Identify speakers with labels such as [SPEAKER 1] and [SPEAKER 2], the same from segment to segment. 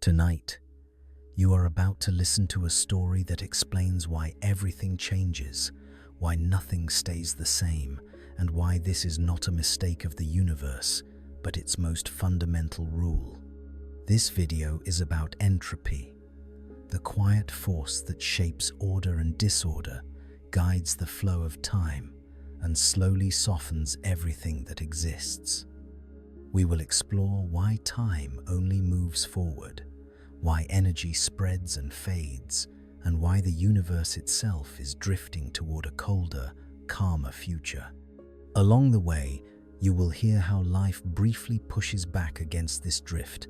[SPEAKER 1] Tonight, you are about to listen to a story that explains why everything changes, why nothing stays the same, and why this is not a mistake of the universe, but its most fundamental rule. This video is about entropy, the quiet force that shapes order and disorder, guides the flow of time, and slowly softens everything that exists. We will explore why time only moves forward, why energy spreads and fades, and why the universe itself is drifting toward a colder, calmer future. Along the way, you will hear how life briefly pushes back against this drift,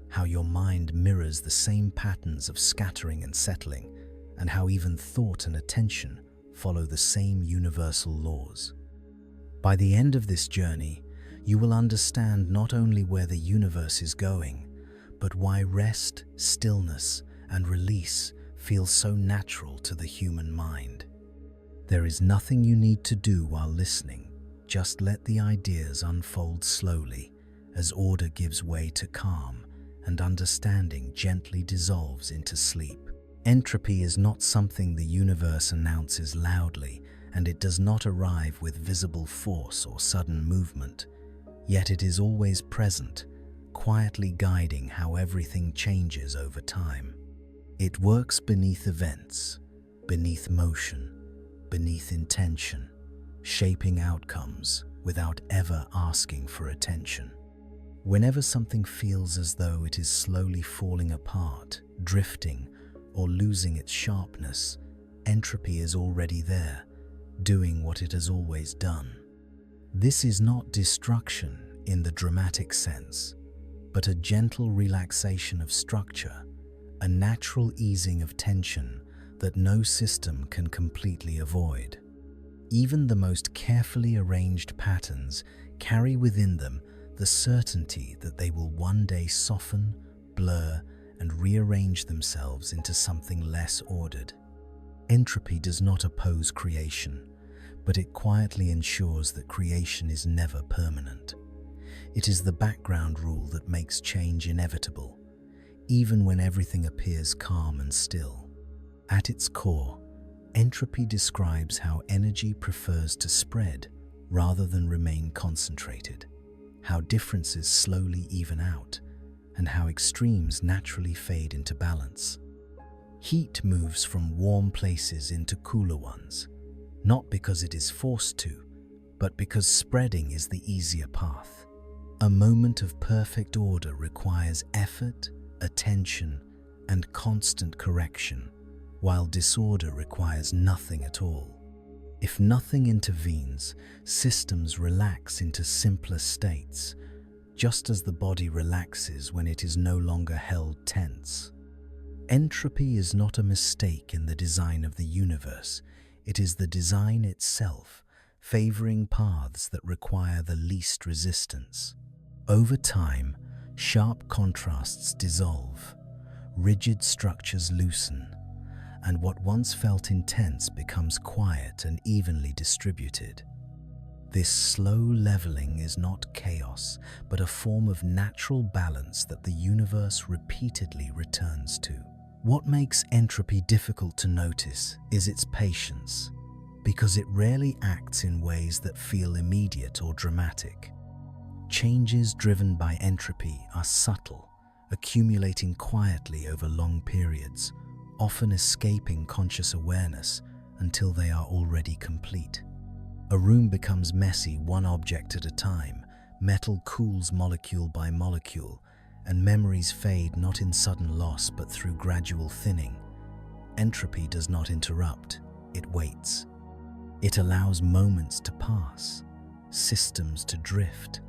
[SPEAKER 1] how your mind mirrors the same patterns of scattering and settling, and how even thought and attention follow the same universal laws. By the end of this journey, you will understand not only where the universe is going, but why rest, stillness, and release feel so natural to the human mind. There is nothing you need to do while listening. Just let the ideas unfold slowly as order gives way to calm and understanding gently dissolves into sleep. Entropy is not something the universe announces loudly, and it does not arrive with visible force or sudden movement. Yet it is always present, quietly guiding how everything changes over time. It works beneath events, beneath motion, beneath intention, shaping outcomes without ever asking for attention. Whenever something feels as though it is slowly falling apart, drifting, or losing its sharpness, entropy is already there, doing what it has always done. This is not destruction in the dramatic sense, but a gentle relaxation of structure, a natural easing of tension that no system can completely avoid. Even the most carefully arranged patterns carry within them the certainty that they will one day soften, blur, and rearrange themselves into something less ordered. Entropy does not oppose creation, but it quietly ensures that creation is never permanent. It is the background rule that makes change inevitable, even when everything appears calm and still. At its core, entropy describes how energy prefers to spread rather than remain concentrated, how differences slowly even out, and how extremes naturally fade into balance. Heat moves from warm places into cooler ones, not because it is forced to, but because spreading is the easier path. A moment of perfect order requires effort, attention, and constant correction, while disorder requires nothing at all. If nothing intervenes, systems relax into simpler states, just as the body relaxes when it is no longer held tense. Entropy is not a mistake in the design of the universe. It is the design itself, favoring paths that require the least resistance. Over time, sharp contrasts dissolve, rigid structures loosen, and what once felt intense becomes quiet and evenly distributed. This slow leveling is not chaos, but a form of natural balance that the universe repeatedly returns to. What makes entropy difficult to notice is its patience, because it rarely acts in ways that feel immediate or dramatic. Changes driven by entropy are subtle, accumulating quietly over long periods, often escaping conscious awareness until they are already complete. A room becomes messy one object at a time, metal cools molecule by molecule, and memories fade not in sudden loss but through gradual thinning. Entropy does not interrupt, it waits. It allows moments to pass, systems to drift,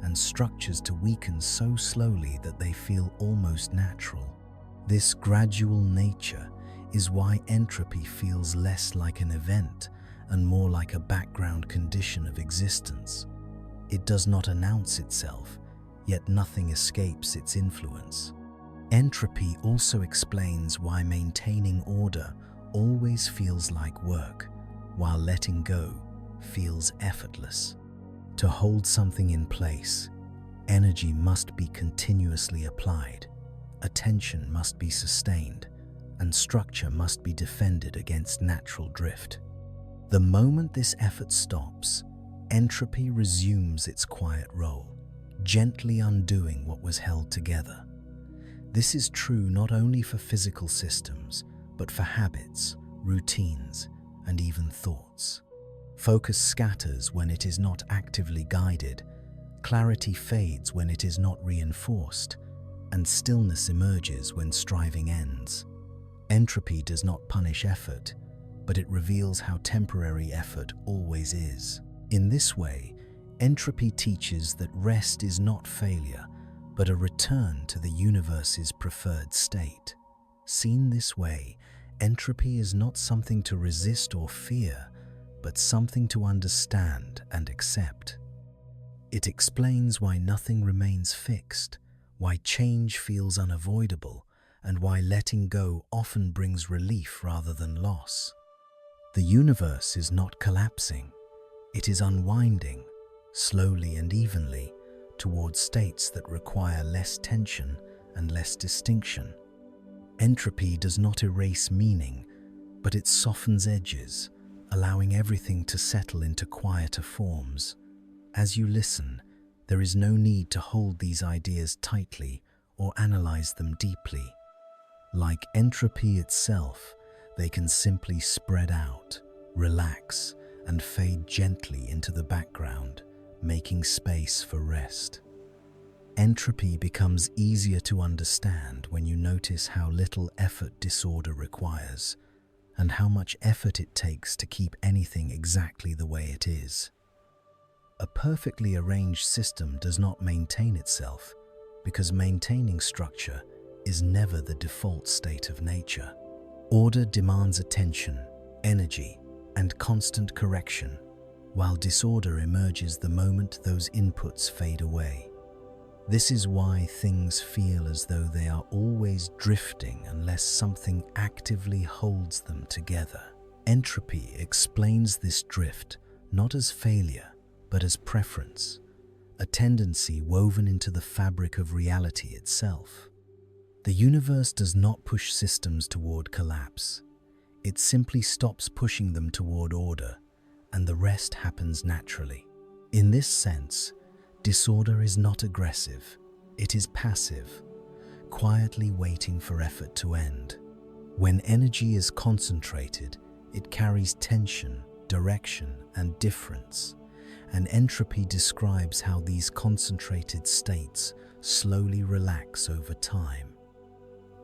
[SPEAKER 1] and structures to weaken so slowly that they feel almost natural. This gradual nature is why entropy feels less like an event and more like a background condition of existence. It does not announce itself, yet nothing escapes its influence. Entropy also explains why maintaining order always feels like work, while letting go feels effortless. To hold something in place, energy must be continuously applied. attention must be sustained, and structure must be defended against natural drift. The moment this effort stops, entropy resumes its quiet role, gently undoing what was held together. This is true not only for physical systems, but for habits, routines, and even thoughts. Focus scatters when it is not actively guided, clarity fades when it is not reinforced, and stillness emerges when striving ends. Entropy does not punish effort, but it reveals how temporary effort always is. In this way, entropy teaches that rest is not failure, but a return to the universe's preferred state. Seen this way, entropy is not something to resist or fear, but something to understand and accept. It explains why nothing remains fixed, why change feels unavoidable, and why letting go often brings relief rather than loss. The universe is not collapsing, it is unwinding, slowly and evenly, towards states that require less tension and less distinction. Entropy does not erase meaning, but it softens edges, allowing everything to settle into quieter forms. As you listen, there is no need to hold these ideas tightly or analyze them deeply. Like entropy itself, they can simply spread out, relax, and fade gently into the background, making space for rest. Entropy becomes easier to understand when you notice how little effort disorder requires, and how much effort it takes to keep anything exactly the way it is. A perfectly arranged system does not maintain itself, because maintaining structure is never the default state of nature. Order demands attention, energy, and constant correction, while disorder emerges the moment those inputs fade away. This is why things feel as though they are always drifting unless something actively holds them together. Entropy explains this drift not as failure, but as preference, a tendency woven into the fabric of reality itself. The universe does not push systems toward collapse. It simply stops pushing them toward order, and the rest happens naturally. In this sense, disorder is not aggressive, it is passive, quietly waiting for effort to end. When energy is concentrated, it carries tension, direction, and difference, and entropy describes how these concentrated states slowly relax over time.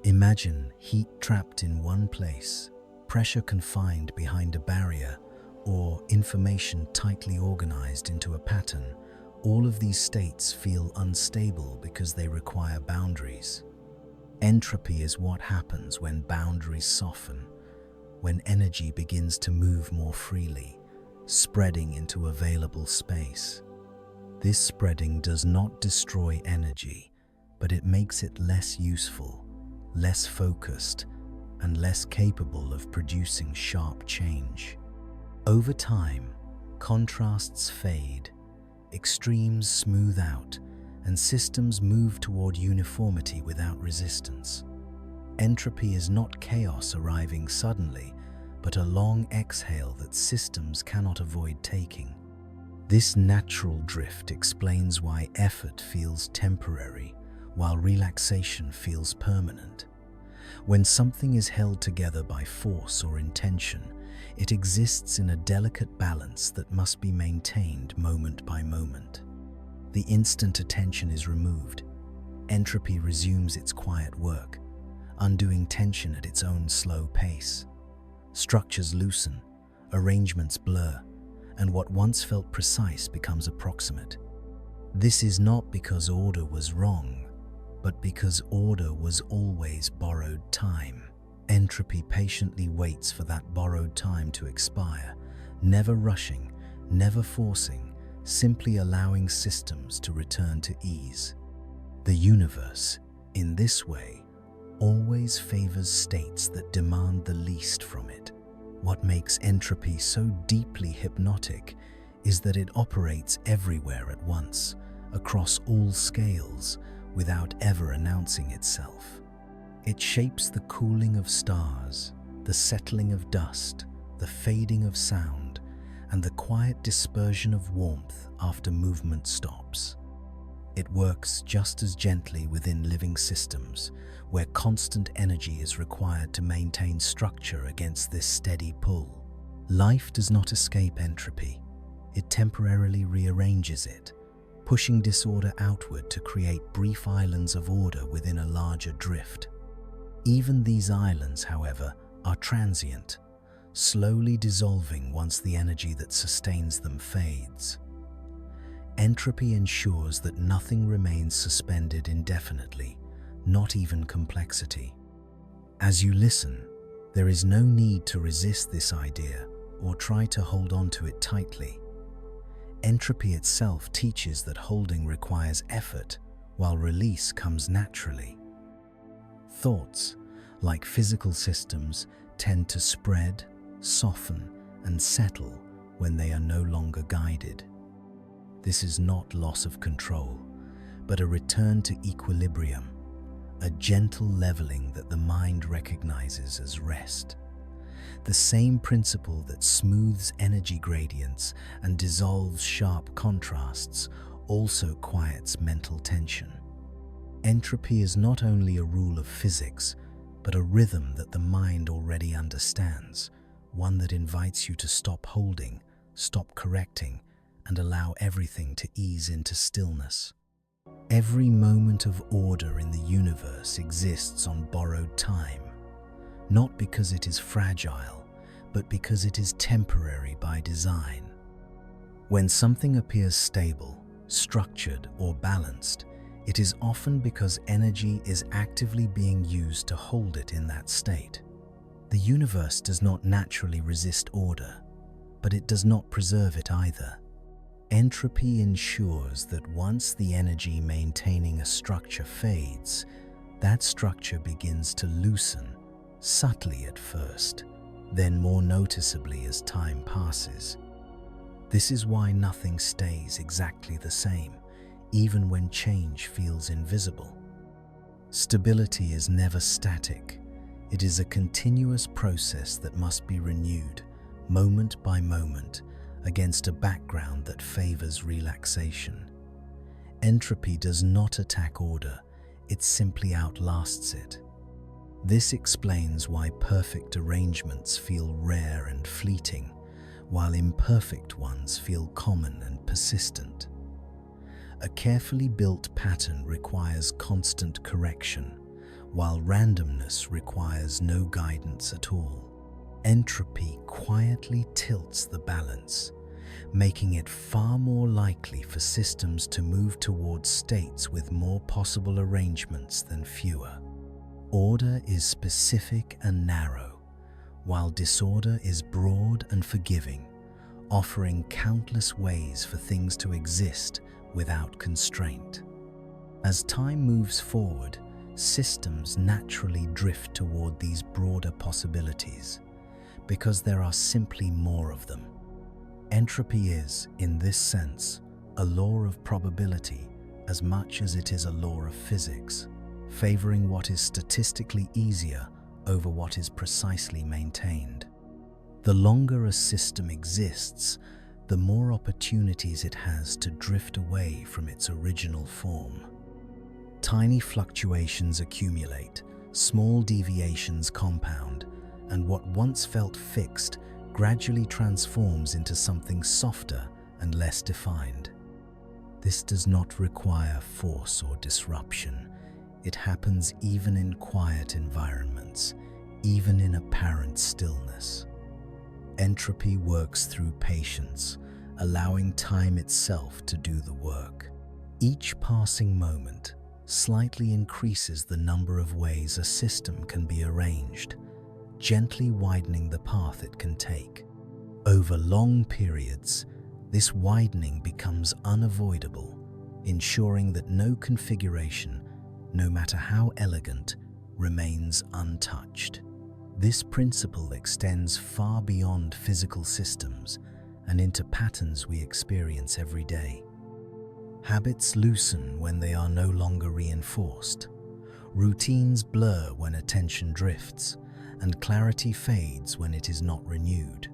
[SPEAKER 1] Imagine heat trapped in one place, pressure confined behind a barrier, or information tightly organized into a pattern. All of these states feel unstable because they require boundaries. Entropy is what happens when boundaries soften, when energy begins to move more freely, spreading into available space. This spreading does not destroy energy, but it makes it less useful, less focused, and less capable of producing sharp change. Over time, contrasts fade, extremes smooth out, and systems move toward uniformity without resistance. Entropy is not chaos arriving suddenly, but a long exhale that systems cannot avoid taking. This natural drift explains why effort feels temporary, while relaxation feels permanent. When something is held together by force or intention, it exists in a delicate balance that must be maintained moment by moment. The instant attention is removed, entropy resumes its quiet work, undoing tension at its own slow pace. Structures loosen, arrangements blur, and what once felt precise becomes approximate. This is not because order was wrong, but because order was always borrowed time. Entropy patiently waits for that borrowed time to expire, never rushing, never forcing, simply allowing systems to return to ease. The universe, in this way, always favors states that demand the least from it. What makes entropy so deeply hypnotic is that it operates everywhere at once, across all scales, without ever announcing itself. It shapes the cooling of stars, the settling of dust, the fading of sound, and the quiet dispersion of warmth after movement stops. It works just as gently within living systems, where constant energy is required to maintain structure against this steady pull. Life does not escape entropy. It temporarily rearranges it, pushing disorder outward to create brief islands of order within a larger drift. Even these islands, however, are transient, slowly dissolving once the energy that sustains them fades. Entropy ensures that nothing remains suspended indefinitely, not even complexity. As you listen, there is no need to resist this idea or try to hold on to it tightly. Entropy itself teaches that holding requires effort, while release comes naturally. Thoughts, like physical systems, tend to spread, soften, and settle when they are no longer guided. This is not loss of control, but a return to equilibrium, a gentle leveling that the mind recognizes as rest. The same principle that smooths energy gradients and dissolves sharp contrasts also quiets mental tension. Entropy is not only a rule of physics, but a rhythm that the mind already understands, one that invites you to stop holding, stop correcting, and allow everything to ease into stillness. Every moment of order in the universe exists on borrowed time, not because it is fragile, but because it is temporary by design. When something appears stable, structured, or balanced, it is often because energy is actively being used to hold it in that state. The universe does not naturally resist order, but it does not preserve it either. Entropy ensures that once the energy maintaining a structure fades, that structure begins to loosen, subtly at first, then more noticeably as time passes. This is why nothing stays exactly the same, even when change feels invisible. Stability is never static. It is a continuous process that must be renewed, moment by moment, against a background that favors relaxation. Entropy does not attack order, it simply outlasts it. This explains why perfect arrangements feel rare and fleeting, while imperfect ones feel common and persistent. A carefully built pattern requires constant correction, while randomness requires no guidance at all. Entropy quietly tilts the balance, making it far more likely for systems to move towards states with more possible arrangements than fewer. Order is specific and narrow, while disorder is broad and forgiving, offering countless ways for things to exist without constraint. As time moves forward, systems naturally drift toward these broader possibilities, because there are simply more of them. Entropy is, in this sense, a law of probability as much as it is a law of physics, favoring what is statistically easier over what is precisely maintained. The longer a system exists, the more opportunities it has to drift away from its original form. Tiny fluctuations accumulate, small deviations compound, and what once felt fixed gradually transforms into something softer and less defined. This does not require force or disruption. It happens even in quiet environments, even in apparent stillness. Entropy works through patience, allowing time itself to do the work. Each passing moment slightly increases the number of ways a system can be arranged, gently widening the path it can take. Over long periods, this widening becomes unavoidable, ensuring that no configuration, no matter how elegant, remains untouched. This principle extends far beyond physical systems and into patterns we experience every day. Habits loosen when they are no longer reinforced. Routines blur when attention drifts, and clarity fades when it is not renewed.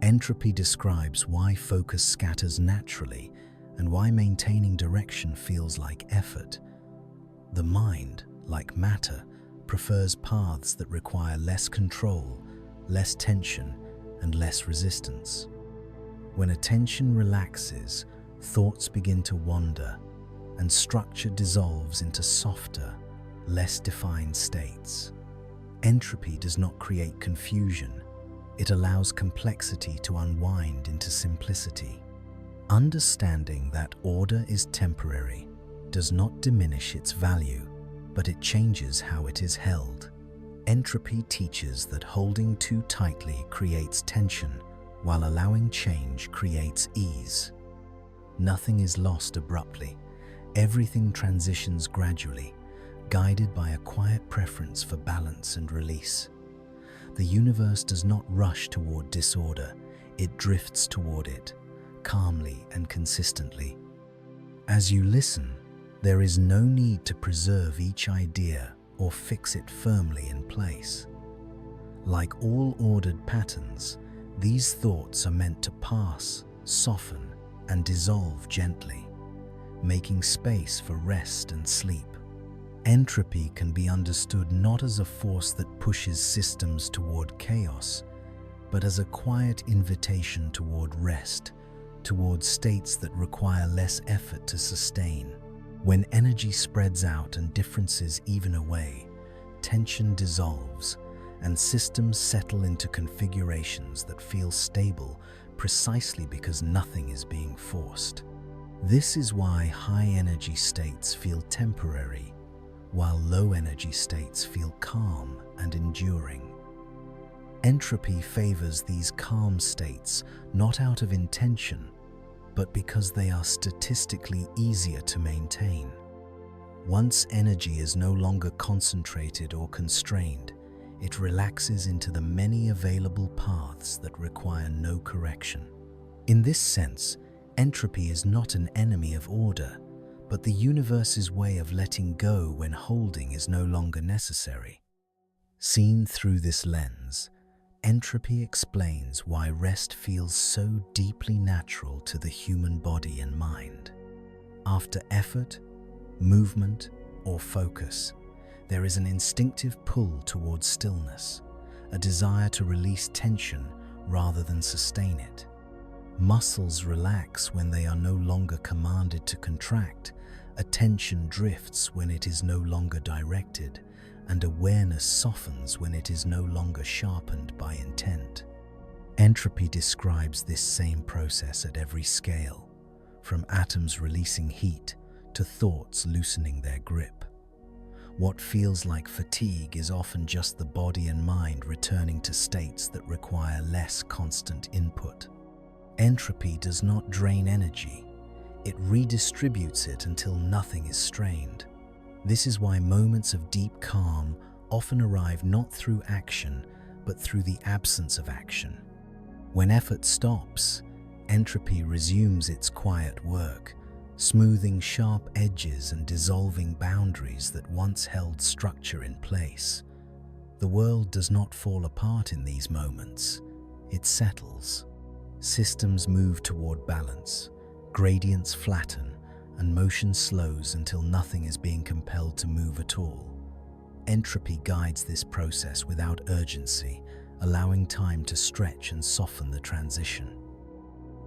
[SPEAKER 1] Entropy describes why focus scatters naturally and why maintaining direction feels like effort. The mind, like matter, prefers paths that require less control, less tension, and less resistance. When attention relaxes, thoughts begin to wander, and structure dissolves into softer, less defined states. Entropy does not create confusion. It allows complexity to unwind into simplicity. Understanding that order is temporary does not diminish its value, but it changes how it is held. Entropy teaches that holding too tightly creates tension, while allowing change creates ease. Nothing is lost abruptly. Everything transitions gradually, guided by a quiet preference for balance and release. The universe does not rush toward disorder, it drifts toward it, calmly and consistently. As you listen, there is no need to preserve each idea or fix it firmly in place. Like all ordered patterns, these thoughts are meant to pass, soften, and dissolve gently, making space for rest and sleep. Entropy can be understood not as a force that pushes systems toward chaos, but as a quiet invitation toward rest, toward states that require less effort to sustain. When energy spreads out and differences even away, tension dissolves, and systems settle into configurations that feel stable precisely because nothing is being forced. This is why high-energy states feel temporary, while low-energy states feel calm and enduring. Entropy favors these calm states not out of intention, but because they are statistically easier to maintain. Once energy is no longer concentrated or constrained, it relaxes into the many available paths that require no correction. In this sense, entropy is not an enemy of order, but the universe's way of letting go when holding is no longer necessary. Seen through this lens, entropy explains why rest feels so deeply natural to the human body and mind. After effort, movement, or focus, there is an instinctive pull towards stillness, a desire to release tension rather than sustain it. Muscles relax when they are no longer commanded to contract, attention drifts when it is no longer directed, and awareness softens when it is no longer sharpened by intent. Entropy describes this same process at every scale, from atoms releasing heat to thoughts loosening their grip. What feels like fatigue is often just the body and mind returning to states that require less constant input. Entropy does not drain energy, it redistributes it until nothing is strained. This is why moments of deep calm often arrive not through action, but through the absence of action. When effort stops, entropy resumes its quiet work, smoothing sharp edges and dissolving boundaries that once held structure in place. The world does not fall apart in these moments, it settles. Systems move toward balance, gradients flatten, and motion slows until nothing is being compelled to move at all. Entropy guides this process without urgency, allowing time to stretch and soften the transition.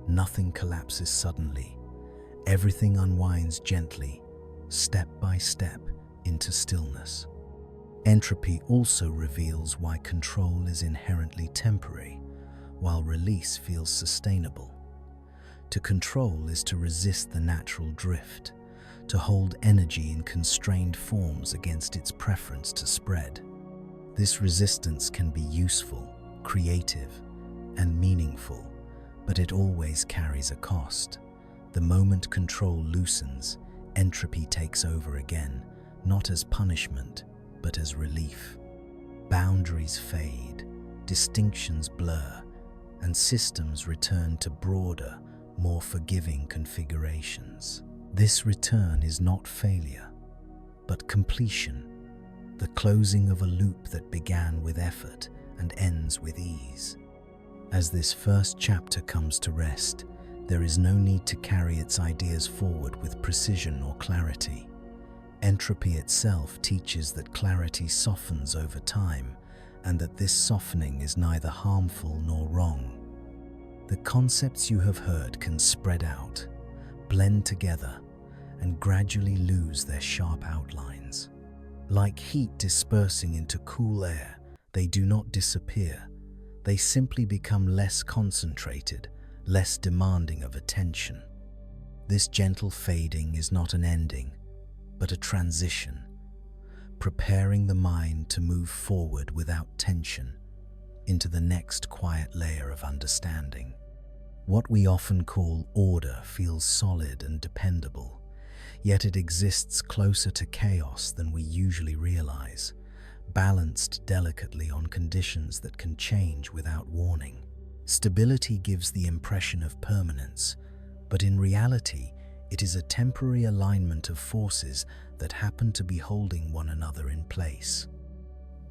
[SPEAKER 1] Nothing collapses suddenly. Everything unwinds gently, step by step, into stillness. Entropy also reveals why control is inherently temporary, while release feels sustainable. To control is to resist the natural drift, to hold energy in constrained forms against its preference to spread. This resistance can be useful, creative, and meaningful, but it always carries a cost. The moment control loosens, entropy takes over again, not as punishment, but as relief. Boundaries fade, distinctions blur, and systems return to broader, more forgiving configurations. This return is not failure, but completion, the closing of a loop that began with effort and ends with ease. As this first chapter comes to rest, there is no need to carry its ideas forward with precision or clarity. Entropy itself teaches that clarity softens over time, and that this softening is neither harmful nor wrong. The concepts you have heard can spread out, blend together, and gradually lose their sharp outlines. Like heat dispersing into cool air, they do not disappear. They simply become less concentrated, less demanding of attention. This gentle fading is not an ending, but a transition, preparing the mind to move forward without tension into the next quiet layer of understanding. What we often call order feels solid and dependable, yet it exists closer to chaos than we usually realize, balanced delicately on conditions that can change without warning. Stability gives the impression of permanence, but in reality, it is a temporary alignment of forces that happen to be holding one another in place.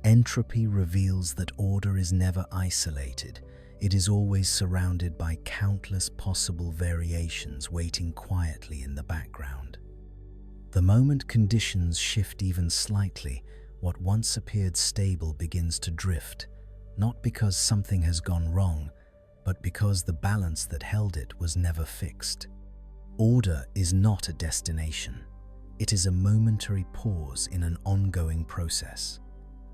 [SPEAKER 1] Entropy reveals that order is never isolated. It is always surrounded by countless possible variations waiting quietly in the background. The moment conditions shift even slightly, what once appeared stable begins to drift, not because something has gone wrong, but because the balance that held it was never fixed. Order is not a destination. It is a momentary pause in an ongoing process.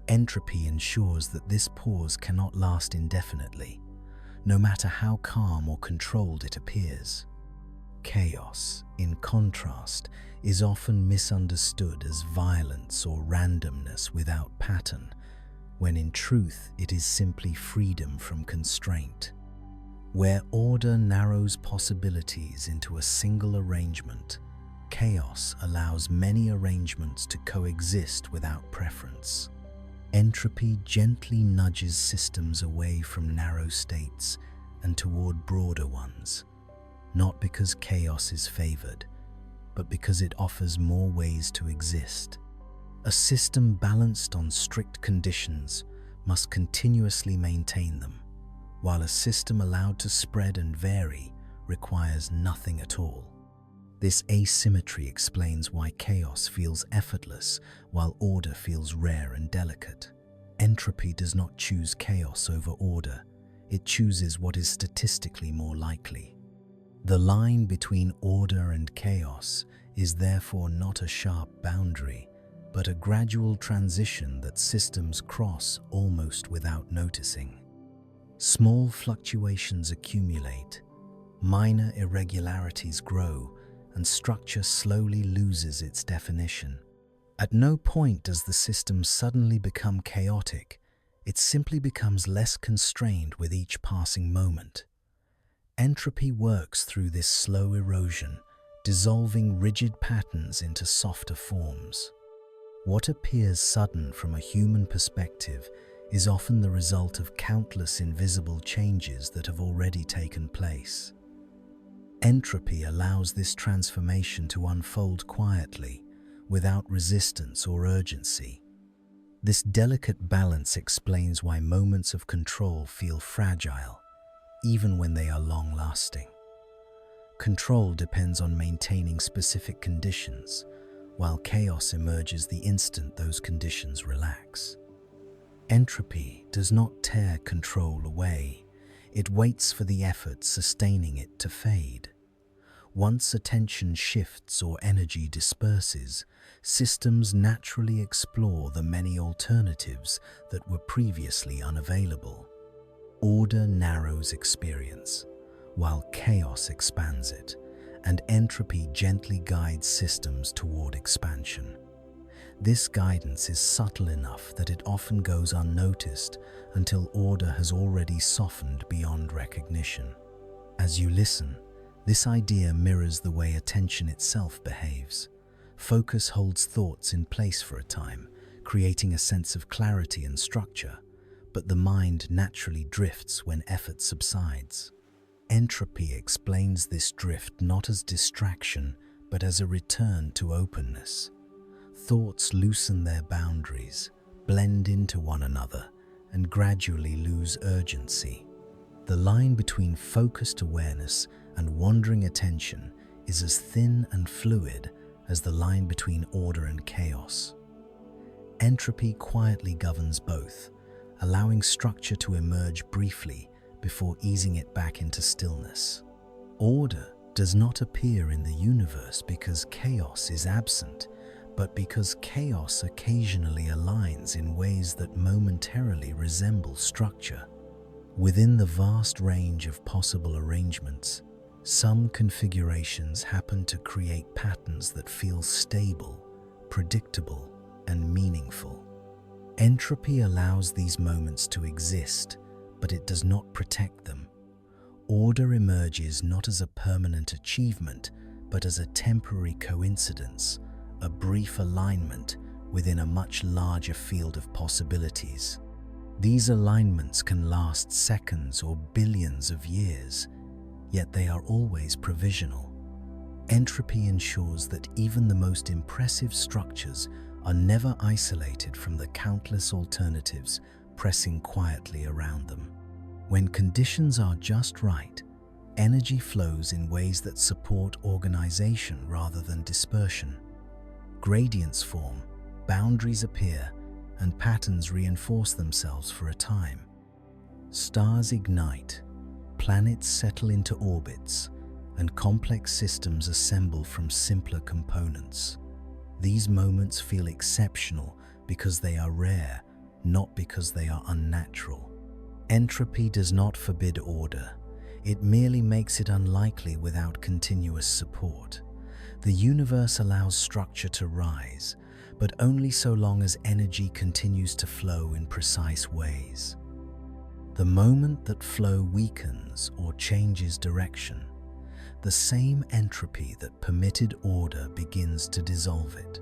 [SPEAKER 1] Entropy ensures that this pause cannot last indefinitely, no matter how calm or controlled it appears. Chaos, in contrast, is often misunderstood as violence or randomness without pattern, when in truth it is simply freedom from constraint. Where order narrows possibilities into a single arrangement, chaos allows many arrangements to coexist without preference. Entropy gently nudges systems away from narrow states and toward broader ones, not because chaos is favored, but because it offers more ways to exist. A system balanced on strict conditions must continuously maintain them, while a system allowed to spread and vary requires nothing at all. This asymmetry explains why chaos feels effortless while order feels rare and delicate. Entropy does not choose chaos over order, it chooses what is statistically more likely. The line between order and chaos is therefore not a sharp boundary, but a gradual transition that systems cross almost without noticing. Small fluctuations accumulate, minor irregularities grow, and structure slowly loses its definition. At no point does the system suddenly become chaotic, it simply becomes less constrained with each passing moment. Entropy works through this slow erosion, dissolving rigid patterns into softer forms. What appears sudden from a human perspective is often the result of countless invisible changes that have already taken place. Entropy allows this transformation to unfold quietly, without resistance or urgency. This delicate balance explains why moments of control feel fragile, even when they are long-lasting. Control depends on maintaining specific conditions, while chaos emerges the instant those conditions relax. Entropy does not tear control away, it waits for the effort sustaining it to fade. Once attention shifts or energy disperses, systems naturally explore the many alternatives that were previously unavailable. Order narrows experience, while chaos expands it, and entropy gently guides systems toward expansion. This guidance is subtle enough that it often goes unnoticed until order has already softened beyond recognition. As you listen, this idea mirrors the way attention itself behaves. Focus holds thoughts in place for a time, creating a sense of clarity and structure, but the mind naturally drifts when effort subsides. Entropy explains this drift not as distraction, but as a return to openness. Thoughts loosen their boundaries, blend into one another, and gradually lose urgency. The line between focused awareness and wandering attention is as thin and fluid as the line between order and chaos. Entropy quietly governs both, allowing structure to emerge briefly before easing it back into stillness. Order does not appear in the universe because chaos is absent, but because chaos occasionally aligns in ways that momentarily resemble structure. Within the vast range of possible arrangements, some configurations happen to create patterns that feel stable, predictable, and meaningful. Entropy allows these moments to exist, but it does not protect them. Order emerges not as a permanent achievement, but as a temporary coincidence, a brief alignment within a much larger field of possibilities. These alignments can last seconds or billions of years, yet they are always provisional. Entropy ensures that even the most impressive structures are never isolated from the countless alternatives pressing quietly around them. When conditions are just right, energy flows in ways that support organization rather than dispersion. Gradients form, boundaries appear, and patterns reinforce themselves for a time. Stars ignite, planets settle into orbits, and complex systems assemble from simpler components. These moments feel exceptional because they are rare, not because they are unnatural. Entropy does not forbid order. It merely makes it unlikely without continuous support. The universe allows structure to rise, but only so long as energy continues to flow in precise ways. The moment that flow weakens or changes direction, the same entropy that permitted order begins to dissolve it.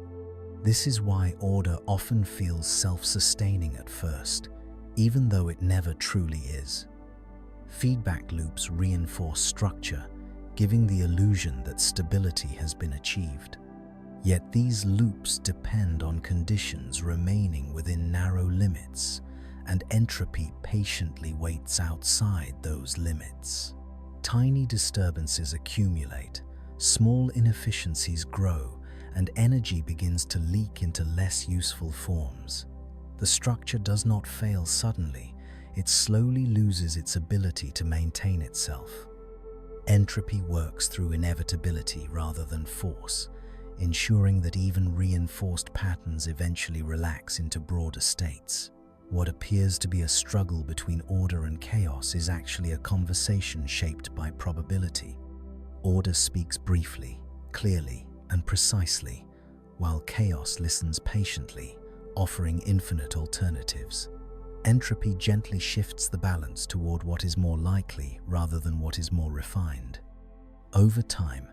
[SPEAKER 1] This is why order often feels self-sustaining at first, even though it never truly is. Feedback loops reinforce structure, giving the illusion that stability has been achieved. Yet these loops depend on conditions remaining within narrow limits, and entropy patiently waits outside those limits. Tiny disturbances accumulate, small inefficiencies grow, and energy begins to leak into less useful forms. The structure does not fail suddenly, it slowly loses its ability to maintain itself. Entropy works through inevitability rather than force, ensuring that even reinforced patterns eventually relax into broader states. What appears to be a struggle between order and chaos is actually a conversation shaped by probability. Order speaks briefly, clearly, and precisely, while chaos listens patiently, offering infinite alternatives. Entropy gently shifts the balance toward what is more likely rather than what is more refined. Over time,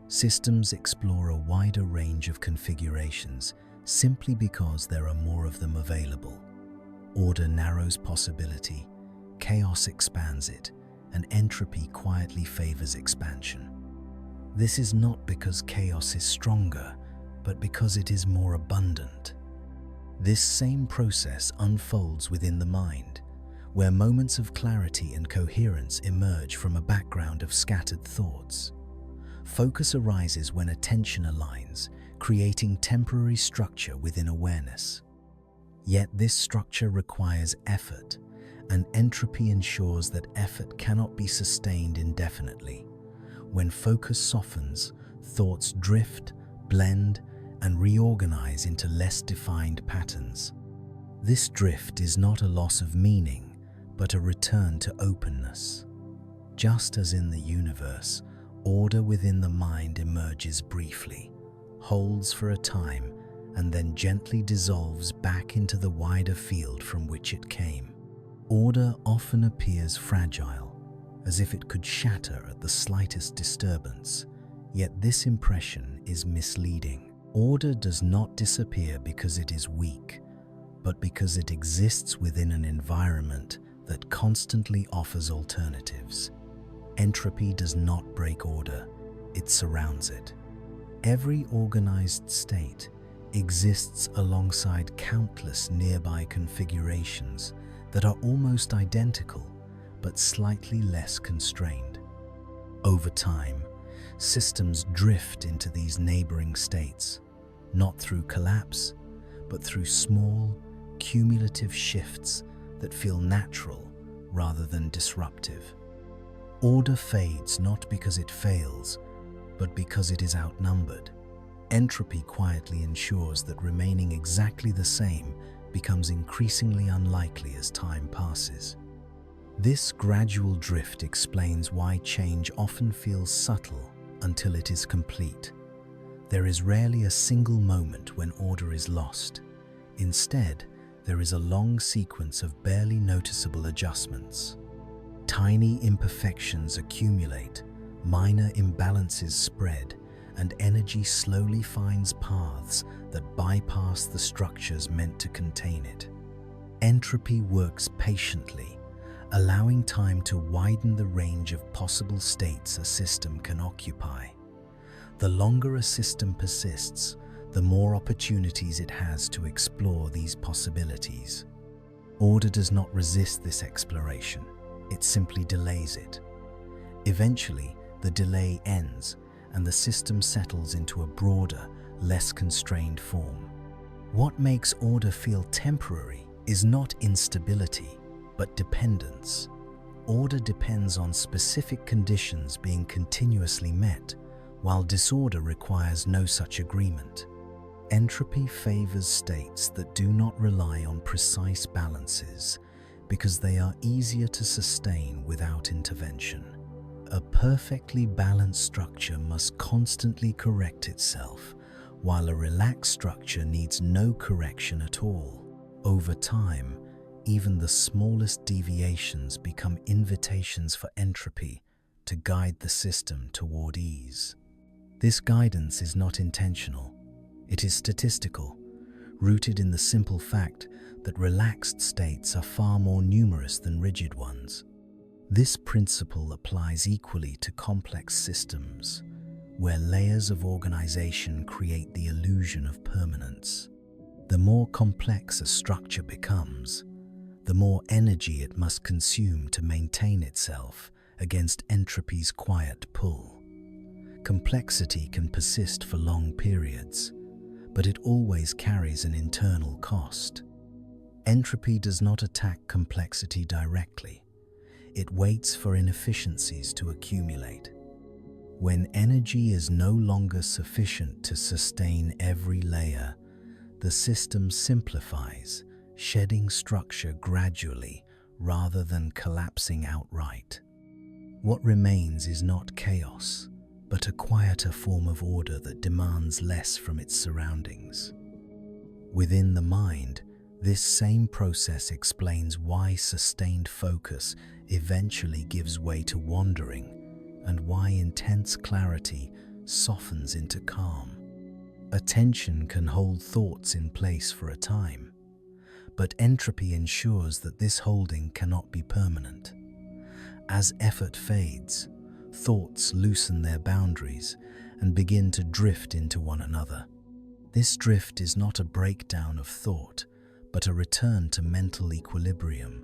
[SPEAKER 1] systems explore a wider range of configurations simply because there are more of them available. Order narrows possibility, chaos expands it, and entropy quietly favors expansion. This is not because chaos is stronger, but because it is more abundant. This same process unfolds within the mind, where moments of clarity and coherence emerge from a background of scattered thoughts. Focus arises when attention aligns, creating temporary structure within awareness. Yet this structure requires effort, and entropy ensures that effort cannot be sustained indefinitely. When focus softens, thoughts drift, blend, and reorganize into less defined patterns. This drift is not a loss of meaning, but a return to openness. Just as in the universe, order within the mind emerges briefly, holds for a time, and then gently dissolves back into the wider field from which it came. Order often appears fragile, as if it could shatter at the slightest disturbance, yet this impression is misleading. Order does not disappear because it is weak, but because it exists within an environment that constantly offers alternatives. Entropy does not break order, it surrounds it. Every organized state, exists alongside countless nearby configurations that are almost identical but slightly less constrained. Over time, systems drift into these neighboring states, not through collapse, but through small, cumulative shifts that feel natural rather than disruptive. Order fades not because it fails, but because it is outnumbered. Entropy quietly ensures that remaining exactly the same becomes increasingly unlikely as time passes. This gradual drift explains why change often feels subtle until it is complete. There is rarely a single moment when order is lost. Instead, there is a long sequence of barely noticeable adjustments. Tiny imperfections accumulate, minor imbalances spread, and energy slowly finds paths that bypass the structures meant to contain it. Entropy works patiently, allowing time to widen the range of possible states a system can occupy. The longer a system persists, the more opportunities it has to explore these possibilities. Order does not resist this exploration, it simply delays it. Eventually, the delay ends, and the system settles into a broader, less constrained form. What makes order feel temporary is not instability, but dependence. Order depends on specific conditions being continuously met, while disorder requires no such agreement. Entropy favors states that do not rely on precise balances because they are easier to sustain without intervention. A perfectly balanced structure must constantly correct itself, while a relaxed structure needs no correction at all. Over time, even the smallest deviations become invitations for entropy to guide the system toward ease. This guidance is not intentional. It is statistical, rooted in the simple fact that relaxed states are far more numerous than rigid ones. This principle applies equally to complex systems, where layers of organization create the illusion of permanence. The more complex a structure becomes, the more energy it must consume to maintain itself against entropy's quiet pull. Complexity can persist for long periods, but it always carries an internal cost. Entropy does not attack complexity directly. It waits for inefficiencies to accumulate. When energy is no longer sufficient to sustain every layer, the system simplifies, shedding structure gradually rather than collapsing outright. What remains is not chaos, but a quieter form of order that demands less from its surroundings. Within the mind, this same process explains why sustained focus eventually gives way to wandering, and why intense clarity softens into calm. Attention can hold thoughts in place for a time, but entropy ensures that this holding cannot be permanent. As effort fades, thoughts loosen their boundaries and begin to drift into one another. This drift is not a breakdown of thought, but a return to mental equilibrium.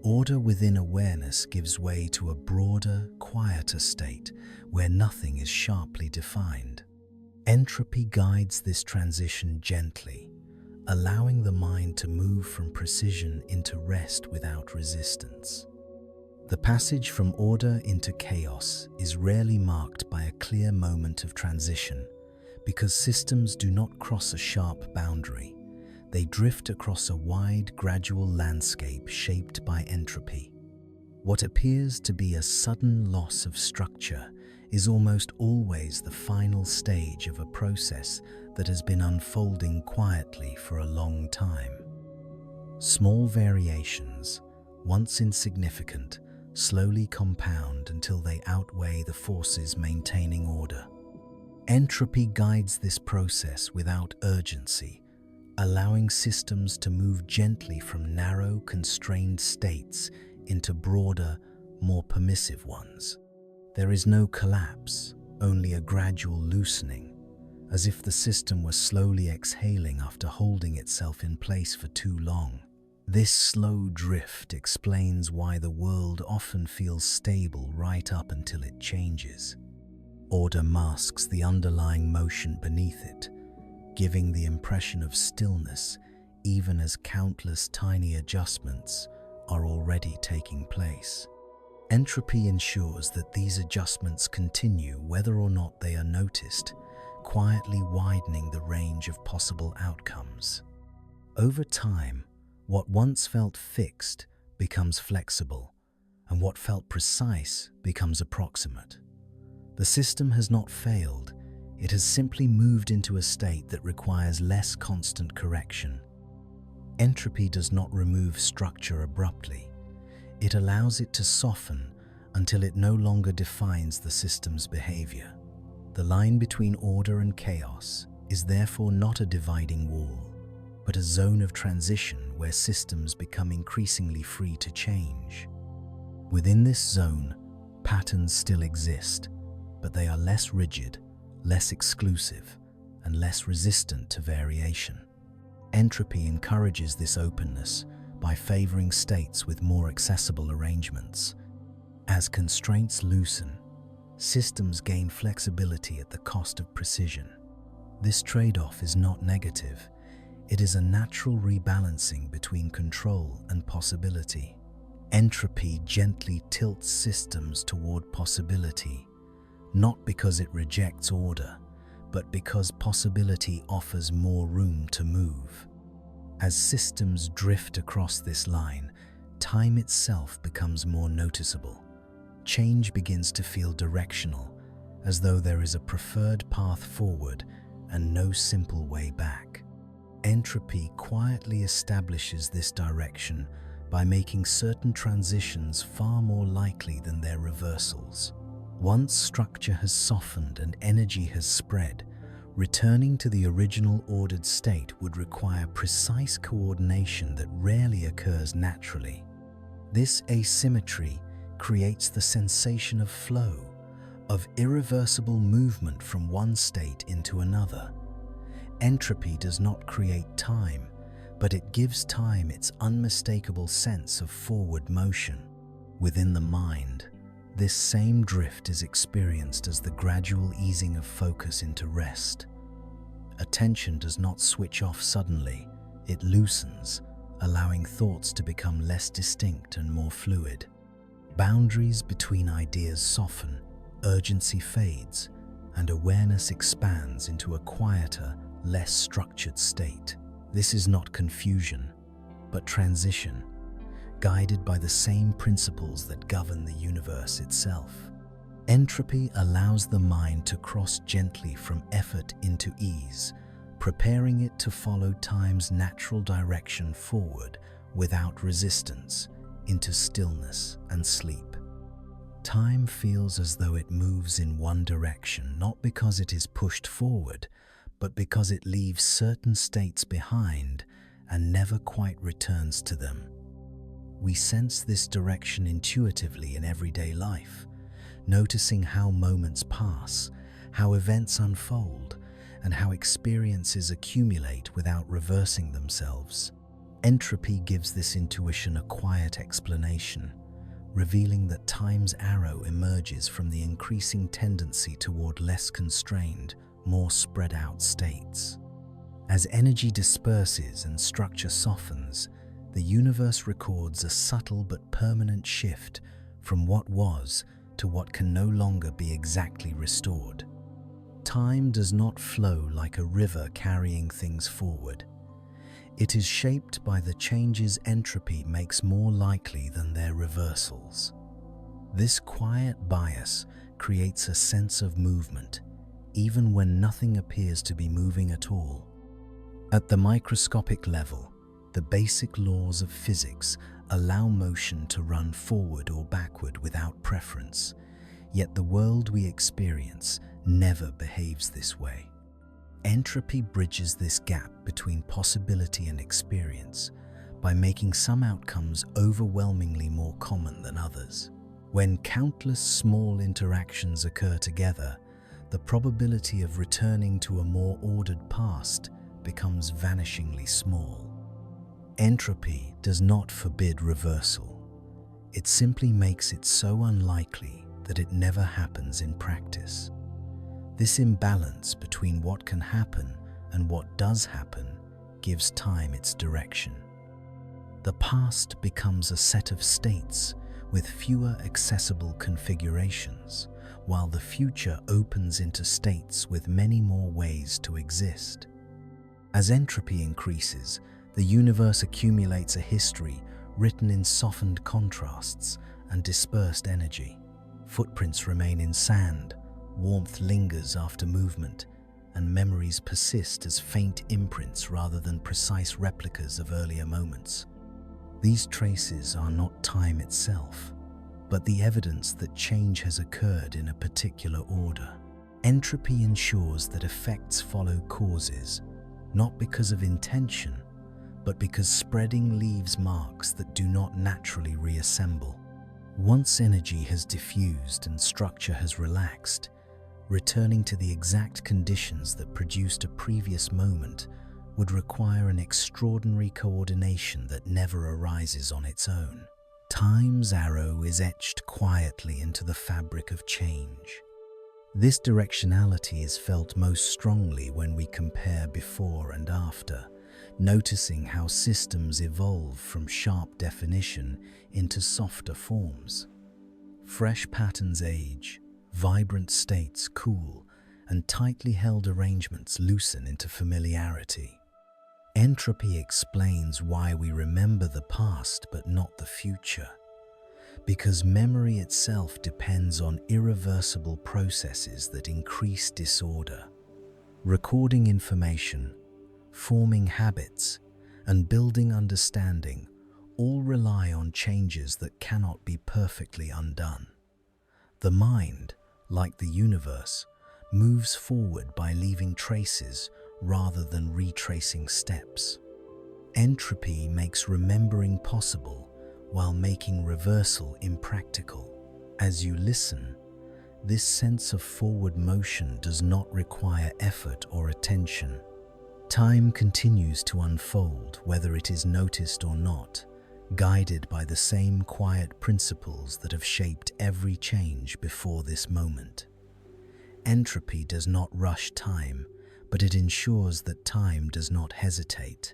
[SPEAKER 1] Order within awareness gives way to a broader, quieter state where nothing is sharply defined. Entropy guides this transition gently, allowing the mind to move from precision into rest without resistance. The passage from order into chaos is rarely marked by a clear moment of transition, because systems do not cross a sharp boundary. They drift across a wide, gradual landscape shaped by entropy. What appears to be a sudden loss of structure is almost always the final stage of a process that has been unfolding quietly for a long time. Small variations, once insignificant, slowly compound until they outweigh the forces maintaining order. Entropy guides this process without urgency, allowing systems to move gently from narrow, constrained states into broader, more permissive ones. There is no collapse, only a gradual loosening, as if the system were slowly exhaling after holding itself in place for too long. This slow drift explains why the world often feels stable right up until it changes. Order masks the underlying motion beneath it, giving the impression of stillness even as countless tiny adjustments are already taking place. Entropy ensures that these adjustments continue whether or not they are noticed, quietly widening the range of possible outcomes. Over time, what once felt fixed becomes flexible, and what felt precise becomes approximate. The system has not failed, it has simply moved into a state that requires less constant correction. Entropy does not remove structure abruptly. It allows it to soften until it no longer defines the system's behavior. The line between order and chaos is therefore not a dividing wall, but a zone of transition where systems become increasingly free to change. Within this zone, patterns still exist, but they are less rigid, less exclusive, and less resistant to variation. Entropy encourages this openness by favoring states with more accessible arrangements. As constraints loosen, systems gain flexibility at the cost of precision. This trade-off is not negative. It is a natural rebalancing between control and possibility. Entropy gently tilts systems toward possibility, not because it rejects order, but because possibility offers more room to move. As systems drift across this line, time itself becomes more noticeable. Change begins to feel directional, as though there is a preferred path forward and no simple way back. Entropy quietly establishes this direction by making certain transitions far more likely than their reversals. Once structure has softened and energy has spread, returning to the original ordered state would require precise coordination that rarely occurs naturally. This asymmetry creates the sensation of flow, of irreversible movement from one state into another. Entropy does not create time, but it gives time its unmistakable sense of forward motion. Within the mind, this same drift is experienced as the gradual easing of focus into rest. Attention does not switch off suddenly, it loosens, allowing thoughts to become less distinct and more fluid. Boundaries between ideas soften, urgency fades, and awareness expands into a quieter, less structured state. This is not confusion, but transition, guided by the same principles that govern the universe itself. Entropy allows the mind to cross gently from effort into ease, preparing it to follow time's natural direction forward without resistance, into stillness and sleep. Time feels as though it moves in one direction, not because it is pushed forward, but because it leaves certain states behind and never quite returns to them. We sense this direction intuitively in everyday life, noticing how moments pass, how events unfold, and how experiences accumulate without reversing themselves. Entropy gives this intuition a quiet explanation, revealing that time's arrow emerges from the increasing tendency toward less constrained, more spread out states. As energy disperses and structure softens, the universe records a subtle but permanent shift from what was to what can no longer be exactly restored. Time does not flow like a river carrying things forward. It is shaped by the changes entropy makes more likely than their reversals. This quiet bias creates a sense of movement, even when nothing appears to be moving at all. At the microscopic level, the basic laws of physics allow motion to run forward or backward without preference, yet the world we experience never behaves this way. Entropy bridges this gap between possibility and experience by making some outcomes overwhelmingly more common than others. When countless small interactions occur together, the probability of returning to a more ordered past becomes vanishingly small. Entropy does not forbid reversal. It simply makes it so unlikely that it never happens in practice. This imbalance between what can happen and what does happen gives time its direction. The past becomes a set of states with fewer accessible configurations, while the future opens into states with many more ways to exist. As entropy increases, the universe accumulates a history written in softened contrasts and dispersed energy. Footprints remain in sand, warmth lingers after movement, and memories persist as faint imprints rather than precise replicas of earlier moments. These traces are not time itself, but the evidence that change has occurred in a particular order. Entropy ensures that effects follow causes, not because of intention, but because spreading leaves marks that do not naturally reassemble. Once energy has diffused and structure has relaxed, returning to the exact conditions that produced a previous moment would require an extraordinary coordination that never arises on its own. Time's arrow is etched quietly into the fabric of change. This directionality is felt most strongly when we compare before and after, noticing how systems evolve from sharp definition into softer forms. Fresh patterns age, vibrant states cool, and tightly held arrangements loosen into familiarity. Entropy explains why we remember the past but not the future, because memory itself depends on irreversible processes that increase disorder. Recording information, forming habits, and building understanding all rely on changes that cannot be perfectly undone. The mind, like the universe, moves forward by leaving traces rather than retracing steps. Entropy makes remembering possible while making reversal impractical. As you listen, this sense of forward motion does not require effort or attention. Time continues to unfold whether it is noticed or not, guided by the same quiet principles that have shaped every change before this moment. Entropy does not rush time, but it ensures that time does not hesitate.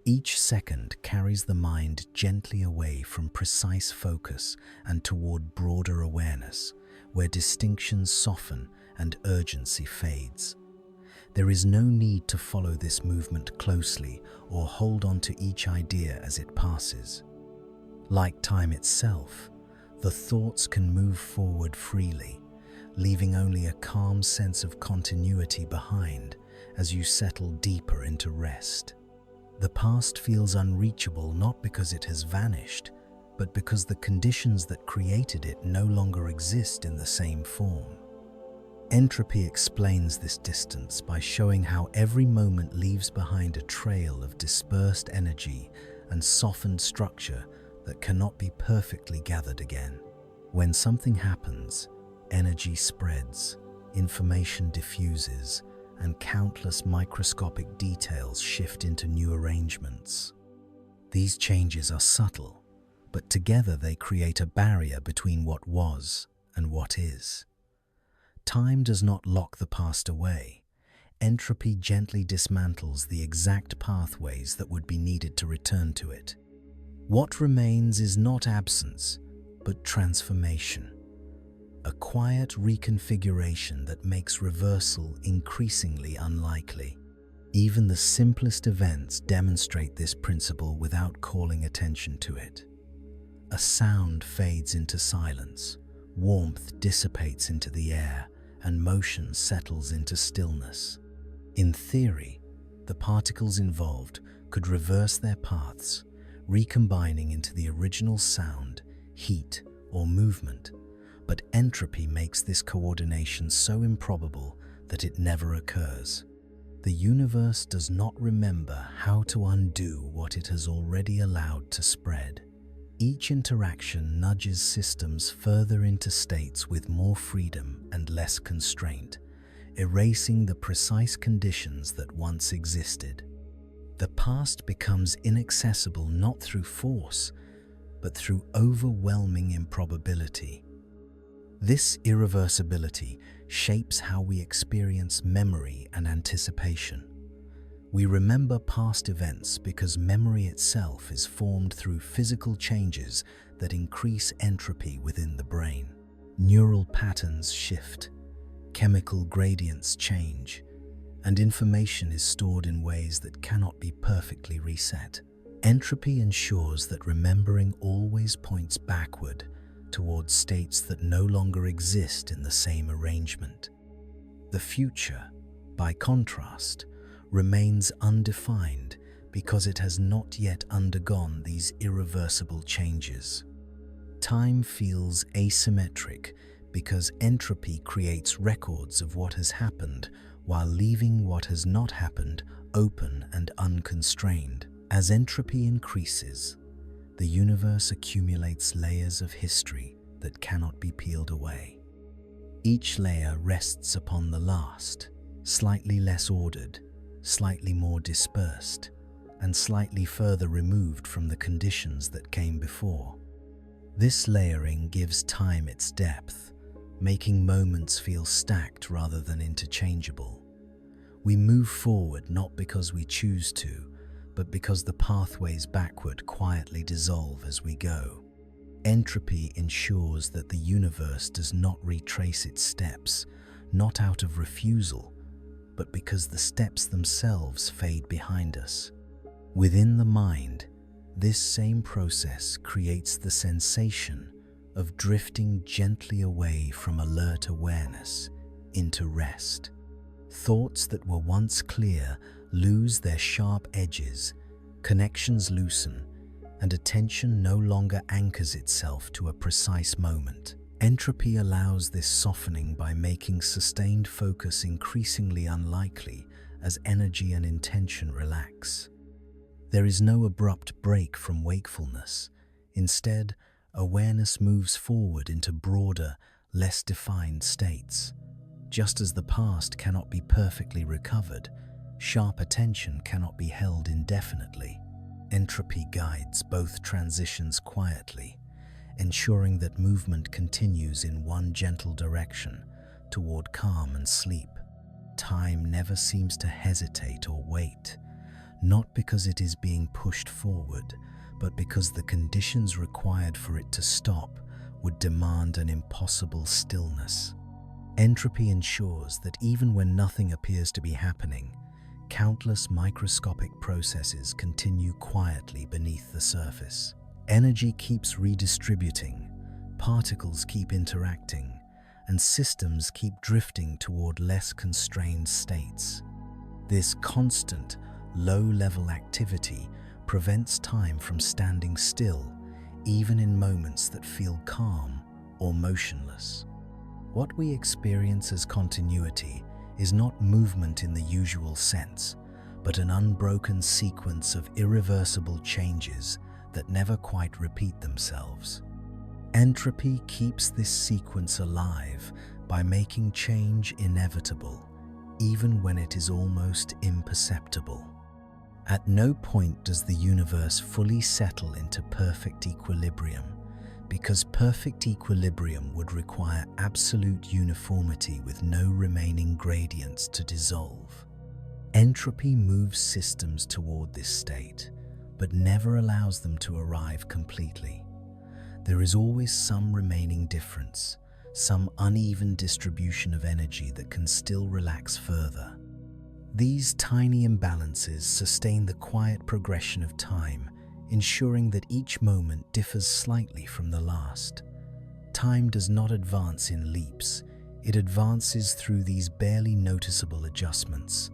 [SPEAKER 1] Each second carries the mind gently away from precise focus and toward broader awareness, where distinctions soften and urgency fades. There is no need to follow this movement closely or hold on to each idea as it passes. Like time itself, the thoughts can move forward freely, leaving only a calm sense of continuity behind as you settle deeper into rest. The past feels unreachable not because it has vanished, but because the conditions that created it no longer exist in the same form. Entropy explains this distance by showing how every moment leaves behind a trail of dispersed energy and softened structure that cannot be perfectly gathered again. When something happens, energy spreads, information diffuses, and countless microscopic details shift into new arrangements. These changes are subtle, but together they create a barrier between what was and what is. Time does not lock the past away. Entropy gently dismantles the exact pathways that would be needed to return to it. What remains is not absence, but transformation. A quiet reconfiguration that makes reversal increasingly unlikely. Even the simplest events demonstrate this principle without calling attention to it. A sound fades into silence, warmth dissipates into the air, and motion settles into stillness. In theory, the particles involved could reverse their paths, recombining into the original sound, heat, or movement, but entropy makes this coordination so improbable that it never occurs. The universe does not remember how to undo what it has already allowed to spread. Each interaction nudges systems further into states with more freedom and less constraint, erasing the precise conditions that once existed. The past becomes inaccessible not through force, but through overwhelming improbability. This irreversibility shapes how we experience memory and anticipation. We remember past events because memory itself is formed through physical changes that increase entropy within the brain. Neural patterns shift, chemical gradients change, and information is stored in ways that cannot be perfectly reset. Entropy ensures that remembering always points backward towards states that no longer exist in the same arrangement. The future, by contrast, remains undefined because it has not yet undergone these irreversible changes. Time feels asymmetric because entropy creates records of what has happened while leaving what has not happened open and unconstrained. As entropy increases, the universe accumulates layers of history that cannot be peeled away. Each layer rests upon the last, slightly less ordered, slightly more dispersed, and slightly further removed from the conditions that came before. This layering gives time its depth, making moments feel stacked rather than interchangeable. We move forward not because we choose to, but because the pathways backward quietly dissolve as we go. Entropy ensures that the universe does not retrace its steps, not out of refusal, but because the steps themselves fade behind us. Within the mind, this same process creates the sensation of drifting gently away from alert awareness into rest. Thoughts that were once clear lose their sharp edges, connections loosen, and attention no longer anchors itself to a precise moment. Entropy allows this softening by making sustained focus increasingly unlikely as energy and intention relax. There is no abrupt break from wakefulness. Instead, awareness moves forward into broader, less defined states. Just as the past cannot be perfectly recovered, sharp attention cannot be held indefinitely. Entropy guides both transitions quietly, ensuring that movement continues in one gentle direction toward calm and sleep. Time never seems to hesitate or wait, not because it is being pushed forward, but because the conditions required for it to stop would demand an impossible stillness. Entropy ensures that even when nothing appears to be happening, countless microscopic processes continue quietly beneath the surface. Energy keeps redistributing, particles keep interacting, and systems keep drifting toward less constrained states. This constant, low-level activity prevents time from standing still, even in moments that feel calm or motionless. What we experience as continuity is not movement in the usual sense, but an unbroken sequence of irreversible changes that never quite repeat themselves. Entropy keeps this sequence alive by making change inevitable, even when it is almost imperceptible. At no point does the universe fully settle into perfect equilibrium, because perfect equilibrium would require absolute uniformity with no remaining gradients to dissolve. Entropy moves systems toward this state, but never allows them to arrive completely. There is always some remaining difference, some uneven distribution of energy that can still relax further. These tiny imbalances sustain the quiet progression of time, ensuring that each moment differs slightly from the last. Time does not advance in leaps, it advances through these barely noticeable adjustments.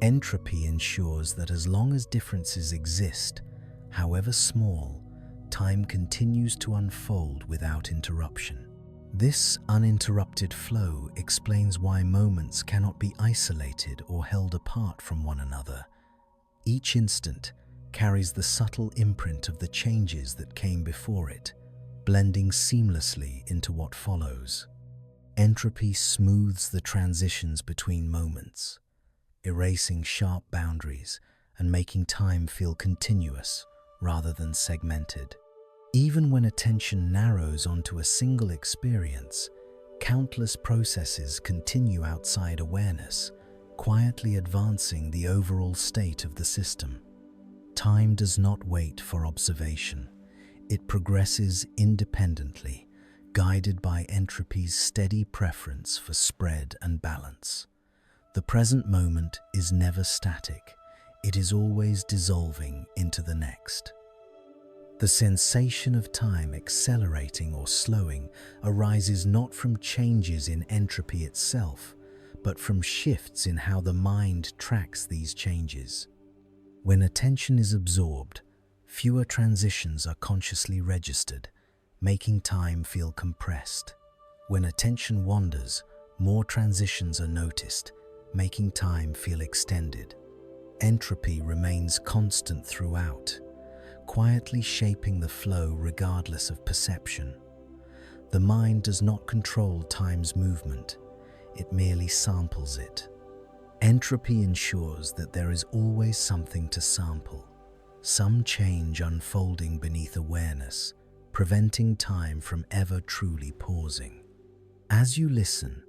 [SPEAKER 1] Entropy ensures that as long as differences exist, however small, time continues to unfold without interruption. This uninterrupted flow explains why moments cannot be isolated or held apart from one another. Each instant carries the subtle imprint of the changes that came before it, blending seamlessly into what follows. Entropy smooths the transitions between moments, erasing sharp boundaries and making time feel continuous rather than segmented. Even when attention narrows onto a single experience, countless processes continue outside awareness, quietly advancing the overall state of the system. Time does not wait for observation. It progresses independently, guided by entropy's steady preference for spread and balance. The present moment is never static. It is always dissolving into the next. The sensation of time accelerating or slowing arises not from changes in entropy itself, but from shifts in how the mind tracks these changes. When attention is absorbed, fewer transitions are consciously registered, making time feel compressed. When attention wanders, more transitions are noticed, making time feel extended. Entropy remains constant throughout, quietly shaping the flow regardless of perception. The mind does not control time's movement, it merely samples it. Entropy ensures that there is always something to sample, some change unfolding beneath awareness, preventing time from ever truly pausing. As you listen,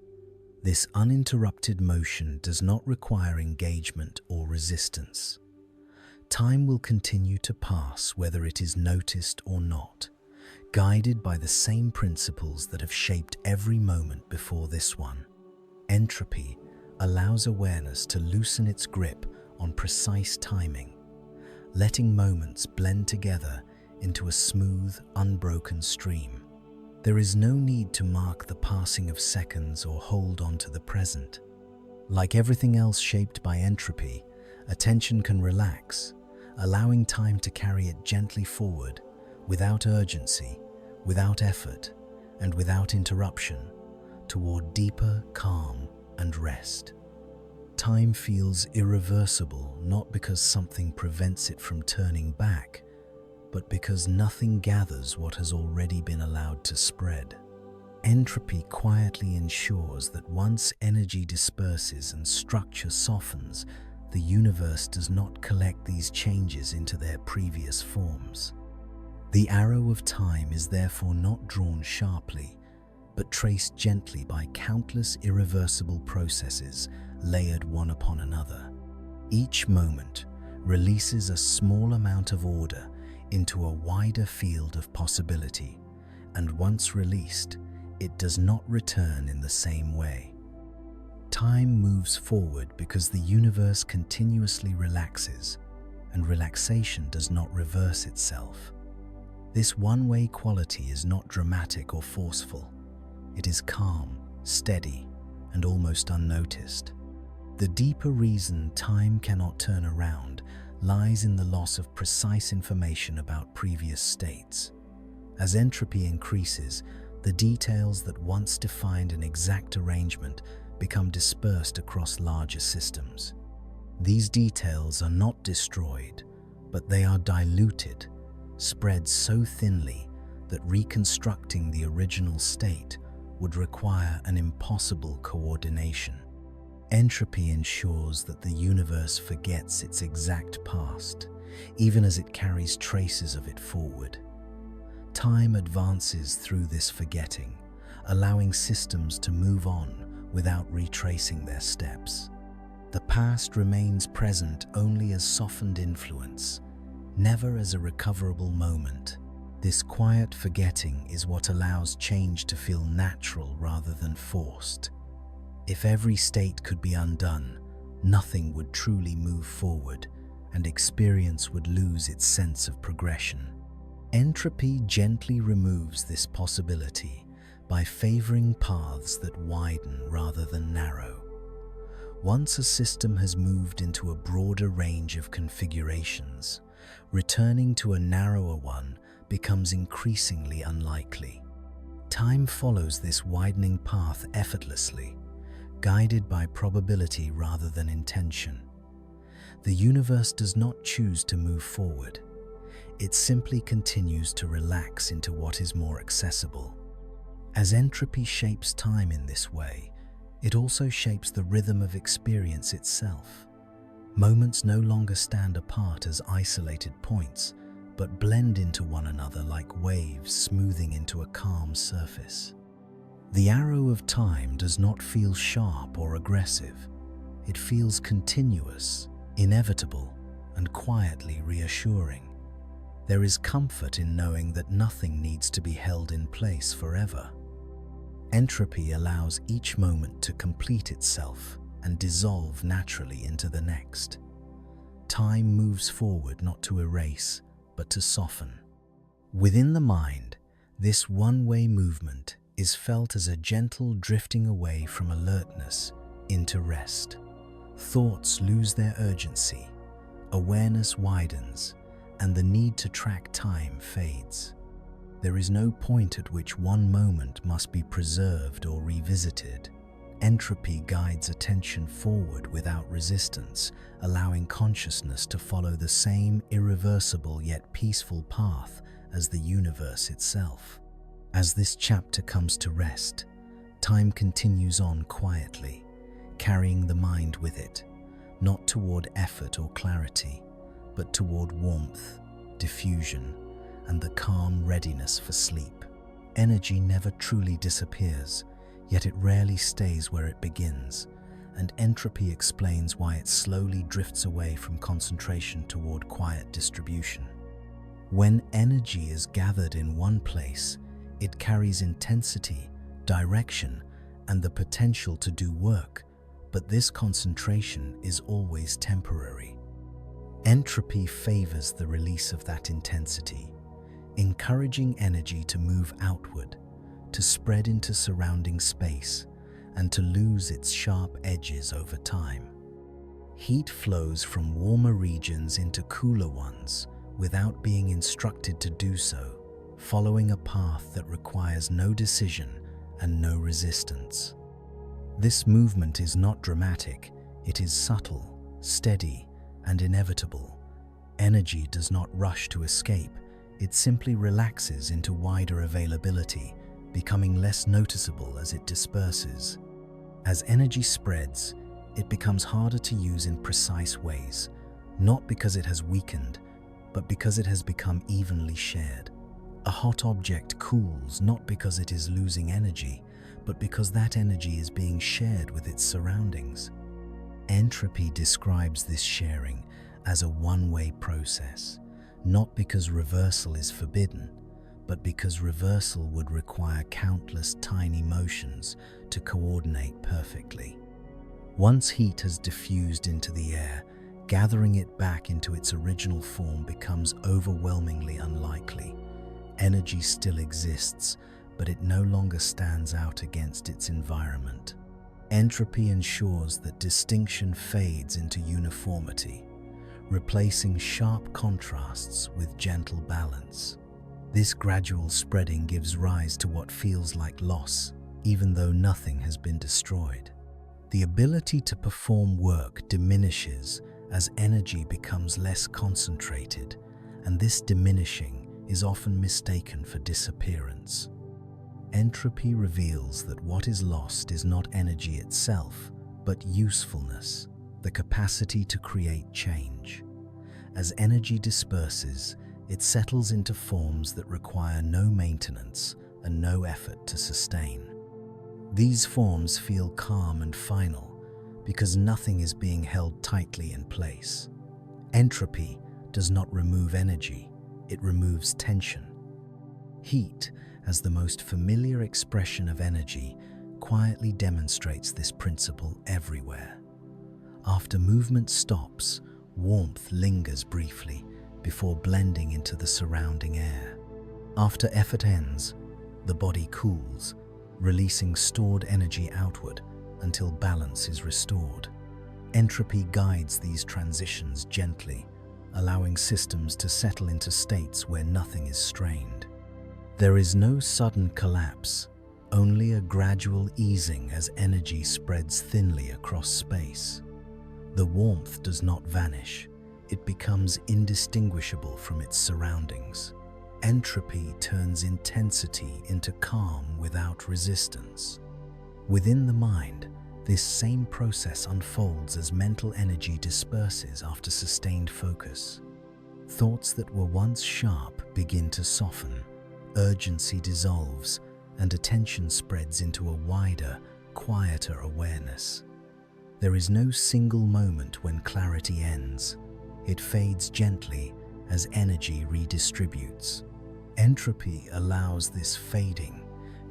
[SPEAKER 1] this uninterrupted motion does not require engagement or resistance. Time will continue to pass whether it is noticed or not, guided by the same principles that have shaped every moment before this one. Entropy allows awareness to loosen its grip on precise timing, letting moments blend together into a smooth, unbroken stream. There is no need to mark the passing of seconds or hold on to the present. Like everything else shaped by entropy, attention can relax, allowing time to carry it gently forward, without urgency, without effort, and without interruption, toward deeper calm and rest. Time feels irreversible not because something prevents it from turning back, but because nothing gathers what has already been allowed to spread. Entropy quietly ensures that once energy disperses and structure softens, the universe does not collect these changes into their previous forms. The arrow of time is therefore not drawn sharply, but traced gently by countless irreversible processes layered one upon another. Each moment releases a small amount of order into a wider field of possibility, and once released, it does not return in the same way. Time moves forward because the universe continuously relaxes, and relaxation does not reverse itself. This one-way quality is not dramatic or forceful. It is calm, steady, and almost unnoticed. The deeper reason time cannot turn around lies in the loss of precise information about previous states. As entropy increases, the details that once defined an exact arrangement become dispersed across larger systems. These details are not destroyed, but they are diluted, spread so thinly that reconstructing the original state would require an impossible coordination. Entropy ensures that the universe forgets its exact past, even as it carries traces of it forward. Time advances through this forgetting, allowing systems to move on without retracing their steps. The past remains present only as softened influence, never as a recoverable moment. This quiet forgetting is what allows change to feel natural rather than forced. If every state could be undone, nothing would truly move forward, and experience would lose its sense of progression. Entropy gently removes this possibility by favoring paths that widen rather than narrow. Once a system has moved into a broader range of configurations, returning to a narrower one becomes increasingly unlikely. Time follows this widening path effortlessly, guided by probability rather than intention. The universe does not choose to move forward. It simply continues to relax into what is more accessible. As entropy shapes time in this way, it also shapes the rhythm of experience itself. Moments no longer stand apart as isolated points, but blend into one another like waves smoothing into a calm surface. The arrow of time does not feel sharp or aggressive. It feels continuous, inevitable, and quietly reassuring. There is comfort in knowing that nothing needs to be held in place forever. Entropy allows each moment to complete itself and dissolve naturally into the next. Time moves forward not to erase, but to soften. Within the mind, this one-way movement is felt as a gentle drifting away from alertness into rest. Thoughts lose their urgency, awareness widens, and the need to track time fades. There is no point at which one moment must be preserved or revisited. Entropy guides attention forward without resistance, allowing consciousness to follow the same irreversible yet peaceful path as the universe itself. As this chapter comes to rest, time continues on quietly, carrying the mind with it, not toward effort or clarity, but toward warmth, diffusion, and the calm readiness for sleep. Energy never truly disappears, yet it rarely stays where it begins, and entropy explains why it slowly drifts away from concentration toward quiet distribution. When energy is gathered in one place, it carries intensity, direction, and the potential to do work, but this concentration is always temporary. Entropy favors the release of that intensity, encouraging energy to move outward, to spread into surrounding space, and to lose its sharp edges over time. Heat flows from warmer regions into cooler ones without being instructed to do so, following a path that requires no decision and no resistance. This movement is not dramatic, it is subtle, steady, and inevitable. Energy does not rush to escape, it simply relaxes into wider availability, becoming less noticeable as it disperses. As energy spreads, it becomes harder to use in precise ways, not because it has weakened, but because it has become evenly shared. A hot object cools not because it is losing energy, but because that energy is being shared with its surroundings. Entropy describes this sharing as a one-way process, not because reversal is forbidden, but because reversal would require countless tiny motions to coordinate perfectly. Once heat has diffused into the air, gathering it back into its original form becomes overwhelmingly unlikely. Energy still exists, but it no longer stands out against its environment. Entropy ensures that distinction fades into uniformity, replacing sharp contrasts with gentle balance. This gradual spreading gives rise to what feels like loss, even though nothing has been destroyed. The ability to perform work diminishes as energy becomes less concentrated, and this diminishing is often mistaken for disappearance. Entropy reveals that what is lost is not energy itself, but usefulness, the capacity to create change. As energy disperses, it settles into forms that require no maintenance and no effort to sustain. These forms feel calm and final because nothing is being held tightly in place. Entropy does not remove energy, it removes tension. Heat, as the most familiar expression of energy, quietly demonstrates this principle everywhere. After movement stops, warmth lingers briefly before blending into the surrounding air. After effort ends, the body cools, releasing stored energy outward until balance is restored. Entropy guides these transitions gently, allowing systems to settle into states where nothing is strained. There is no sudden collapse, only a gradual easing as energy spreads thinly across space. The warmth does not vanish, it becomes indistinguishable from its surroundings. Entropy turns intensity into calm without resistance. Within the mind, this same process unfolds as mental energy disperses after sustained focus. Thoughts that were once sharp begin to soften, urgency dissolves, and attention spreads into a wider, quieter awareness. There is no single moment when clarity ends. It fades gently as energy redistributes. Entropy allows this fading,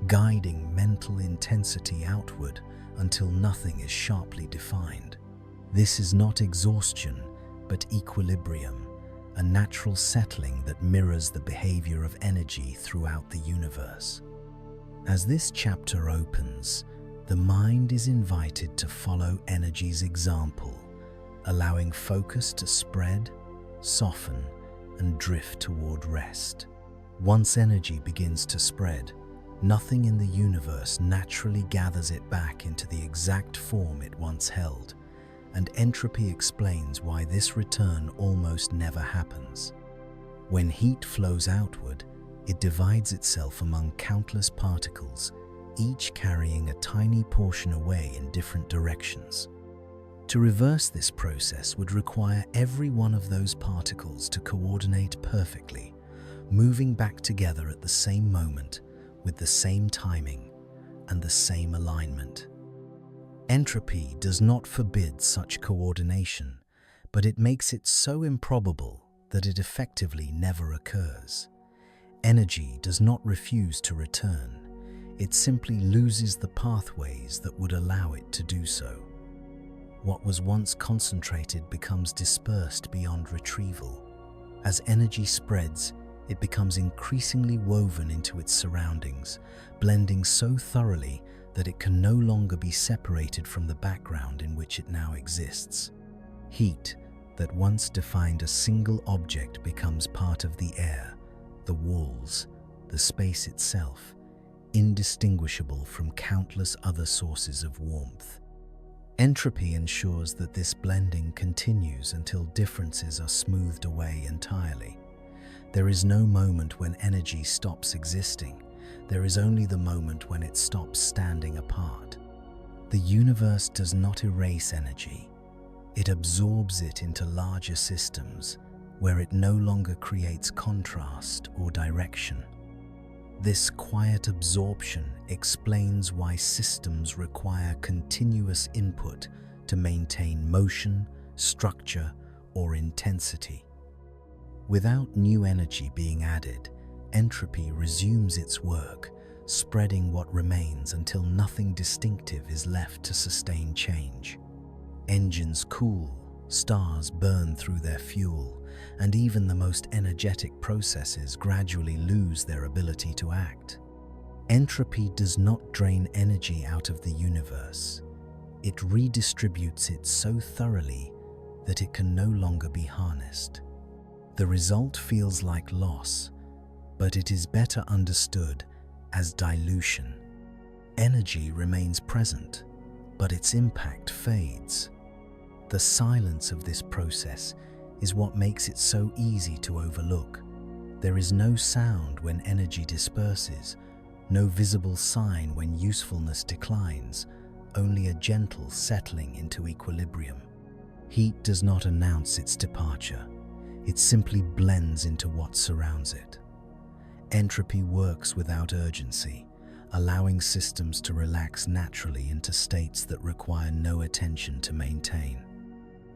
[SPEAKER 1] guiding mental intensity outward until nothing is sharply defined. This is not exhaustion, but equilibrium, a natural settling that mirrors the behavior of energy throughout the universe. As this chapter opens, the mind is invited to follow energy's example, allowing focus to spread, soften, and drift toward rest. Once energy begins to spread, nothing in the universe naturally gathers it back into the exact form it once held, and entropy explains why this return almost never happens. When heat flows outward, it divides itself among countless particles, each carrying a tiny portion away in different directions. To reverse this process would require every one of those particles to coordinate perfectly, moving back together at the same moment, with the same timing and the same alignment. Entropy does not forbid such coordination, but it makes it so improbable that it effectively never occurs. Energy does not refuse to return, it simply loses the pathways that would allow it to do so. What was once concentrated becomes dispersed beyond retrieval. As energy spreads, it becomes increasingly woven into its surroundings, blending so thoroughly that it can no longer be separated from the background in which it now exists. Heat that once defined a single object becomes part of the air, the walls, the space itself, indistinguishable from countless other sources of warmth. Entropy ensures that this blending continues until differences are smoothed away entirely. There is no moment when energy stops existing. There is only the moment when it stops standing apart. The universe does not erase energy. It absorbs it into larger systems where it no longer creates contrast or direction. This quiet absorption explains why systems require continuous input to maintain motion, structure, or intensity. Without new energy being added, entropy resumes its work, spreading what remains until nothing distinctive is left to sustain change. Engines cool, stars burn through their fuel, and even the most energetic processes gradually lose their ability to act. Entropy does not drain energy out of the universe. It redistributes it so thoroughly that it can no longer be harnessed. The result feels like loss, but it is better understood as dilution. Energy remains present, but its impact fades. The silence of this process is what makes it so easy to overlook. There is no sound when energy disperses, no visible sign when usefulness declines, only a gentle settling into equilibrium. Heat does not announce its departure. It simply blends into what surrounds it. Entropy works without urgency, allowing systems to relax naturally into states that require no attention to maintain.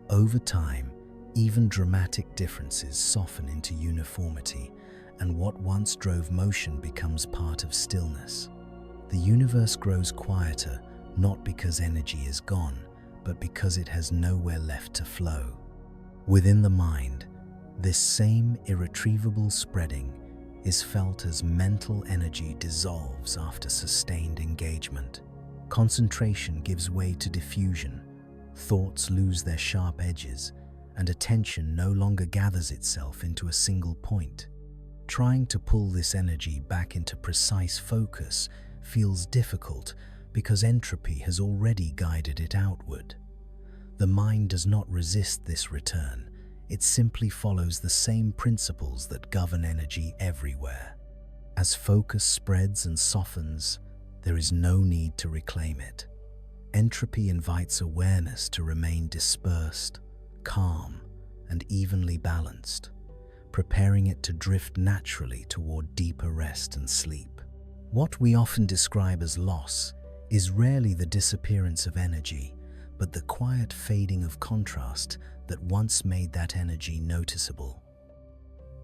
[SPEAKER 1] Over time, even dramatic differences soften into uniformity, and what once drove motion becomes part of stillness. The universe grows quieter, not because energy is gone, but because it has nowhere left to flow. Within the mind, this same irretrievable spreading is felt as mental energy dissolves after sustained engagement. Concentration gives way to diffusion, thoughts lose their sharp edges, and attention no longer gathers itself into a single point. Trying to pull this energy back into precise focus feels difficult because entropy has already guided it outward. The mind does not resist this return. It simply follows the same principles that govern energy everywhere. As focus spreads and softens, there is no need to reclaim it. Entropy invites awareness to remain dispersed, calm, and evenly balanced, preparing it to drift naturally toward deeper rest and sleep. What we often describe as loss is rarely the disappearance of energy, but the quiet fading of contrast that once made that energy noticeable.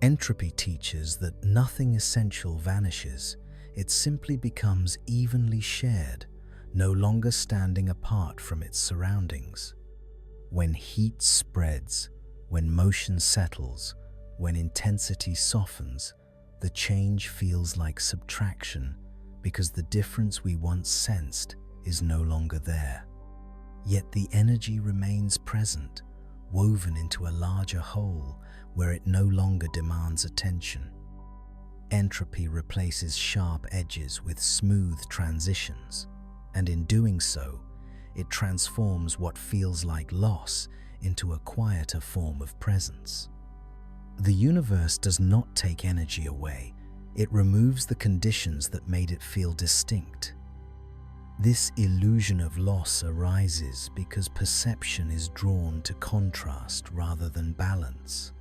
[SPEAKER 1] Entropy teaches that nothing essential vanishes, it simply becomes evenly shared, no longer standing apart from its surroundings. When heat spreads, when motion settles, when intensity softens, the change feels like subtraction because the difference we once sensed is no longer there. Yet the energy remains present, woven into a larger whole where it no longer demands attention. Entropy replaces sharp edges with smooth transitions, and in doing so, it transforms what feels like loss into a quieter form of presence. The universe does not take energy away, it removes the conditions that made it feel distinct. This illusion of loss arises because perception is drawn to contrast rather than balance.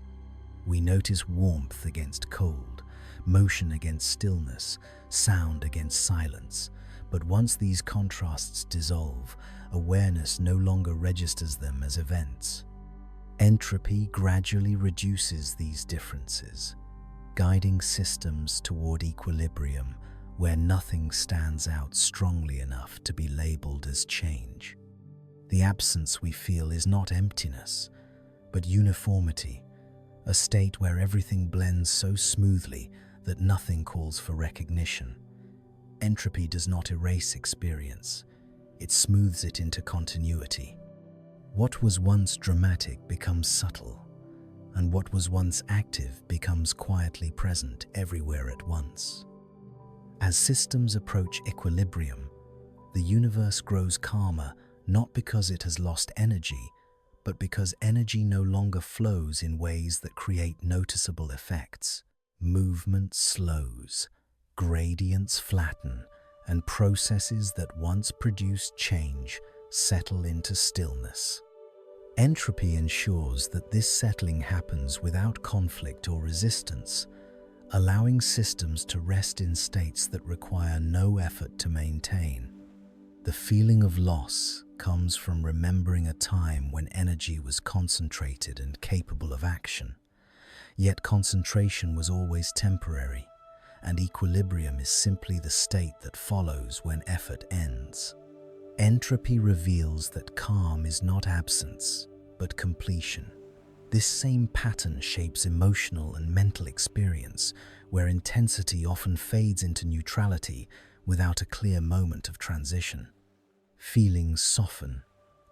[SPEAKER 1] We notice warmth against cold, motion against stillness, sound against silence. But once these contrasts dissolve, awareness no longer registers them as events. Entropy gradually reduces these differences, guiding systems toward equilibrium where nothing stands out strongly enough to be labeled as change. The absence we feel is not emptiness, but uniformity, a state where everything blends so smoothly that nothing calls for recognition. Entropy does not erase experience, it smooths it into continuity. What was once dramatic becomes subtle, and what was once active becomes quietly present everywhere at once. As systems approach equilibrium, the universe grows calmer not because it has lost energy, but because energy no longer flows in ways that create noticeable effects. Movement slows, gradients flatten, and processes that once produced change settle into stillness. Entropy ensures that this settling happens without conflict or resistance, allowing systems to rest in states that require no effort to maintain. The feeling of loss comes from remembering a time when energy was concentrated and capable of action. Yet concentration was always temporary, and equilibrium is simply the state that follows when effort ends. Entropy reveals that calm is not absence, but completion. This same pattern shapes emotional and mental experience, where intensity often fades into neutrality without a clear moment of transition. Feelings soften,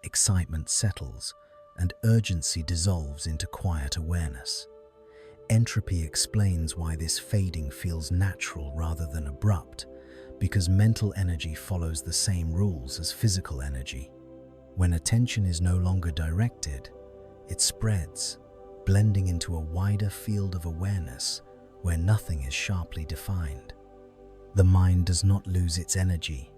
[SPEAKER 1] excitement settles, and urgency dissolves into quiet awareness. Entropy explains why this fading feels natural rather than abrupt, because mental energy follows the same rules as physical energy. When attention is no longer directed, it spreads, blending into a wider field of awareness where nothing is sharply defined. The mind does not lose its energy,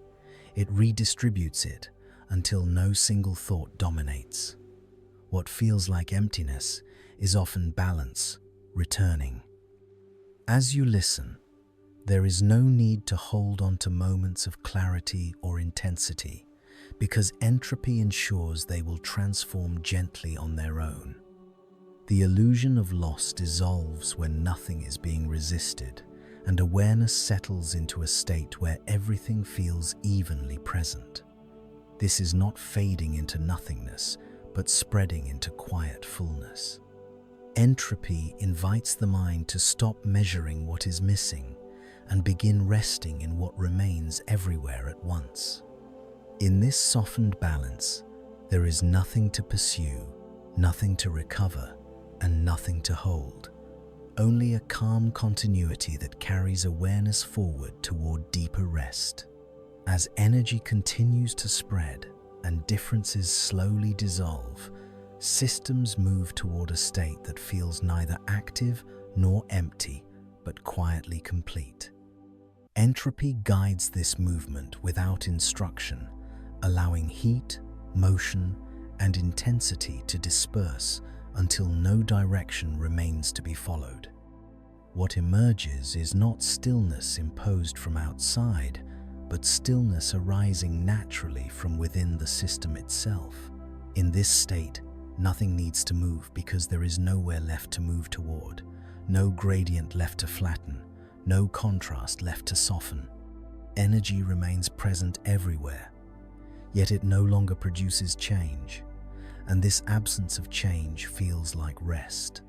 [SPEAKER 1] it redistributes it until no single thought dominates. What feels like emptiness is often balance, returning. As you listen, there is no need to hold on to moments of clarity or intensity, because entropy ensures they will transform gently on their own. The illusion of loss dissolves when nothing is being resisted, and awareness settles into a state where everything feels evenly present. This is not fading into nothingness, but spreading into quiet fullness. Entropy invites the mind to stop measuring what is missing and begin resting in what remains everywhere at once. In this softened balance, there is nothing to pursue, nothing to recover, and nothing to hold. Only a calm continuity that carries awareness forward toward deeper rest. As energy continues to spread and differences slowly dissolve, Systems move toward a state that feels neither active nor empty, but quietly complete. Entropy guides this movement without instruction, allowing heat, motion, and intensity to disperse until no direction remains to be followed. What emerges is not stillness imposed from outside, but stillness arising naturally from within the system itself. In this state, nothing needs to move because there is nowhere left to move toward, no gradient left to flatten, no contrast left to soften. Energy remains present everywhere, yet it no longer produces change, and this absence of change feels like rest.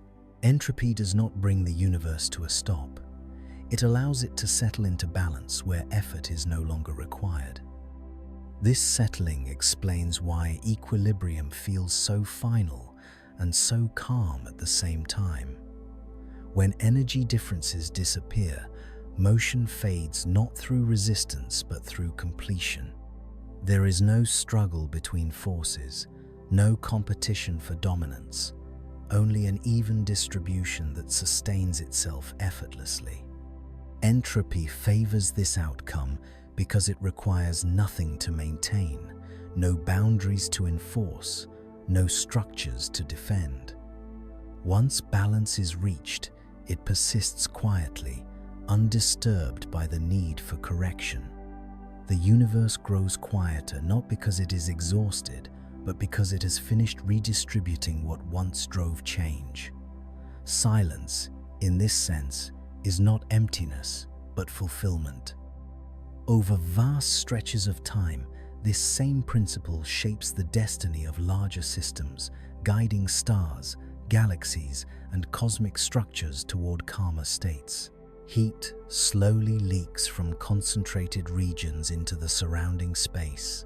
[SPEAKER 1] Entropy does not bring the universe to a stop. It allows it to settle into balance where effort is no longer required. This settling explains why equilibrium feels so final and so calm at the same time. When energy differences disappear, motion fades not through resistance but through completion. There is no struggle between forces, no competition for dominance, only an even distribution that sustains itself effortlessly. Entropy favors this outcome because it requires nothing to maintain, no boundaries to enforce, no structures to defend. Once balance is reached, it persists quietly, undisturbed by the need for correction. The universe grows quieter not because it is exhausted, but because it has finished redistributing what once drove change. Silence, in this sense, is not emptiness, but fulfillment. Over vast stretches of time, this same principle shapes the destiny of larger systems, guiding stars, galaxies, and cosmic structures toward calmer states. Heat slowly leaks from concentrated regions into the surrounding space,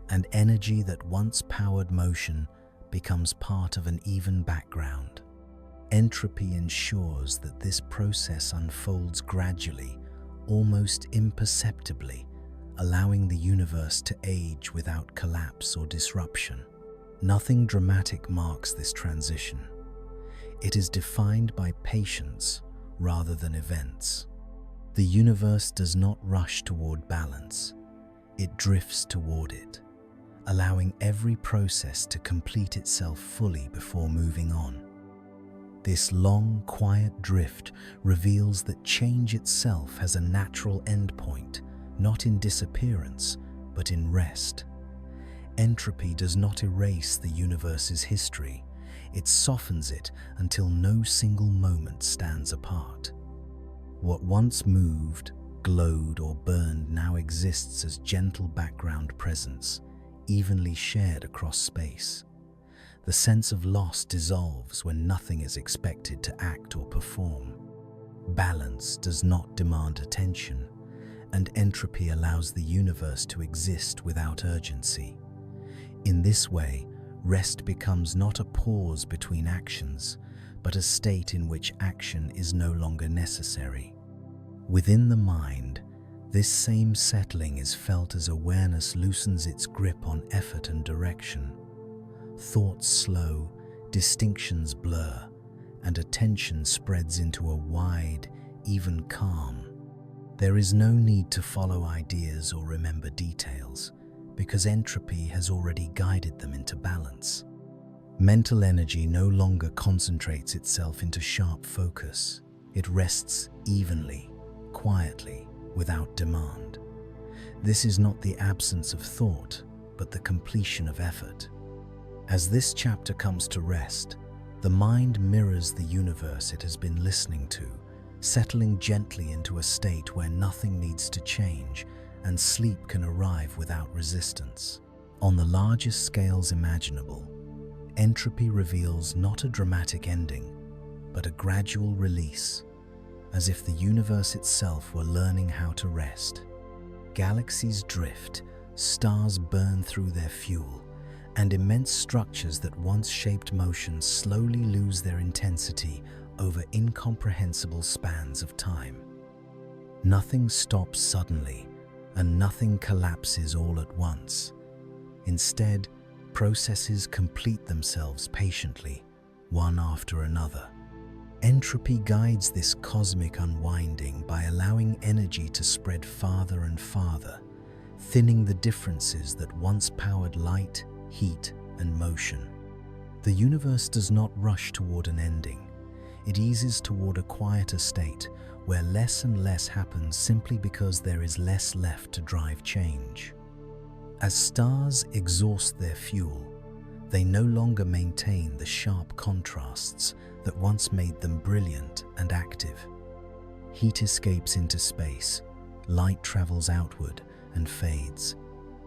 [SPEAKER 1] and energy that once powered motion becomes part of an even background. Entropy ensures that this process unfolds gradually, almost imperceptibly, allowing the universe to age without collapse or disruption. Nothing dramatic marks this transition. It is defined by patience rather than events. The universe does not rush toward balance. It drifts toward it, allowing every process to complete itself fully before moving on. This long, quiet drift reveals that change itself has a natural endpoint, not in disappearance, but in rest. Entropy does not erase the universe's history. It softens it until no single moment stands apart. What once moved, glowed, or burned now exists as gentle background presence, evenly shared across space. The sense of loss dissolves when nothing is expected to act or perform. Balance does not demand attention, and entropy allows the universe to exist without urgency. In this way, rest becomes not a pause between actions, but a state in which action is no longer necessary. Within the mind, this same settling is felt as awareness loosens its grip on effort and direction. Thoughts slow, distinctions blur, and attention spreads into a wide, even calm. There is no need to follow ideas or remember details, because entropy has already guided them into balance. Mental energy no longer concentrates itself into sharp focus. It rests evenly, quietly, without demand. This is not the absence of thought, but the completion of effort. As this chapter comes to rest, the mind mirrors the universe it has been listening to, settling gently into a state where nothing needs to change and sleep can arrive without resistance. On the largest scales imaginable, entropy reveals not a dramatic ending, but a gradual release, as if the universe itself were learning how to rest. Galaxies drift, stars burn through their fuel, and immense structures that once shaped motion slowly lose their intensity over incomprehensible spans of time. Nothing stops suddenly, and nothing collapses all at once. Instead, Processes complete themselves patiently, one after another. Entropy guides this cosmic unwinding by allowing energy to spread farther and farther, thinning the differences that once powered light, heat, and motion. The universe does not rush toward an ending. It eases toward a quieter state where less and less happens simply because there is less left to drive change. As stars exhaust their fuel, they no longer maintain the sharp contrasts that once made them brilliant and active. Heat escapes into space, light travels outward and fades,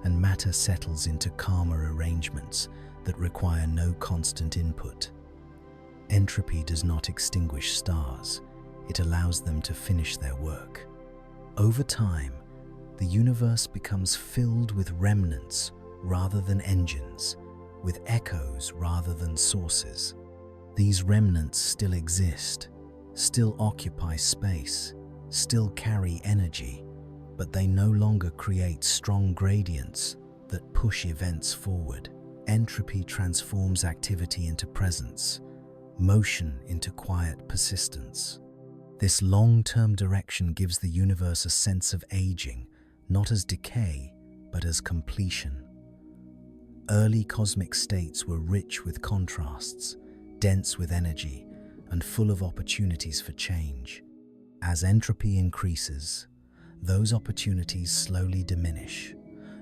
[SPEAKER 1] and matter settles into calmer arrangements that require no constant input. Entropy does not extinguish stars, it allows them to finish their work. Over time, the universe becomes filled with remnants rather than engines, with echoes rather than sources. These remnants still exist, still occupy space, still carry energy, but they no longer create strong gradients that push events forward. Entropy transforms activity into presence, motion into quiet persistence. This long-term direction gives the universe a sense of aging, not as decay, but as completion. Early cosmic states were rich with contrasts, dense with energy, and full of opportunities for change. As entropy increases, those opportunities slowly diminish,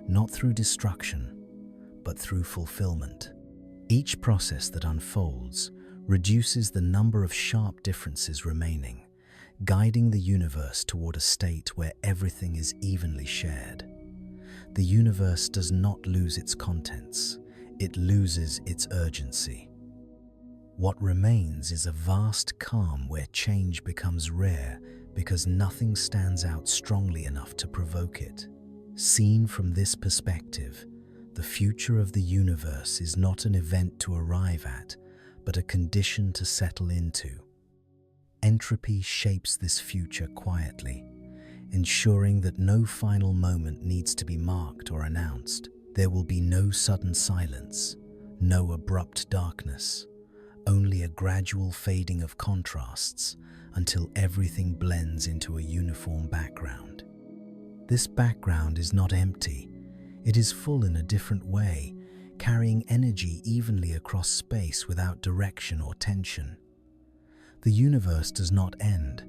[SPEAKER 1] not through destruction, but through fulfillment. Each process that unfolds reduces the number of sharp differences remaining, guiding the universe toward a state where everything is evenly shared. The universe does not lose its contents, it loses its urgency. What remains is a vast calm where change becomes rare because nothing stands out strongly enough to provoke it. Seen from this perspective, the future of the universe is not an event to arrive at, but a condition to settle into. Entropy shapes this future quietly, ensuring that no final moment needs to be marked or announced. There will be no sudden silence, no abrupt darkness, only a gradual fading of contrasts until everything blends into a uniform background. This background is not empty, it is full in a different way, carrying energy evenly across space without direction or tension. The universe does not end,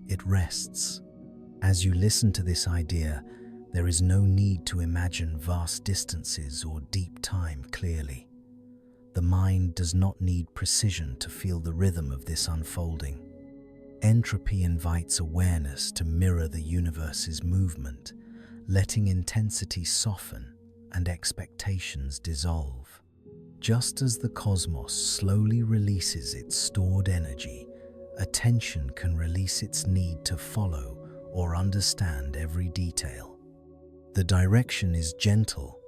[SPEAKER 1] it rests. As you listen to this idea, there is no need to imagine vast distances or deep time clearly. The mind does not need precision to feel the rhythm of this unfolding. Entropy invites awareness to mirror the universe's movement, letting intensity soften and expectations dissolve. Just as the cosmos slowly releases its stored energy, attention can release its need to follow or understand every detail. The direction is gentle,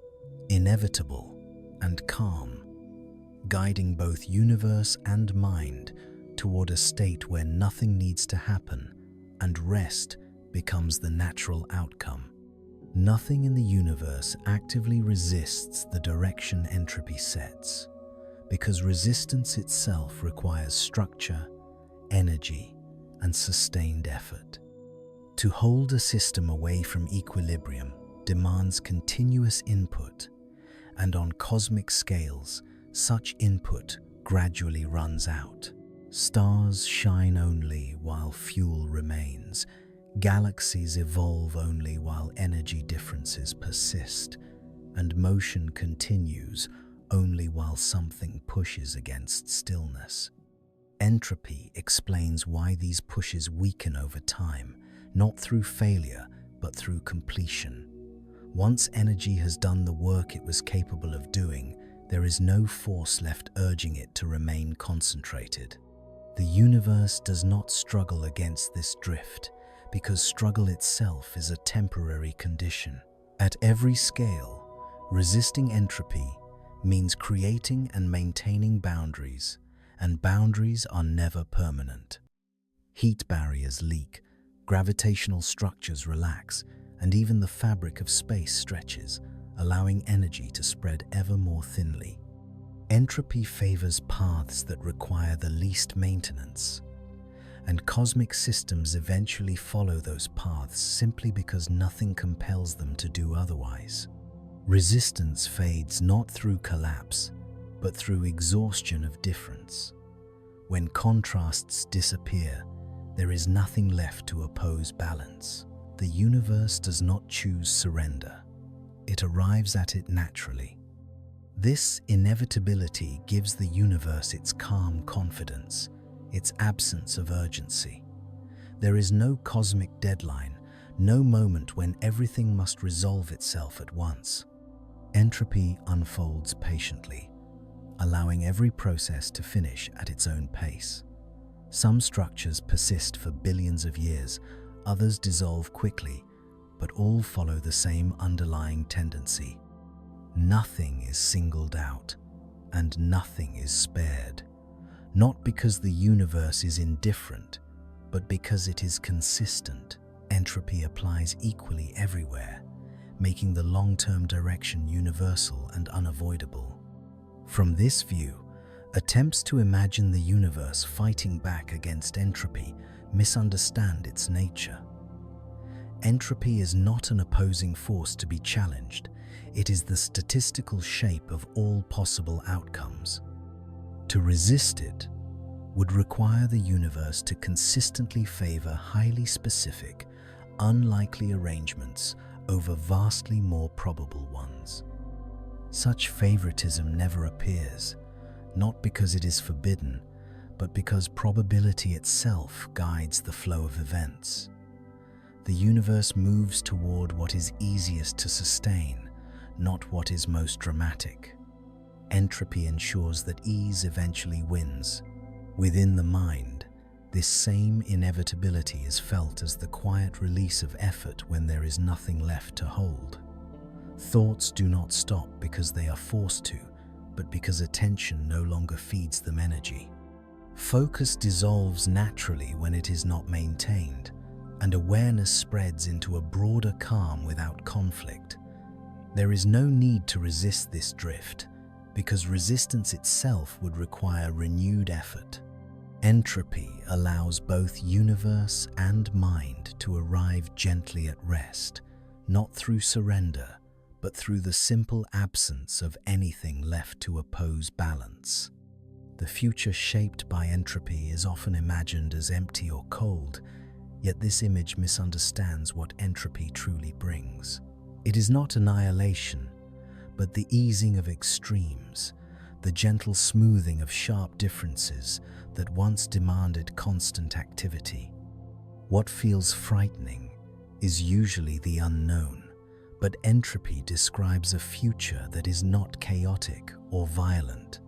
[SPEAKER 1] inevitable, and calm, guiding both universe and mind toward a state where nothing needs to happen and rest becomes the natural outcome. Nothing in the universe actively resists the direction entropy sets, because resistance itself requires structure, energy, and sustained effort. To hold a system away from equilibrium demands continuous input, and on cosmic scales, such input gradually runs out. Stars shine only while fuel remains. Galaxies evolve only while energy differences persist, and motion continues only while something pushes against stillness. Entropy explains why these pushes weaken over time, not through failure, but through completion. Once energy has done the work it was capable of doing, there is no force left urging it to remain concentrated. The universe does not struggle against this drift, because struggle itself is a temporary condition. At every scale, resisting entropy means creating and maintaining boundaries, and boundaries are never permanent. Heat barriers leak, gravitational structures relax, and even the fabric of space stretches, allowing energy to spread ever more thinly. Entropy favors paths that require the least maintenance, and cosmic systems eventually follow those paths simply because nothing compels them to do otherwise. Resistance fades not through collapse, but through exhaustion of difference. When contrasts disappear, there is nothing left to oppose balance. The universe does not choose surrender. It arrives at it naturally. This inevitability gives the universe its calm confidence, its absence of urgency. There is no cosmic deadline, no moment when everything must resolve itself at once. Entropy unfolds patiently, allowing every process to finish at its own pace. Some structures persist for billions of years, others dissolve quickly, but all follow the same underlying tendency. Nothing is singled out, and nothing is spared, not because the universe is indifferent, but because it is consistent. Entropy applies equally everywhere, making the long-term direction universal and unavoidable. From this view, attempts to imagine the universe fighting back against entropy misunderstand its nature. Entropy is not an opposing force to be challenged. It is the statistical shape of all possible outcomes. To resist it would require the universe to consistently favor highly specific, unlikely arrangements over vastly more probable ones. Such favoritism never appears, not because it is forbidden, but because probability itself guides the flow of events. The universe moves toward what is easiest to sustain, not what is most dramatic. Entropy ensures that ease eventually wins. Within the mind, this same inevitability is felt as the quiet release of effort when there is nothing left to hold. Thoughts do not stop because they are forced to, but because attention no longer feeds them energy. Focus dissolves naturally when it is not maintained, and awareness spreads into a broader calm without conflict. There is no need to resist this drift, because resistance itself would require renewed effort. Entropy allows both universe and mind to arrive gently at rest, not through surrender, but through the simple absence of anything left to oppose balance. The future shaped by entropy is often imagined as empty or cold, yet this image misunderstands what entropy truly brings. It is not annihilation, but the easing of extremes, the gentle smoothing of sharp differences that once demanded constant activity. What feels frightening is usually the unknown, but entropy describes a future that is not chaotic or violent,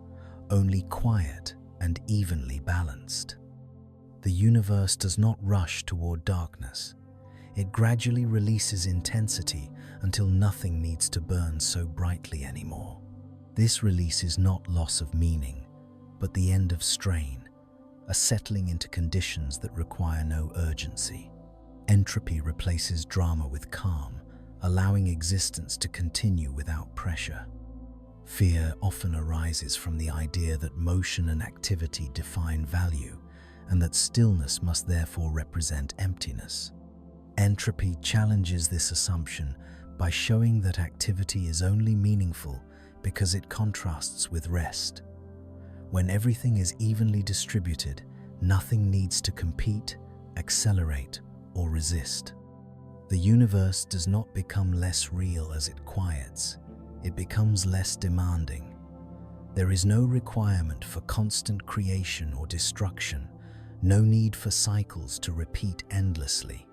[SPEAKER 1] only quiet and evenly balanced. The universe does not rush toward darkness. It gradually releases intensity until nothing needs to burn so brightly anymore. This release is not loss of meaning, but the end of strain, a settling into conditions that require no urgency. Entropy replaces drama with calm, allowing existence to continue without pressure. Fear often arises from the idea that motion and activity define value, and that stillness must therefore represent emptiness. Entropy challenges this assumption by showing that activity is only meaningful because it contrasts with rest. When everything is evenly distributed, nothing needs to compete, accelerate, or resist. The universe does not become less real as it quiets. It becomes less demanding. There is no requirement for constant creation or destruction, no need for cycles to repeat endlessly.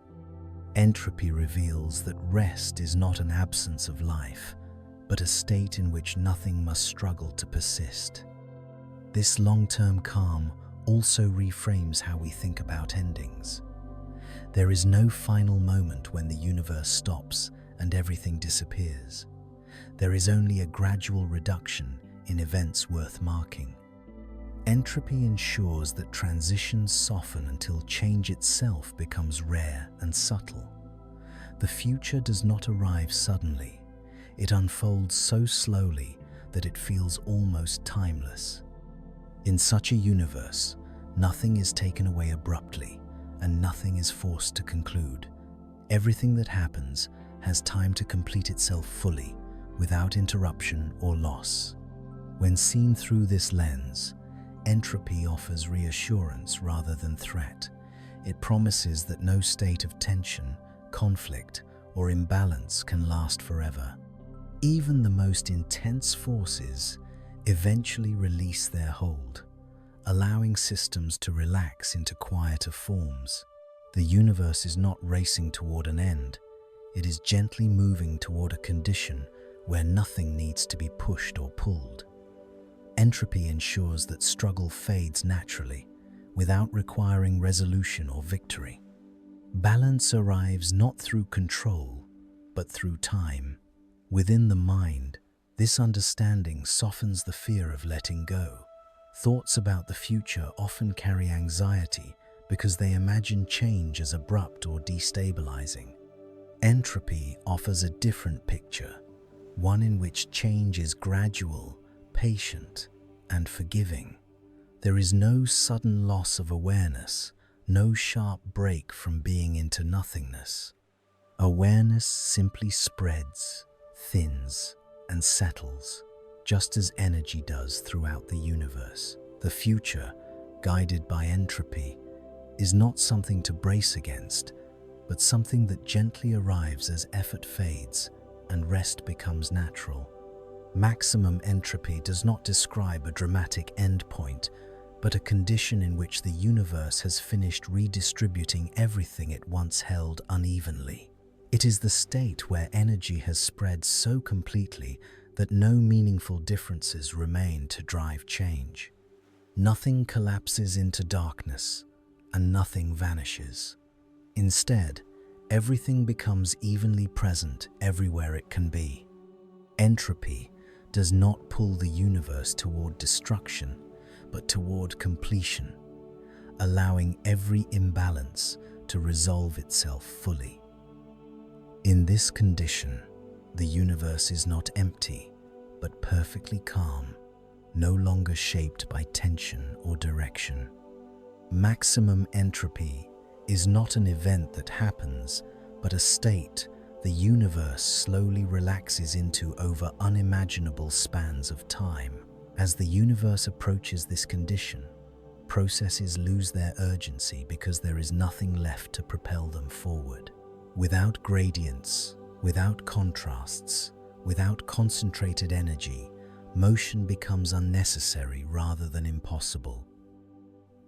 [SPEAKER 1] Entropy reveals that rest is not an absence of life, but a state in which nothing must struggle to persist. This long-term calm also reframes how we think about endings. There is no final moment when the universe stops and everything disappears. There is only a gradual reduction in events worth marking. Entropy ensures that transitions soften until change itself becomes rare and subtle. The future does not arrive suddenly. It unfolds so slowly that it feels almost timeless. In such a universe, nothing is taken away abruptly, and nothing is forced to conclude. Everything that happens has time to complete itself fully, without interruption or loss. When seen through this lens, entropy offers reassurance rather than threat. It promises that no state of tension, conflict, or imbalance can last forever. Even the most intense forces eventually release their hold, allowing systems to relax into quieter forms. The universe is not racing toward an end. It is gently moving toward a condition where nothing needs to be pushed or pulled. Entropy ensures that struggle fades naturally, without requiring resolution or victory. Balance arrives not through control, but through time. Within the mind, this understanding softens the fear of letting go. Thoughts about the future often carry anxiety because they imagine change as abrupt or destabilizing. Entropy offers a different picture, one in which change is gradual, patient, and forgiving. There is no sudden loss of awareness, no sharp break from being into nothingness. Awareness simply spreads, thins, and settles, just as energy does throughout the universe. The future, guided by entropy, is not something to brace against, but something that gently arrives as effort fades and rest becomes natural. Maximum entropy does not describe a dramatic endpoint, but a condition in which the universe has finished redistributing everything it once held unevenly. It is the state where energy has spread so completely that no meaningful differences remain to drive change. Nothing collapses into darkness, and nothing vanishes. Instead, everything becomes evenly present everywhere it can be. Entropy does not pull the universe toward destruction, but toward completion, allowing every imbalance to resolve itself fully. In this condition, the universe is not empty, but perfectly calm, no longer shaped by tension or direction. Maximum entropy is not an event that happens, but a state the universe slowly relaxes into over unimaginable spans of time. As the universe approaches this condition, processes lose their urgency because there is nothing left to propel them forward. Without gradients, without contrasts, without concentrated energy, motion becomes unnecessary rather than impossible.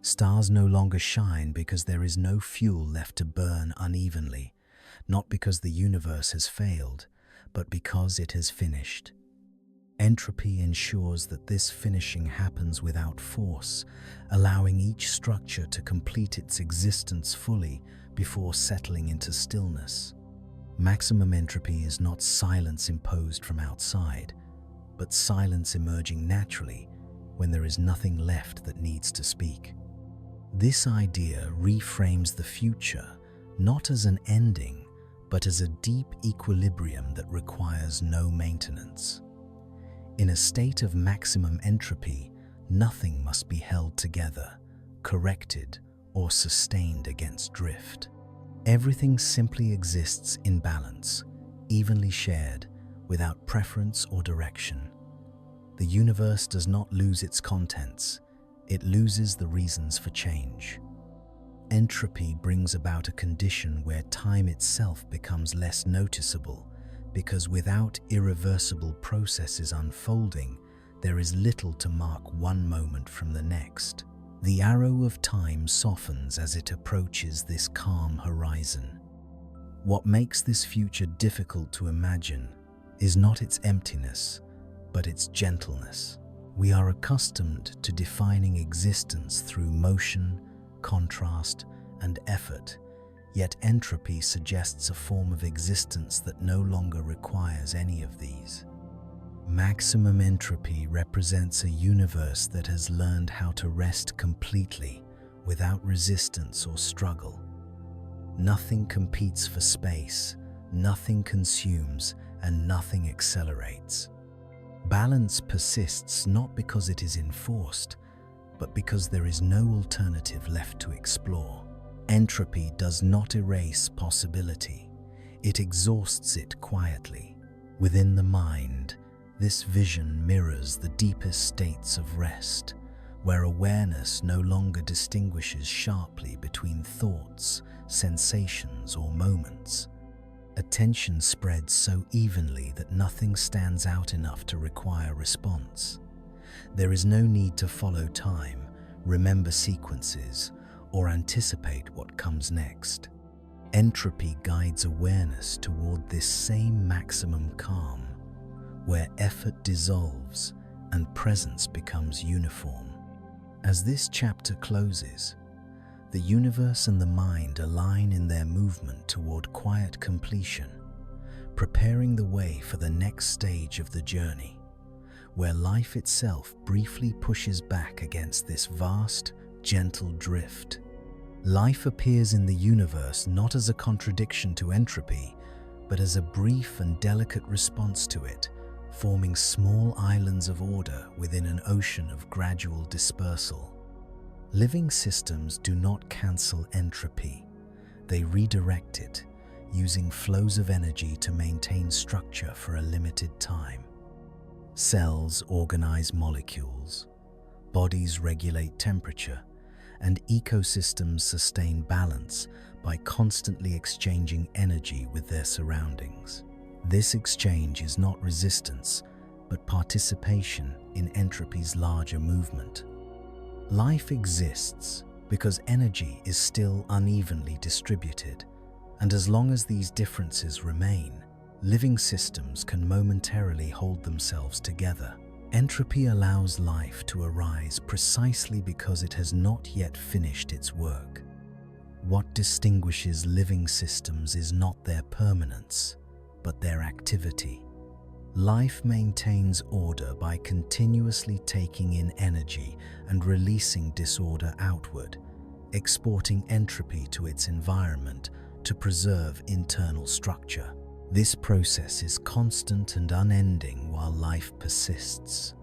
[SPEAKER 1] Stars no longer shine because there is no fuel left to burn unevenly, not because the universe has failed, but because it has finished. Entropy ensures that this finishing happens without force, allowing each structure to complete its existence fully before settling into stillness. Maximum entropy is not silence imposed from outside, but silence emerging naturally when there is nothing left that needs to speak. This idea reframes the future not as an ending, but as a deep equilibrium that requires no maintenance. In a state of maximum entropy, nothing must be held together, corrected, or sustained against drift. Everything simply exists in balance, evenly shared, without preference or direction. The universe does not lose its contents, it loses the reasons for change. Entropy brings about a condition where time itself becomes less noticeable, because without irreversible processes unfolding, there is little to mark one moment from the next. The arrow of time softens as it approaches this calm horizon. What makes this future difficult to imagine is not its emptiness, but its gentleness. We are accustomed to defining existence through motion, contrast, and effort, yet entropy suggests a form of existence that no longer requires any of these. Maximum entropy represents a universe that has learned how to rest completely without resistance or struggle. Nothing competes for space, nothing consumes, and nothing accelerates. Balance persists not because it is enforced, but because there is no alternative left to explore. Entropy does not erase possibility. It exhausts it quietly. Within the mind, this vision mirrors the deepest states of rest, where awareness no longer distinguishes sharply between thoughts, sensations, or moments. Attention spreads so evenly that nothing stands out enough to require response. There is no need to follow time, remember sequences, or anticipate what comes next. Entropy guides awareness toward this same maximum calm, where effort dissolves and presence becomes uniform. As this chapter closes, the universe and the mind align in their movement toward quiet completion, preparing the way for the next stage of the journey, where life itself briefly pushes back against this vast, gentle drift. Life appears in the universe not as a contradiction to entropy, but as a brief and delicate response to it, forming small islands of order within an ocean of gradual dispersal. Living systems do not cancel entropy. They redirect it, using flows of energy to maintain structure for a limited time. Cells organize molecules, bodies regulate temperature, and ecosystems sustain balance by constantly exchanging energy with their surroundings. This exchange is not resistance, but participation in entropy's larger movement. Life exists because energy is still unevenly distributed, and as long as these differences remain, living systems can momentarily hold themselves together. Entropy allows life to arise precisely because it has not yet finished its work. What distinguishes living systems is not their permanence, but their activity. Life maintains order by continuously taking in energy and releasing disorder outward, exporting entropy to its environment to preserve internal structure. This process is constant and unending while life persists,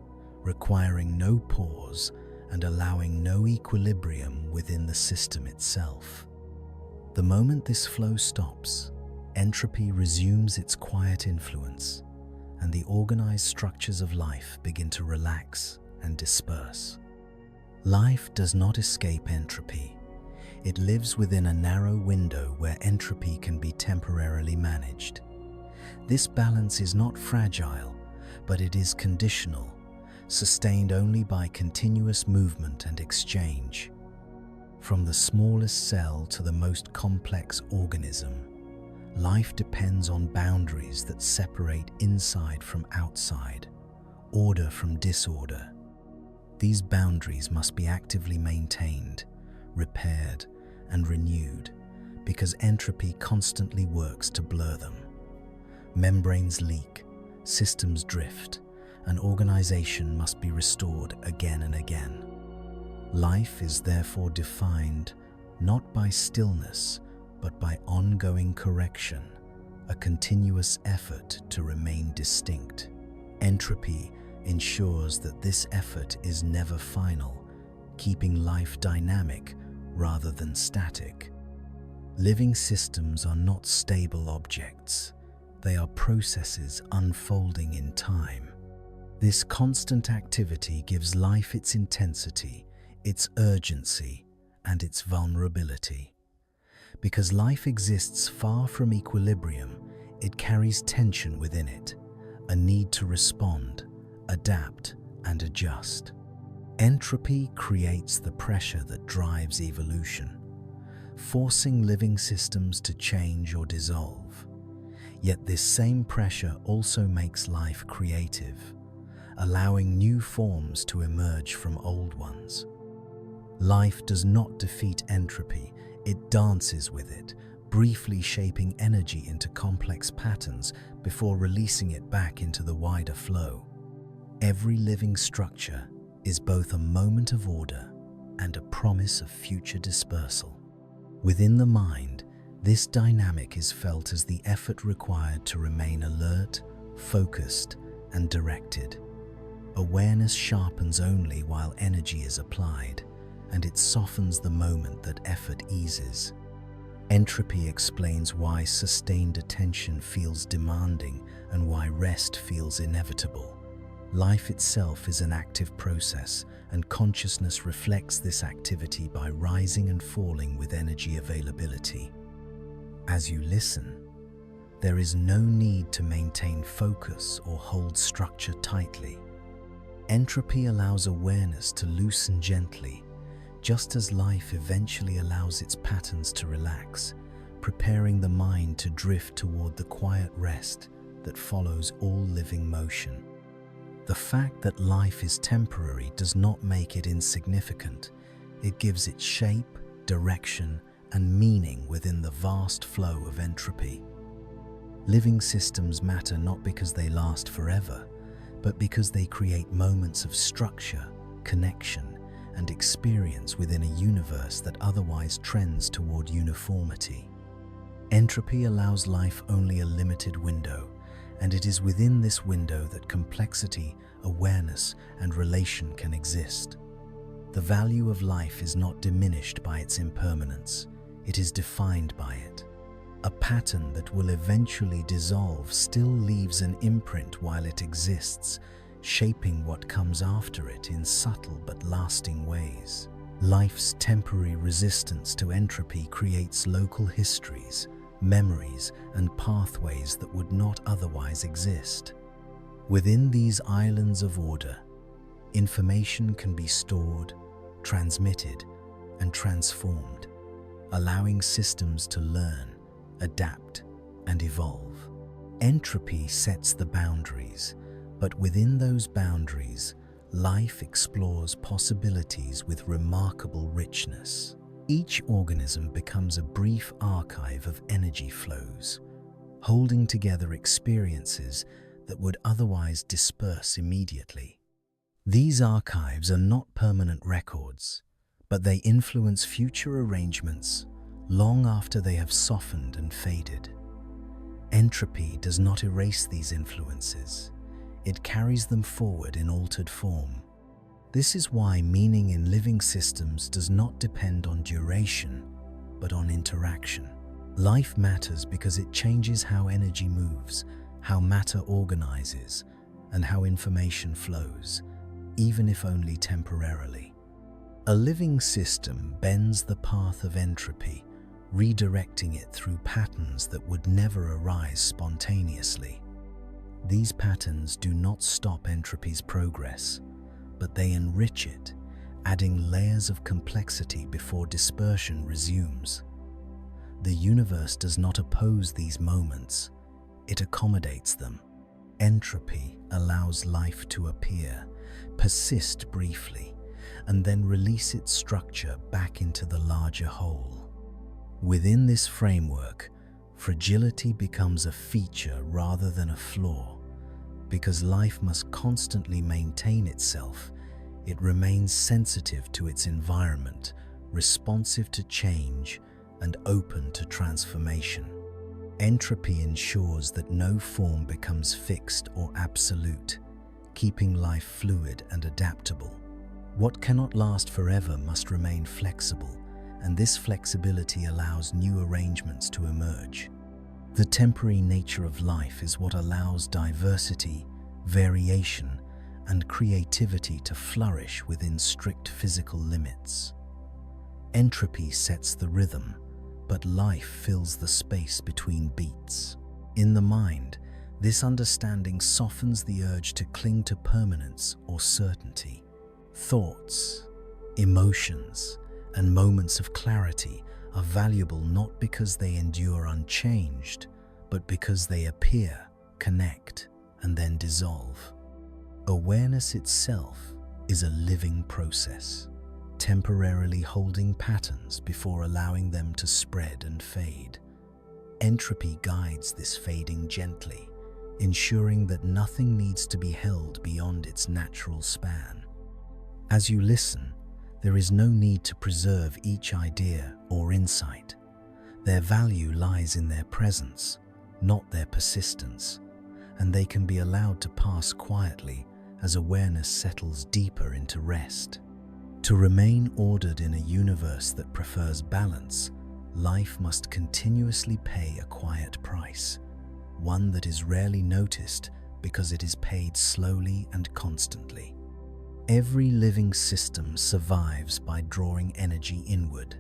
[SPEAKER 1] requiring no pause and allowing no equilibrium within the system itself. The moment this flow stops, entropy resumes its quiet influence, and the organized structures of life begin to relax and disperse. Life does not escape entropy. It lives within a narrow window where entropy can be temporarily managed. This balance is not fragile, but it is conditional, sustained only by continuous movement and exchange. From the smallest cell to the most complex organism, life depends on boundaries that separate inside from outside, order from disorder. These boundaries must be actively maintained, repaired, and renewed, because entropy constantly works to blur them. Membranes leak, systems drift, and organization must be restored again and again. Life is therefore defined not by stillness, but by ongoing correction, a continuous effort to remain distinct. Entropy ensures that this effort is never final, keeping life dynamic rather than static. Living systems are not stable objects. They are processes unfolding in time. This constant activity gives life its intensity, its urgency, and its vulnerability. Because life exists far from equilibrium, it carries tension within it, a need to respond, adapt, and adjust. Entropy creates the pressure that drives evolution, forcing living systems to change or dissolve. Yet this same pressure also makes life creative, allowing new forms to emerge from old ones. Life does not defeat entropy, it dances with it, briefly shaping energy into complex patterns before releasing it back into the wider flow. Every living structure is both a moment of order and a promise of future dispersal. Within the mind, This dynamic is felt as the effort required to remain alert, focused, and directed. Awareness sharpens only while energy is applied, and it softens the moment that effort eases. Entropy explains why sustained attention feels demanding and why rest feels inevitable. Life itself is an active process, and consciousness reflects this activity by rising and falling with energy availability. As you listen, there is no need to maintain focus or hold structure tightly. Entropy allows awareness to loosen gently, just as life eventually allows its patterns to relax, preparing the mind to drift toward the quiet rest that follows all living motion. The fact that life is temporary does not make it insignificant. It gives it shape, direction, and meaning within the vast flow of entropy. Living systems matter not because they last forever, but because they create moments of structure, connection, and experience within a universe that otherwise trends toward uniformity. Entropy allows life only a limited window, and it is within this window that complexity, awareness, and relation can exist. The value of life is not diminished by its impermanence, it is defined by it. A pattern that will eventually dissolve still leaves an imprint while it exists, shaping what comes after it in subtle but lasting ways. Life's temporary resistance to entropy creates local histories, memories, and pathways that would not otherwise exist. Within these islands of order, information can be stored, transmitted, and transformed, allowing systems to learn, adapt, and evolve. Entropy sets the boundaries, but within those boundaries, life explores possibilities with remarkable richness. Each organism becomes a brief archive of energy flows, holding together experiences that would otherwise disperse immediately. These archives are not permanent records, but they influence future arrangements long after they have softened and faded. Entropy does not erase these influences. It carries them forward in altered form. This is why meaning in living systems does not depend on duration, but on interaction. Life matters because it changes how energy moves, how matter organizes, and how information flows, even if only temporarily. A living system bends the path of entropy, redirecting it through patterns that would never arise spontaneously. These patterns do not stop entropy's progress, but they enrich it, adding layers of complexity before dispersion resumes. The universe does not oppose these moments, it accommodates them. Entropy allows life to appear, persist briefly, and then release its structure back into the larger whole. Within this framework, fragility becomes a feature rather than a flaw. Because life must constantly maintain itself, it remains sensitive to its environment, responsive to change, and open to transformation. Entropy ensures that no form becomes fixed or absolute, keeping life fluid and adaptable. What cannot last forever must remain flexible, and this flexibility allows new arrangements to emerge. The temporary nature of life is what allows diversity, variation, and creativity to flourish within strict physical limits. Entropy sets the rhythm, but life fills the space between beats. In the mind, this understanding softens the urge to cling to permanence or certainty. Thoughts, emotions, and moments of clarity are valuable not because they endure unchanged, but because they appear, connect, and then dissolve. Awareness itself is a living process, temporarily holding patterns before allowing them to spread and fade. Entropy guides this fading gently, ensuring that nothing needs to be held beyond its natural span. As you listen, there is no need to preserve each idea or insight. Their value lies in their presence, not their persistence, and they can be allowed to pass quietly as awareness settles deeper into rest. To remain ordered in a universe that prefers balance, life must continuously pay a quiet price, one that is rarely noticed because it is paid slowly and constantly. Every living system survives by drawing energy inward,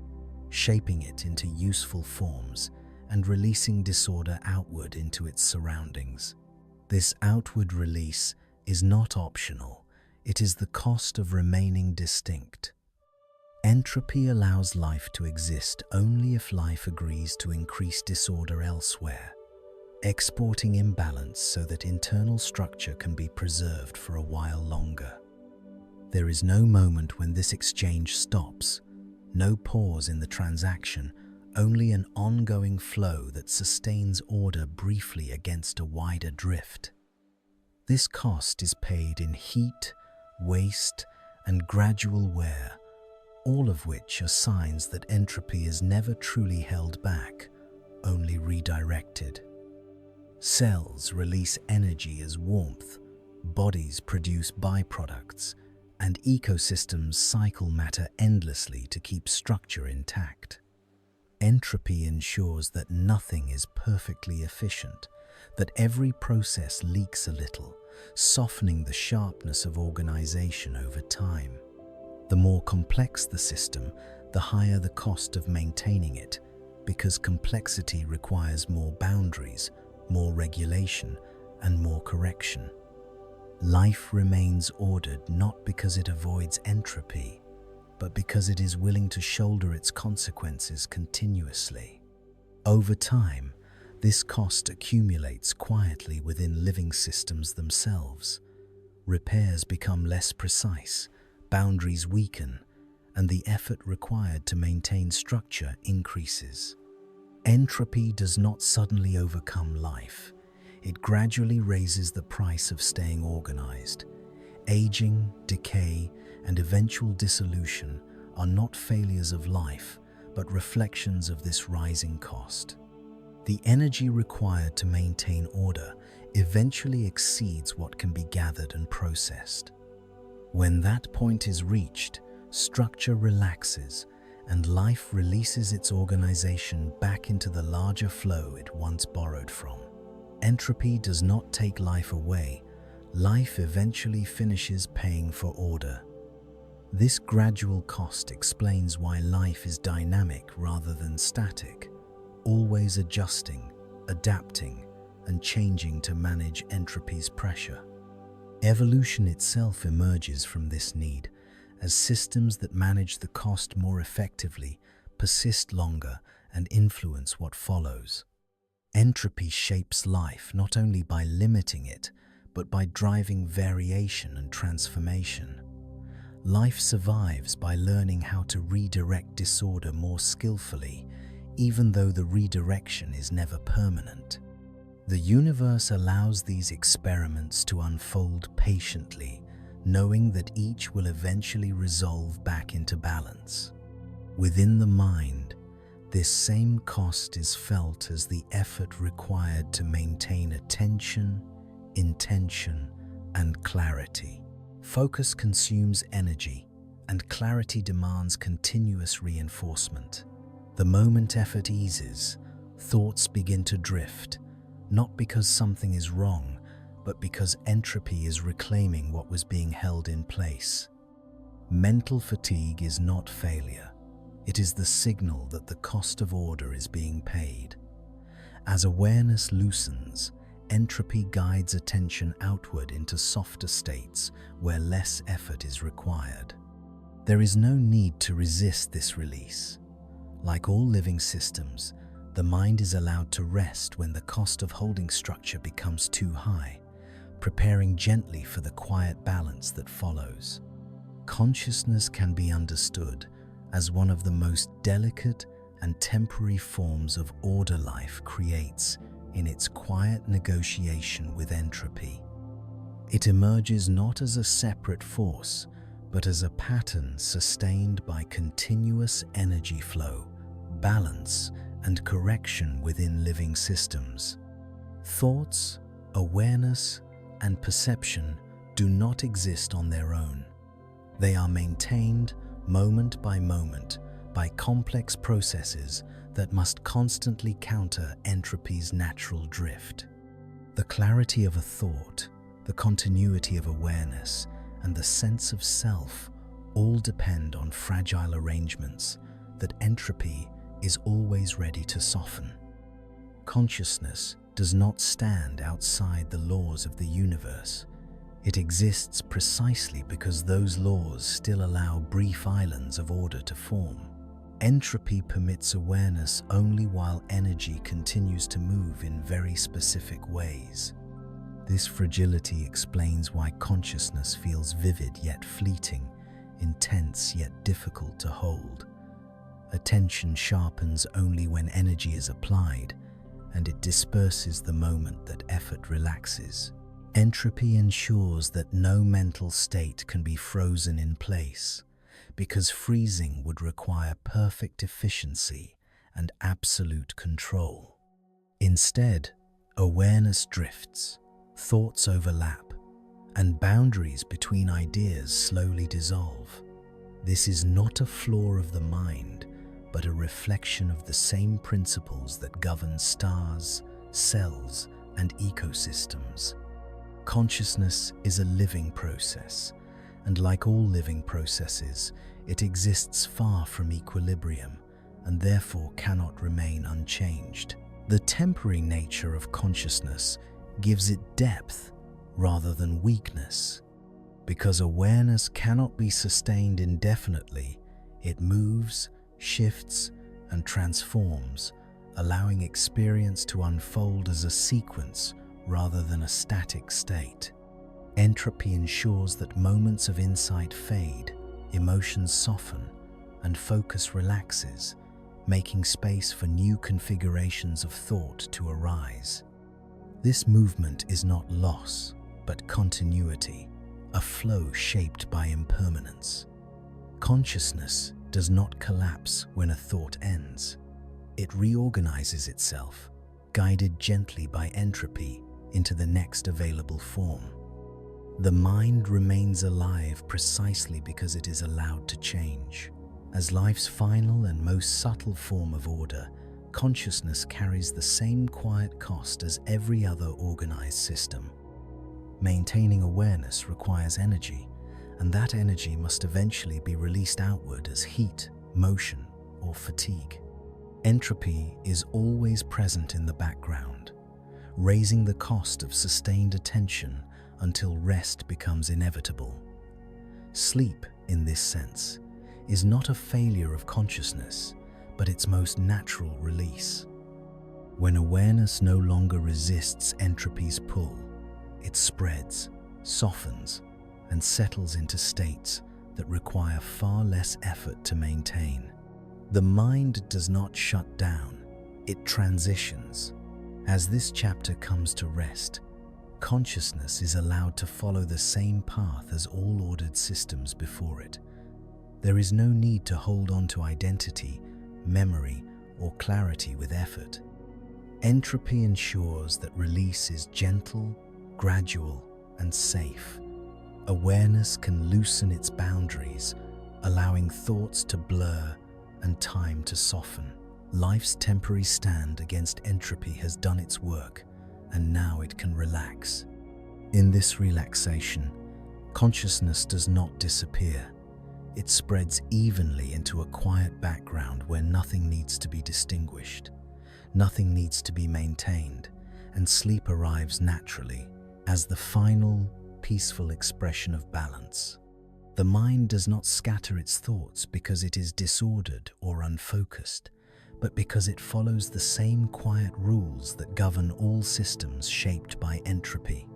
[SPEAKER 1] shaping it into useful forms and releasing disorder outward into its surroundings. This outward release is not optional, it is the cost of remaining distinct. Entropy allows life to exist only if life agrees to increase disorder elsewhere, exporting imbalance so that internal structure can be preserved for a while longer. There is no moment when this exchange stops, no pause in the transaction, only an ongoing flow that sustains order briefly against a wider drift. This cost is paid in heat, waste, and gradual wear, all of which are signs that entropy is never truly held back, only redirected. Cells release energy as warmth, bodies produce byproducts, and ecosystems cycle matter endlessly to keep structure intact. Entropy ensures that nothing is perfectly efficient, that every process leaks a little, softening the sharpness of organization over time. The more complex the system, the higher the cost of maintaining it, because complexity requires more boundaries, more regulation, and more correction. Life remains ordered not because it avoids entropy, but because it is willing to shoulder its consequences continuously. Over time, this cost accumulates quietly within living systems themselves. Repairs become less precise, boundaries weaken, and the effort required to maintain structure increases. Entropy does not suddenly overcome life. It gradually raises the price of staying organized. Aging, decay, and eventual dissolution are not failures of life, but reflections of this rising cost. The energy required to maintain order eventually exceeds what can be gathered and processed. When that point is reached, structure relaxes and life releases its organization back into the larger flow it once borrowed from. Entropy does not take life away. Life eventually finishes paying for order. This gradual cost explains why life is dynamic rather than static, always adjusting, adapting, and changing to manage entropy's pressure. Evolution itself emerges from this need, as systems that manage the cost more effectively persist longer and influence what follows. Entropy shapes life not only by limiting it, but by driving variation and transformation. Life survives by learning how to redirect disorder more skillfully, even though the redirection is never permanent. The universe allows these experiments to unfold patiently, knowing that each will eventually resolve back into balance. Within the mind, this same cost is felt as the effort required to maintain attention, intention, and clarity. Focus consumes energy, and clarity demands continuous reinforcement. The moment effort eases, thoughts begin to drift, not because something is wrong, but because entropy is reclaiming what was being held in place. Mental fatigue is not failure. It is the signal that the cost of order is being paid. As awareness loosens, entropy guides attention outward into softer states where less effort is required. There is no need to resist this release. Like all living systems, the mind is allowed to rest when the cost of holding structure becomes too high, preparing gently for the quiet balance that follows. Consciousness can be understood as one of the most delicate and temporary forms of order life creates in its quiet negotiation with entropy. It emerges not as a separate force, but as a pattern sustained by continuous energy flow, balance, and correction within living systems. Thoughts, awareness, and perception do not exist on their own. They are maintained moment by moment by complex processes that must constantly counter entropy's natural drift. The clarity of a thought, the continuity of awareness, and the sense of self all depend on fragile arrangements that entropy is always ready to soften. Consciousness does not stand outside the laws of the universe. It exists precisely because those laws still allow brief islands of order to form. Entropy permits awareness only while energy continues to move in very specific ways. This fragility explains why consciousness feels vivid yet fleeting, intense yet difficult to hold. Attention sharpens only when energy is applied, and it disperses the moment that effort relaxes. Entropy ensures that no mental state can be frozen in place, because freezing would require perfect efficiency and absolute control. Instead, awareness drifts, thoughts overlap, and boundaries between ideas slowly dissolve. This is not a flaw of the mind, but a reflection of the same principles that govern stars, cells, and ecosystems. Consciousness is a living process, and like all living processes, it exists far from equilibrium and therefore cannot remain unchanged. The temporary nature of consciousness gives it depth rather than weakness. Because awareness cannot be sustained indefinitely, it moves, shifts, and transforms, allowing experience to unfold as a sequence rather than a static state. Entropy ensures that moments of insight fade, emotions soften, and focus relaxes, making space for new configurations of thought to arise. This movement is not loss, but continuity, a flow shaped by impermanence. Consciousness does not collapse when a thought ends. It reorganizes itself, guided gently by entropy into the next available form. The mind remains alive precisely because it is allowed to change. As life's final and most subtle form of order, consciousness carries the same quiet cost as every other organized system. Maintaining awareness requires energy, and that energy must eventually be released outward as heat, motion, or fatigue. Entropy is always present in the background, raising the cost of sustained attention until rest becomes inevitable. Sleep, in this sense, is not a failure of consciousness, but its most natural release. When awareness no longer resists entropy's pull, it spreads, softens, and settles into states that require far less effort to maintain. The mind does not shut down, it transitions. As this chapter comes to rest, consciousness is allowed to follow the same path as all ordered systems before it. There is no need to hold on to identity, memory, or clarity with effort. Entropy ensures that release is gentle, gradual, and safe. Awareness can loosen its boundaries, allowing thoughts to blur and time to soften. Life's temporary stand against entropy has done its work, and now it can relax. In this relaxation, consciousness does not disappear. It spreads evenly into a quiet background where nothing needs to be distinguished, nothing needs to be maintained, and sleep arrives naturally as the final, peaceful expression of balance. The mind does not scatter its thoughts because it is disordered or unfocused, but because it follows the same quiet rules that govern all systems shaped by entropy.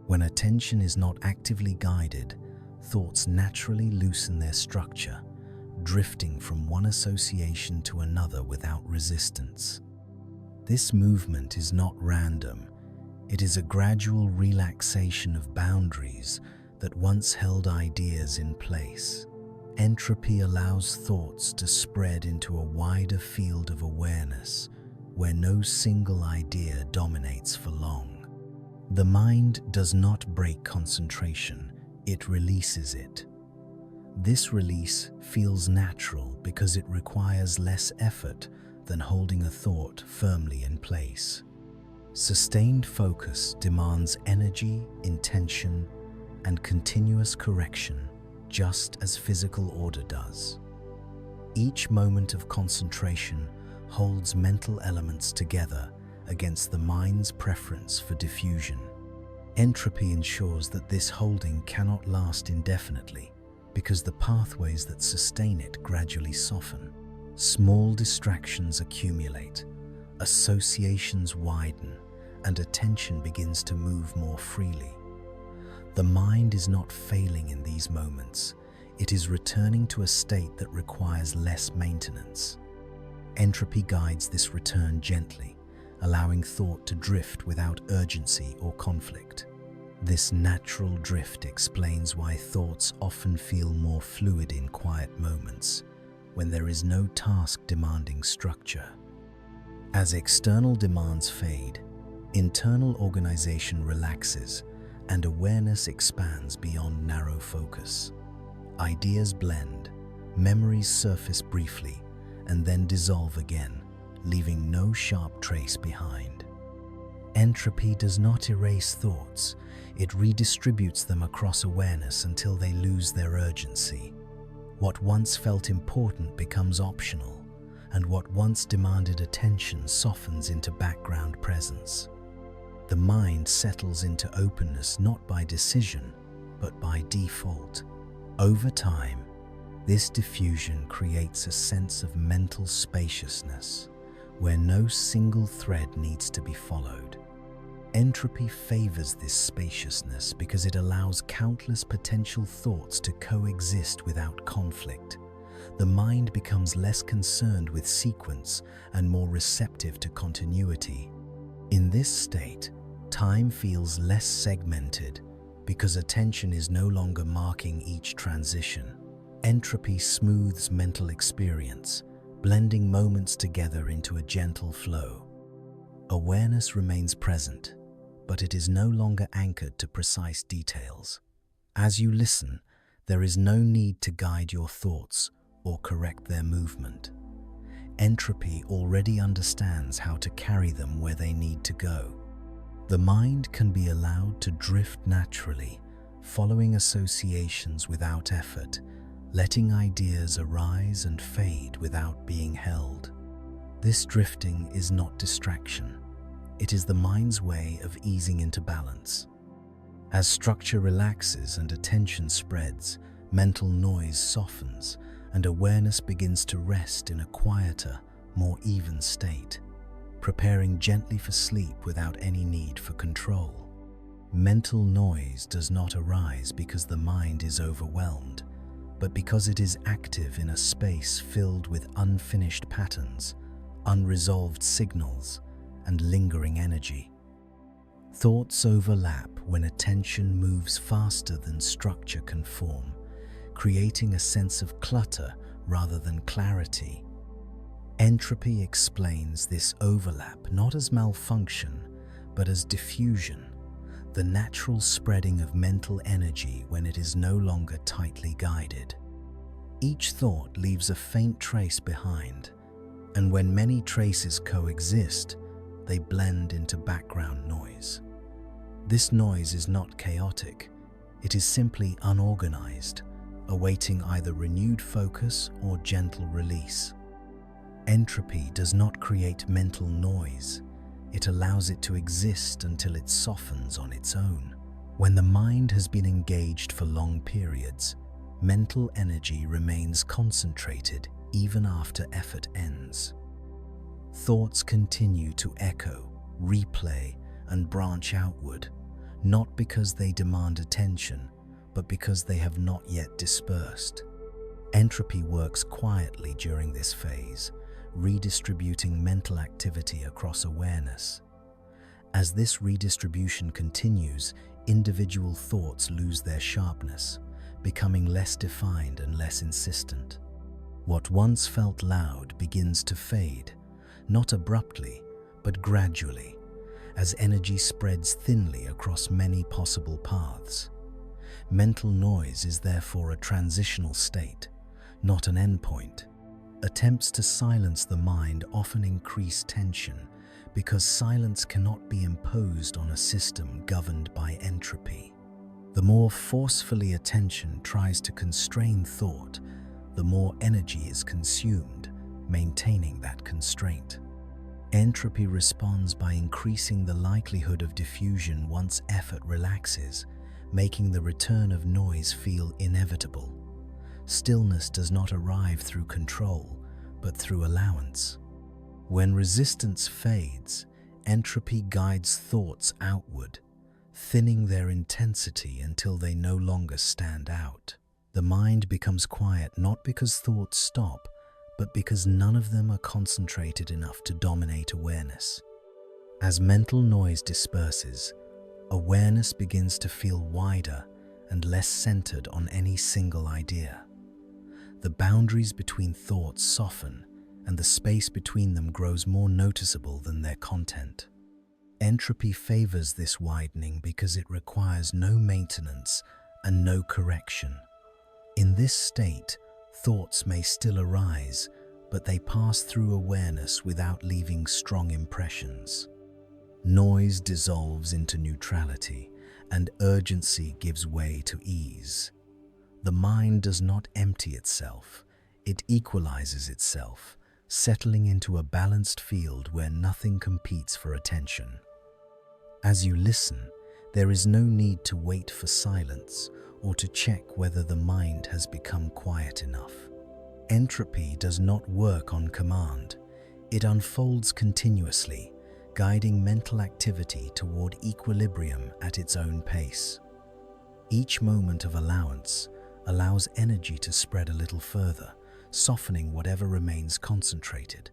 [SPEAKER 1] When attention is not actively guided, thoughts naturally loosen their structure, drifting from one association to another without resistance. This movement is not random. It is a gradual relaxation of boundaries that once held ideas in place. Entropy allows thoughts to spread into a wider field of awareness, where no single idea dominates for long. The mind does not break concentration, it releases it. This release feels natural because it requires less effort than holding a thought firmly in place. Sustained focus demands energy, intention, and continuous correction, just as physical order does. Each moment of concentration holds mental elements together against the mind's preference for diffusion. Entropy ensures that this holding cannot last indefinitely because the pathways that sustain it gradually soften. Small distractions accumulate, associations widen, and attention begins to move more freely. The mind is not failing in these moments, it is returning to a state that requires less maintenance. Entropy guides this return gently, allowing thought to drift without urgency or conflict. This natural drift explains why thoughts often feel more fluid in quiet moments, when there is no task demanding structure. As external demands fade, internal organization relaxes and awareness expands beyond narrow focus. Ideas blend, memories surface briefly, and then dissolve again, leaving no sharp trace behind. Entropy does not erase thoughts, it redistributes them across awareness until they lose their urgency. What once felt important becomes optional, and what once demanded attention softens into background presence. The mind settles into openness not by decision, but by default. Over time, this diffusion creates a sense of mental spaciousness, where no single thread needs to be followed. Entropy favors this spaciousness because it allows countless potential thoughts to coexist without conflict. The mind becomes less concerned with sequence and more receptive to continuity. In this state, time feels less segmented because attention is no longer marking each transition. Entropy smooths mental experience, blending moments together into a gentle flow. Awareness remains present, but it is no longer anchored to precise details. As you listen, there is no need to guide your thoughts or correct their movement. Entropy already understands how to carry them where they need to go. The mind can be allowed to drift naturally, following associations without effort, letting ideas arise and fade without being held. This drifting is not distraction. It is the mind's way of easing into balance. As structure relaxes and attention spreads, mental noise softens, and awareness begins to rest in a quieter, more even state, preparing gently for sleep without any need for control. Mental noise does not arise because the mind is overwhelmed, but because it is active in a space filled with unfinished patterns, unresolved signals, and lingering energy. Thoughts overlap when attention moves faster than structure can form, creating a sense of clutter rather than clarity. Entropy explains this overlap not as malfunction, but as diffusion, the natural spreading of mental energy when it is no longer tightly guided. Each thought leaves a faint trace behind, and when many traces coexist, they blend into background noise. This noise is not chaotic, it is simply unorganized, awaiting either renewed focus or gentle release. Entropy does not create mental noise, it allows it to exist until it softens on its own. When the mind has been engaged for long periods, mental energy remains concentrated even after effort ends. Thoughts continue to echo, replay, and branch outward, not because they demand attention, but because they have not yet dispersed. Entropy works quietly during this phase, redistributing mental activity across awareness. As this redistribution continues, individual thoughts lose their sharpness, becoming less defined and less insistent. What once felt loud begins to fade, not abruptly, but gradually, as energy spreads thinly across many possible paths. Mental noise is therefore a transitional state, not an endpoint. Attempts to silence the mind often increase tension because silence cannot be imposed on a system governed by entropy. The more forcefully attention tries to constrain thought, the more energy is consumed, maintaining that constraint. Entropy responds by increasing the likelihood of diffusion once effort relaxes, making the return of noise feel inevitable. Stillness does not arrive through control, but through allowance. When resistance fades, entropy guides thoughts outward, thinning their intensity until they no longer stand out. The mind becomes quiet not because thoughts stop, but because none of them are concentrated enough to dominate awareness. As mental noise disperses, awareness begins to feel wider and less centered on any single idea. The boundaries between thoughts soften, and the space between them grows more noticeable than their content. Entropy favors this widening because it requires no maintenance and no correction. In this state, thoughts may still arise, but they pass through awareness without leaving strong impressions. Noise dissolves into neutrality, and urgency gives way to ease. The mind does not empty itself, it equalizes itself, settling into a balanced field where nothing competes for attention. As you listen, there is no need to wait for silence or to check whether the mind has become quiet enough. Entropy does not work on command. It unfolds continuously, guiding mental activity toward equilibrium at its own pace. Each moment of allowance allows energy to spread a little further, softening whatever remains concentrated.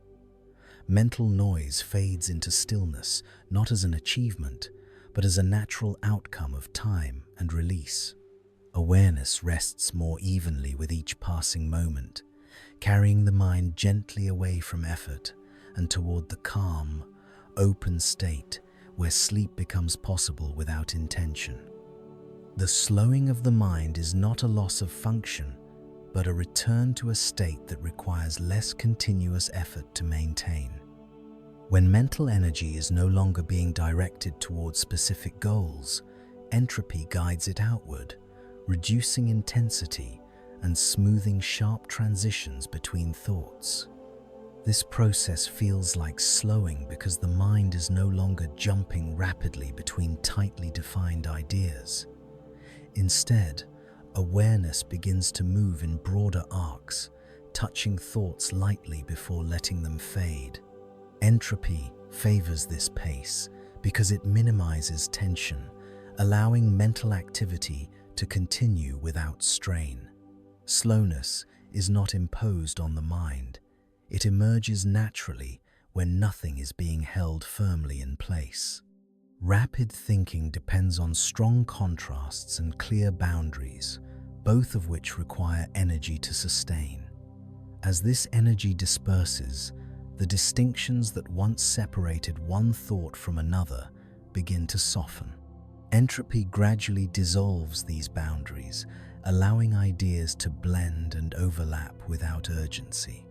[SPEAKER 1] Mental noise fades into stillness, not as an achievement, but as a natural outcome of time and release. Awareness rests more evenly with each passing moment, carrying the mind gently away from effort and toward the calm, open state where sleep becomes possible without intention. The slowing of the mind is not a loss of function, but a return to a state that requires less continuous effort to maintain. When mental energy is no longer being directed towards specific goals, entropy guides it outward, reducing intensity and smoothing sharp transitions between thoughts. This process feels like slowing because the mind is no longer jumping rapidly between tightly defined ideas. Instead, awareness begins to move in broader arcs, touching thoughts lightly before letting them fade. Entropy favors this pace because it minimizes tension, allowing mental activity to continue without strain. Slowness is not imposed on the mind. It emerges naturally when nothing is being held firmly in place. Rapid thinking depends on strong contrasts and clear boundaries, both of which require energy to sustain. As this energy disperses, the distinctions that once separated one thought from another begin to soften. Entropy gradually dissolves these boundaries, allowing ideas to blend and overlap without urgency.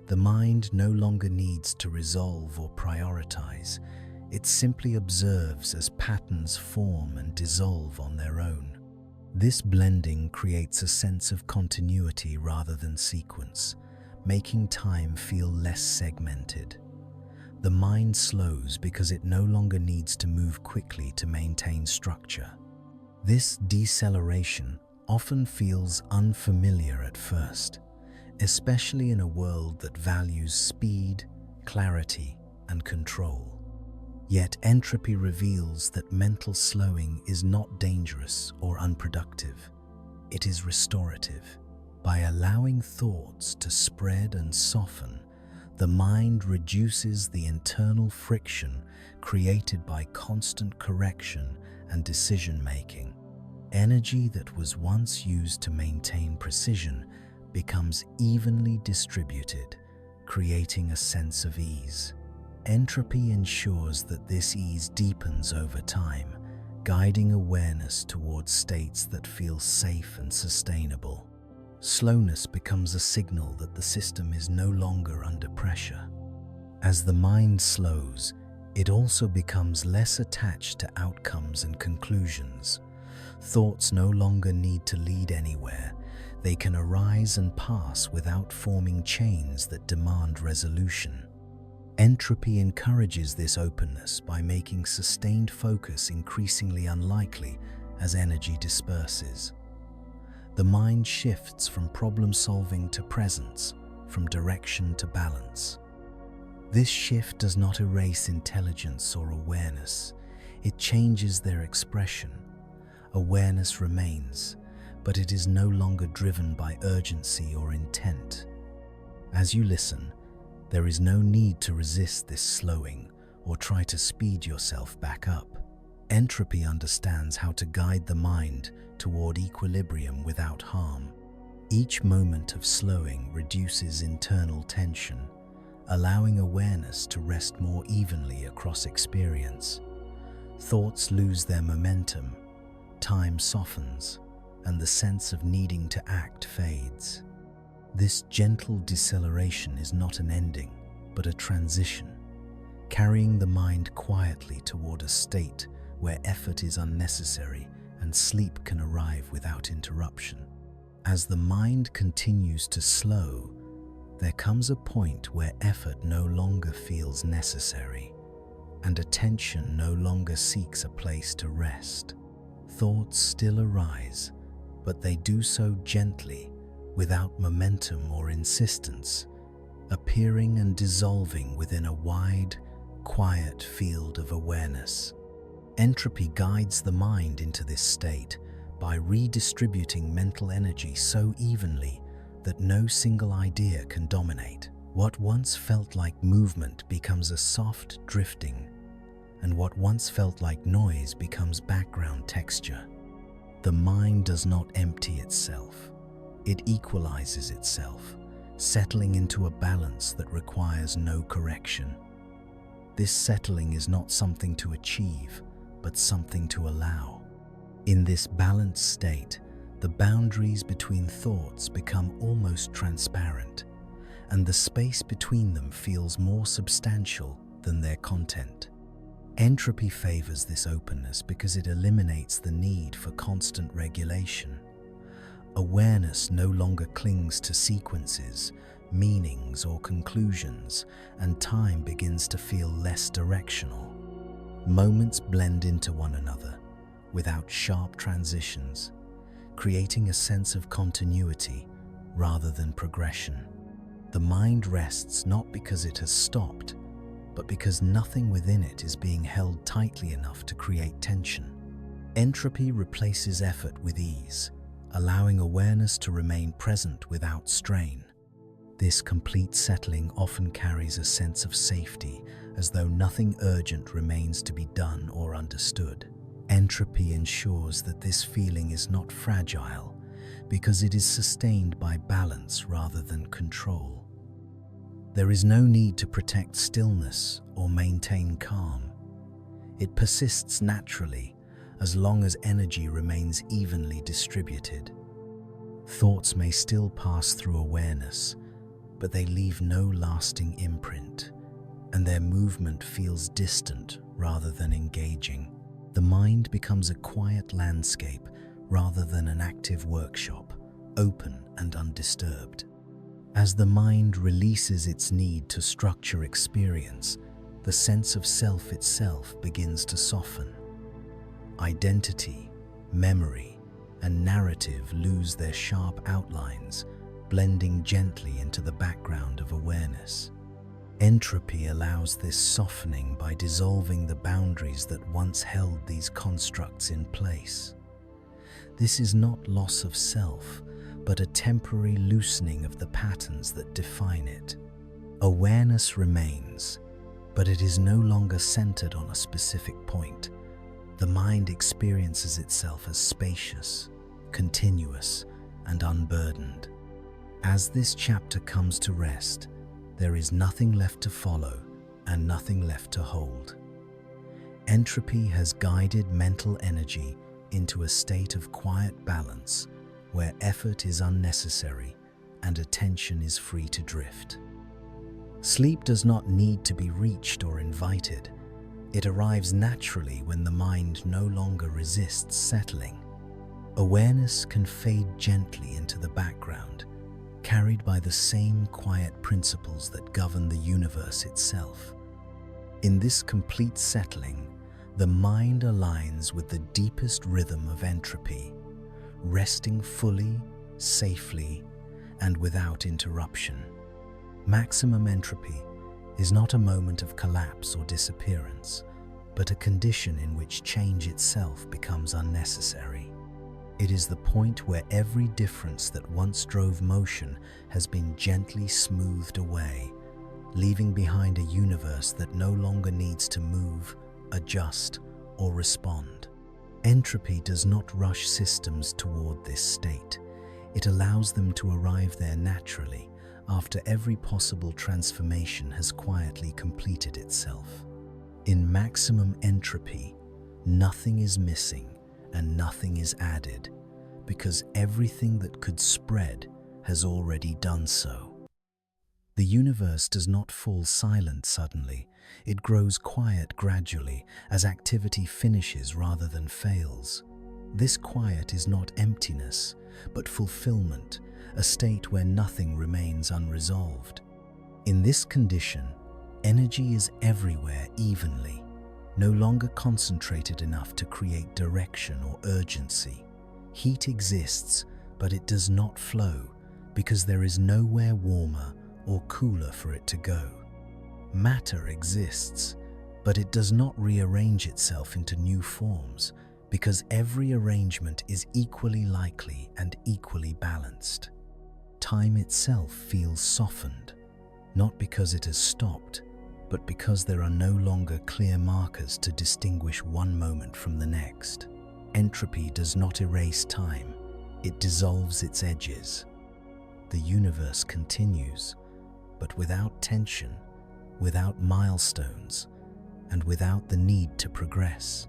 [SPEAKER 1] The mind no longer needs to resolve or prioritize. It simply observes as patterns form and dissolve on their own. This blending creates a sense of continuity rather than sequence, making time feel less segmented. The mind slows because it no longer needs to move quickly to maintain structure. This deceleration often feels unfamiliar at first, especially in a world that values speed, clarity, and control. Yet entropy reveals that mental slowing is not dangerous or unproductive. It is restorative. By allowing thoughts to spread and soften, the mind reduces the internal friction created by constant correction and decision-making. Energy that was once used to maintain precision becomes evenly distributed, creating a sense of ease. Entropy ensures that this ease deepens over time, guiding awareness towards states that feel safe and sustainable. Slowness becomes a signal that the system is no longer under pressure. As the mind slows, it also becomes less attached to outcomes and conclusions. Thoughts no longer need to lead anywhere. They can arise and pass without forming chains that demand resolution. Entropy encourages this openness by making sustained focus increasingly unlikely as energy disperses. The mind shifts from problem-solving to presence, from direction to balance. This shift does not erase intelligence or awareness. It changes their expression. Awareness remains, but it is no longer driven by urgency or intent. As you listen, there is no need to resist this slowing or try to speed yourself back up. Entropy understands how to guide the mind toward equilibrium without harm. Each moment of slowing reduces internal tension, allowing awareness to rest more evenly across experience. Thoughts lose their momentum, time softens, and the sense of needing to act fades. This gentle deceleration is not an ending, but a transition, carrying the mind quietly toward a state where effort is unnecessary and sleep can arrive without interruption. As the mind continues to slow, there comes a point where effort no longer feels necessary, and attention no longer seeks a place to rest. Thoughts still arise, but they do so gently, without momentum or insistence, appearing and dissolving within a wide, quiet field of awareness. Entropy guides the mind into this state by redistributing mental energy so evenly that no single idea can dominate. What once felt like movement becomes a soft drifting, and what once felt like noise becomes background texture. The mind does not empty itself. It equalizes itself, settling into a balance that requires no correction. This settling is not something to achieve, but something to allow. In this balanced state, the boundaries between thoughts become almost transparent, and the space between them feels more substantial than their content. Entropy favors this openness because it eliminates the need for constant regulation. Awareness no longer clings to sequences, meanings, or conclusions, and time begins to feel less directional. Moments blend into one another without sharp transitions, creating a sense of continuity rather than progression. The mind rests not because it has stopped, but because nothing within it is being held tightly enough to create tension. Entropy replaces effort with ease, allowing awareness to remain present without strain. This complete settling often carries a sense of safety, as though nothing urgent remains to be done or understood. Entropy ensures that this feeling is not fragile, because it is sustained by balance rather than control. There is no need to protect stillness or maintain calm. It persists naturally, as long as energy remains evenly distributed. Thoughts may still pass through awareness, but they leave no lasting imprint, and their movement feels distant rather than engaging. The mind becomes a quiet landscape rather than an active workshop, open and undisturbed. As the mind releases its need to structure experience, the sense of self itself begins to soften. Identity, memory, and narrative lose their sharp outlines, blending gently into the background of awareness. Entropy allows this softening by dissolving the boundaries that once held these constructs in place. This is not loss of self, but a temporary loosening of the patterns that define it. Awareness remains, but it is no longer centered on a specific point. The mind experiences itself as spacious, continuous, and unburdened. As this chapter comes to rest, there is nothing left to follow and nothing left to hold. Entropy has guided mental energy into a state of quiet balance where effort is unnecessary and attention is free to drift. Sleep does not need to be reached or invited. It arrives naturally when the mind no longer resists settling. Awareness can fade gently into the background, carried by the same quiet principles that govern the universe itself. In this complete settling, the mind aligns with the deepest rhythm of entropy, resting fully, safely, and without interruption. Maximum entropy is not a moment of collapse or disappearance, but a condition in which change itself becomes unnecessary. It is the point where every difference that once drove motion has been gently smoothed away, leaving behind a universe that no longer needs to move, adjust, or respond. Entropy does not rush systems toward this state. It allows them to arrive there naturally after every possible transformation has quietly completed itself. In maximum entropy, nothing is missing and nothing is added, because everything that could spread has already done so. The universe does not fall silent suddenly. It grows quiet gradually as activity finishes rather than fails. This quiet is not emptiness, but fulfillment, a state where nothing remains unresolved. In this condition, energy is everywhere evenly, no longer concentrated enough to create direction or urgency. Heat exists, but it does not flow because there is nowhere warmer or cooler for it to go. Matter exists, but it does not rearrange itself into new forms because every arrangement is equally likely and equally balanced. Time itself feels softened, not because it has stopped, but because there are no longer clear markers to distinguish one moment from the next. Entropy does not erase time, it dissolves its edges. The universe continues, but without tension, without milestones, and without the need to progress.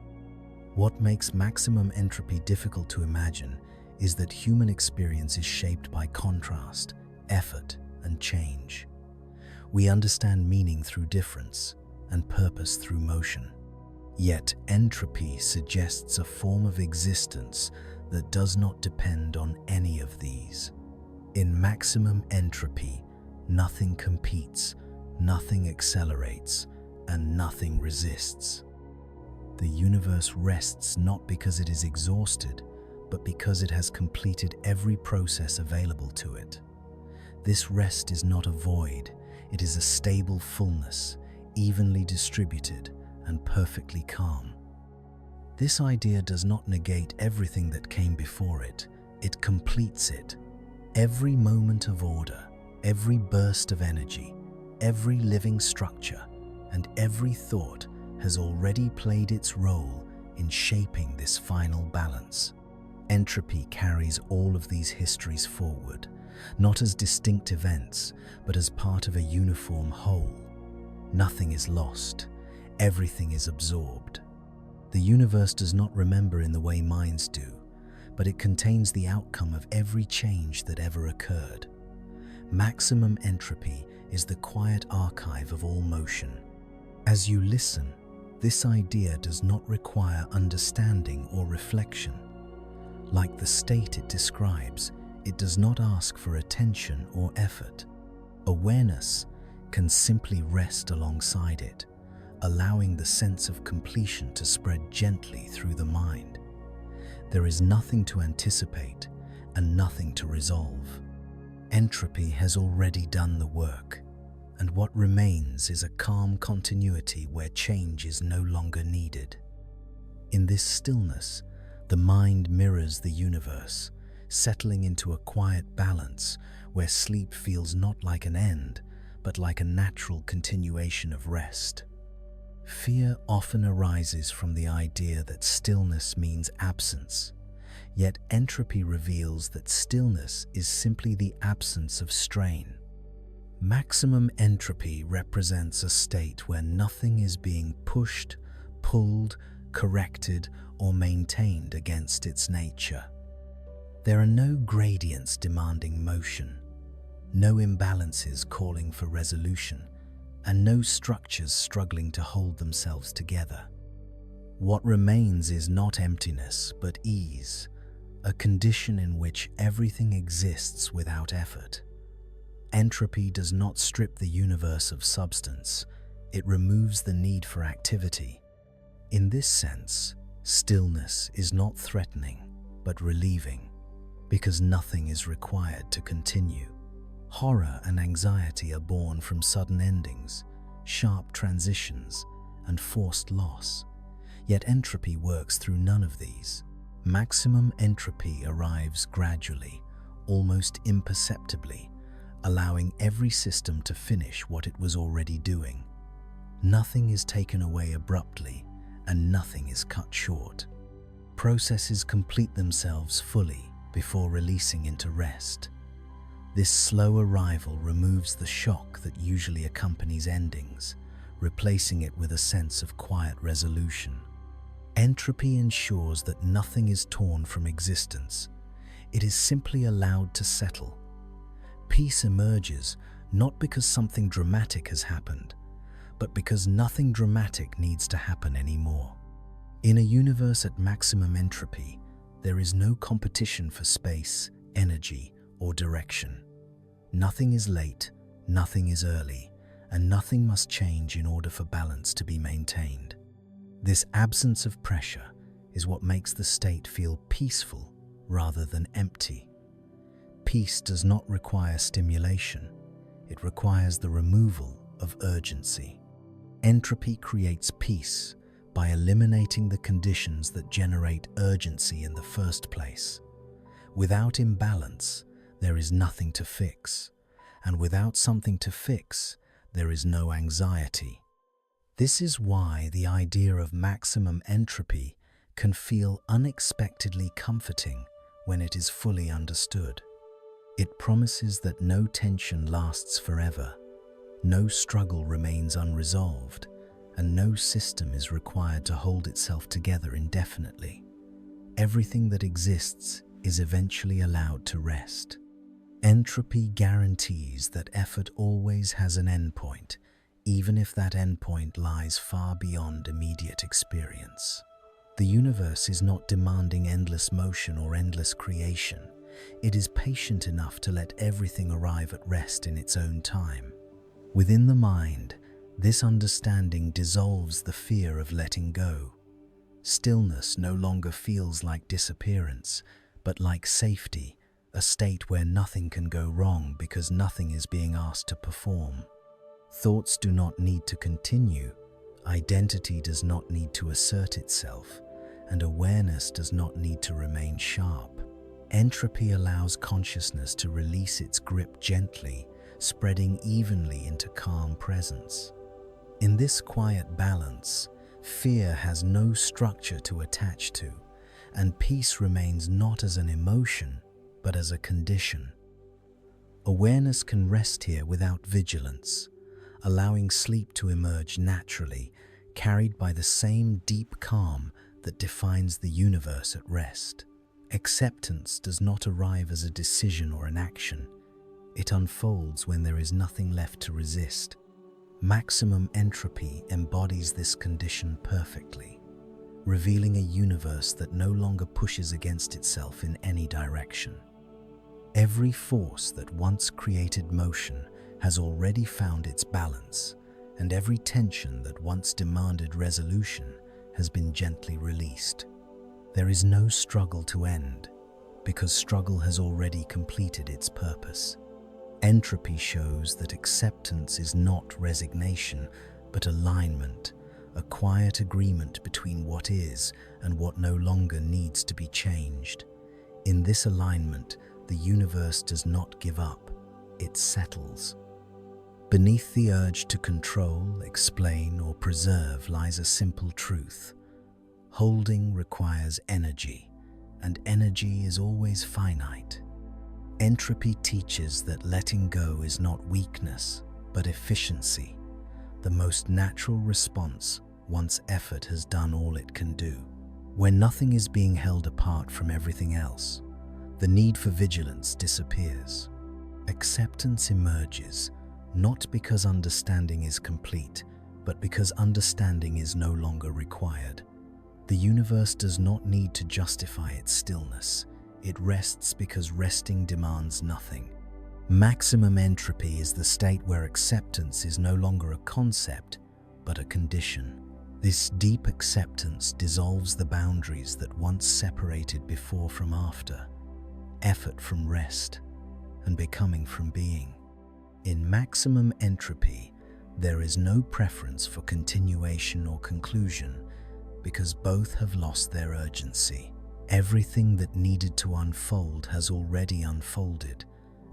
[SPEAKER 1] What makes maximum entropy difficult to imagine is that human experience is shaped by contrast, effort, and change. We understand meaning through difference and purpose through motion. Yet entropy suggests a form of existence that does not depend on any of these. In maximum entropy, nothing competes, nothing accelerates, and nothing resists. The universe rests not because it is exhausted, but because it has completed every process available to it. This rest is not a void, it is a stable fullness, evenly distributed and perfectly calm. This idea does not negate everything that came before it, it completes it. Every moment of order, every burst of energy, every living structure, and every thought has already played its role in shaping this final balance. Entropy carries all of these histories forward, not as distinct events, but as part of a uniform whole. Nothing is lost, everything is absorbed. The universe does not remember in the way minds do, but it contains the outcome of every change that ever occurred. Maximum entropy is the quiet archive of all motion. As you listen, this idea does not require understanding or reflection. Like the state it describes, it does not ask for attention or effort. Awareness can simply rest alongside it, allowing the sense of completion to spread gently through the mind. There is nothing to anticipate and nothing to resolve. Entropy has already done the work, and what remains is a calm continuity where change is no longer needed. In this stillness, the mind mirrors the universe, settling into a quiet balance where sleep feels not like an end, but like a natural continuation of rest. Fear often arises from the idea that stillness means absence, yet entropy reveals that stillness is simply the absence of strain. Maximum entropy represents a state where nothing is being pushed, pulled, corrected, or maintained against its nature. There are no gradients demanding motion, no imbalances calling for resolution, and no structures struggling to hold themselves together. What remains is not emptiness, but ease, a condition in which everything exists without effort. Entropy does not strip the universe of substance, it removes the need for activity. In this sense, stillness is not threatening, but relieving, because nothing is required to continue. Horror and anxiety are born from sudden endings, sharp transitions, and forced loss. Yet entropy works through none of these. Maximum entropy arrives gradually, almost imperceptibly, allowing every system to finish what it was already doing. Nothing is taken away abruptly, and nothing is cut short. Processes complete themselves fully before releasing into rest. This slow arrival removes the shock that usually accompanies endings, replacing it with a sense of quiet resolution. Entropy ensures that nothing is torn from existence. It is simply allowed to settle. Peace emerges not because something dramatic has happened, but because nothing dramatic needs to happen anymore. In a universe at maximum entropy, there is no competition for space, energy, or direction. Nothing is late, nothing is early, and nothing must change in order for balance to be maintained. This absence of pressure is what makes the state feel peaceful rather than empty. Peace does not require stimulation, it requires the removal of urgency. Entropy creates peace by eliminating the conditions that generate urgency in the first place. Without imbalance, there is nothing to fix, and without something to fix, there is no anxiety. This is why the idea of maximum entropy can feel unexpectedly comforting when it is fully understood. It promises that no tension lasts forever, no struggle remains unresolved, and no system is required to hold itself together indefinitely. Everything that exists is eventually allowed to rest. Entropy guarantees that effort always has an endpoint, even if that endpoint lies far beyond immediate experience. The universe is not demanding endless motion or endless creation. It is patient enough to let everything arrive at rest in its own time. Within the mind, this understanding dissolves the fear of letting go. Stillness no longer feels like disappearance, but like safety, a state where nothing can go wrong because nothing is being asked to perform. Thoughts do not need to continue, identity does not need to assert itself, and awareness does not need to remain sharp. Entropy allows consciousness to release its grip gently, spreading evenly into calm presence. In this quiet balance, fear has no structure to attach to, and peace remains not as an emotion, but as a condition. Awareness can rest here without vigilance, allowing sleep to emerge naturally, carried by the same deep calm that defines the universe at rest. Acceptance does not arrive as a decision or an action. It unfolds when there is nothing left to resist. Maximum entropy embodies this condition perfectly, revealing a universe that no longer pushes against itself in any direction. Every force that once created motion has already found its balance, and every tension that once demanded resolution has been gently released. There is no struggle to end, because struggle has already completed its purpose. Entropy shows that acceptance is not resignation, but alignment, a quiet agreement between what is and what no longer needs to be changed. In this alignment, the universe does not give up, it settles. Beneath the urge to control, explain, or preserve lies a simple truth. Holding requires energy, and energy is always finite. Entropy teaches that letting go is not weakness, but efficiency, the most natural response once effort has done all it can do. When nothing is being held apart from everything else, the need for vigilance disappears. Acceptance emerges, not because understanding is complete, but because understanding is no longer required. The universe does not need to justify its stillness. It rests because resting demands nothing. Maximum entropy is the state where acceptance is no longer a concept, but a condition. This deep acceptance dissolves the boundaries that once separated before from after, effort from rest, and becoming from being. In maximum entropy, there is no preference for continuation or conclusion, because both have lost their urgency. Everything that needed to unfold has already unfolded,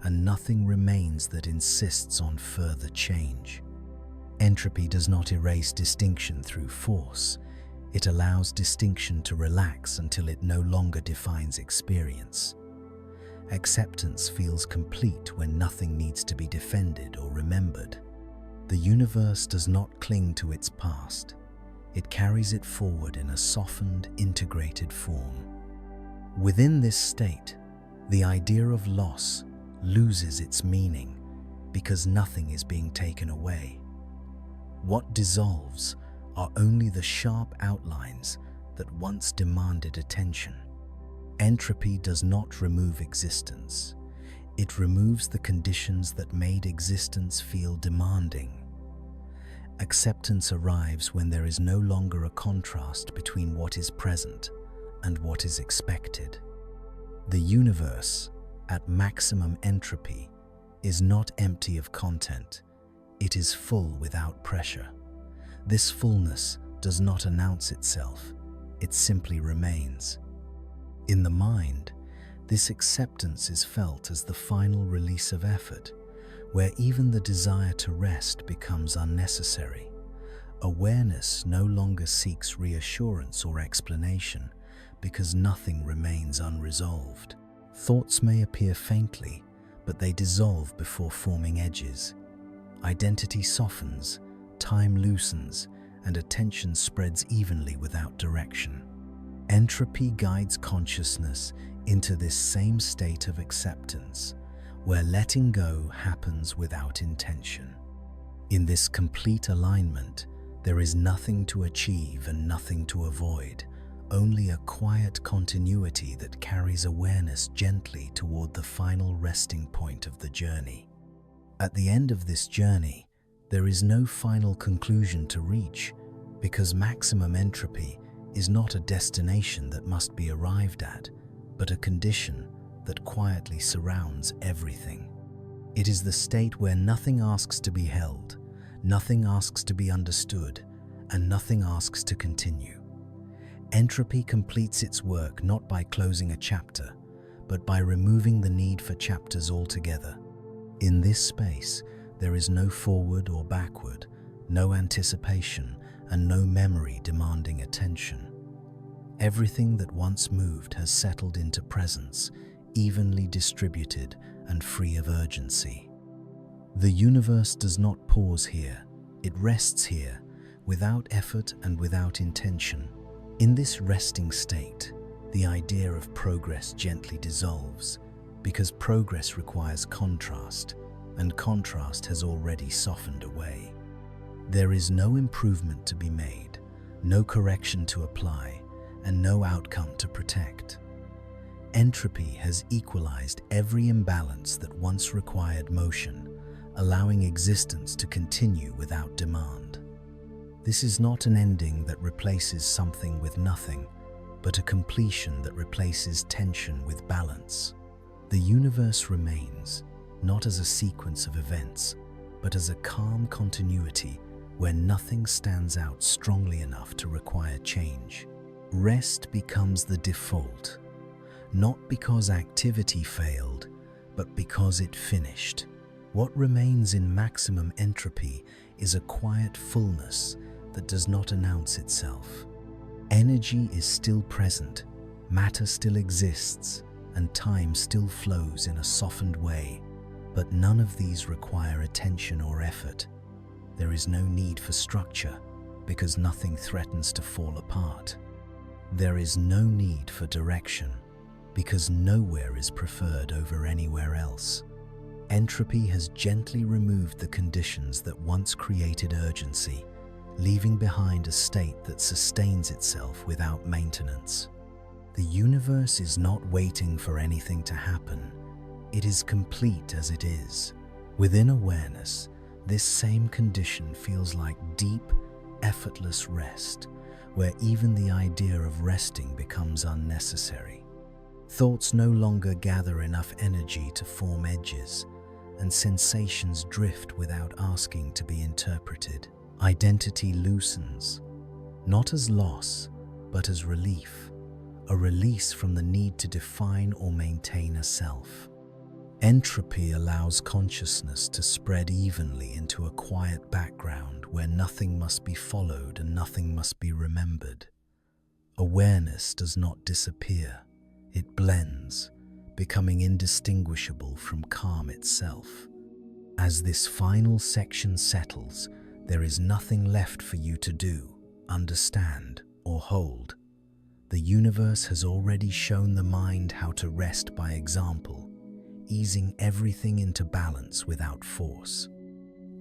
[SPEAKER 1] and nothing remains that insists on further change. Entropy does not erase distinction through force. It allows distinction to relax until it no longer defines experience. Acceptance feels complete when nothing needs to be defended or remembered. The universe does not cling to its past. It carries it forward in a softened, integrated form. Within this state, the idea of loss loses its meaning because nothing is being taken away. What dissolves are only the sharp outlines that once demanded attention. Entropy does not remove existence. It removes the conditions that made existence feel demanding. Acceptance arrives when there is no longer a contrast between what is present and what is expected. The universe, at maximum entropy, is not empty of content. It is full without pressure. This fullness does not announce itself. It simply remains. In the mind, this acceptance is felt as the final release of effort, where even the desire to rest becomes unnecessary. Awareness no longer seeks reassurance or explanation because nothing remains unresolved. Thoughts may appear faintly, but they dissolve before forming edges. Identity softens, time loosens, and attention spreads evenly without direction. Entropy guides consciousness into this same state of acceptance, where letting go happens without intention. In this complete alignment, there is nothing to achieve and nothing to avoid, only a quiet continuity that carries awareness gently toward the final resting point of the journey. At the end of this journey, there is no final conclusion to reach, because maximum entropy is not a destination that must be arrived at, but a condition that quietly surrounds everything. It is the state where nothing asks to be held, nothing asks to be understood, and nothing asks to continue. Entropy completes its work not by closing a chapter, but by removing the need for chapters altogether. In this space, there is no forward or backward, no anticipation, and no memory demanding attention. Everything that once moved has settled into presence, evenly distributed and free of urgency. The universe does not pause here, it rests here, without effort and without intention. In this resting state, the idea of progress gently dissolves, because progress requires contrast, and contrast has already softened away. There is no improvement to be made, no correction to apply, and no outcome to protect. Entropy has equalized every imbalance that once required motion, allowing existence to continue without demand. This is not an ending that replaces something with nothing, but a completion that replaces tension with balance. The universe remains, not as a sequence of events, but as a calm continuity where nothing stands out strongly enough to require change. Rest becomes the default, not because activity failed, but because it finished. What remains in maximum entropy is a quiet fullness that does not announce itself. Energy is still present, matter still exists, and time still flows in a softened way, but none of these require attention or effort. There is no need for structure, because nothing threatens to fall apart. There is no need for direction, because nowhere is preferred over anywhere else. Entropy has gently removed the conditions that once created urgency, leaving behind a state that sustains itself without maintenance. The universe is not waiting for anything to happen. It is complete as it is. Within awareness, this same condition feels like deep, effortless rest, where even the idea of resting becomes unnecessary. Thoughts no longer gather enough energy to form edges, and sensations drift without asking to be interpreted. Identity loosens, not as loss, but as relief, a release from the need to define or maintain a self. Entropy allows consciousness to spread evenly into a quiet background where nothing must be followed and nothing must be remembered. Awareness does not disappear, it blends, becoming indistinguishable from calm itself. As this final section settles, there is nothing left for you to do, understand, or hold. The universe has already shown the mind how to rest by example, easing everything into balance without force.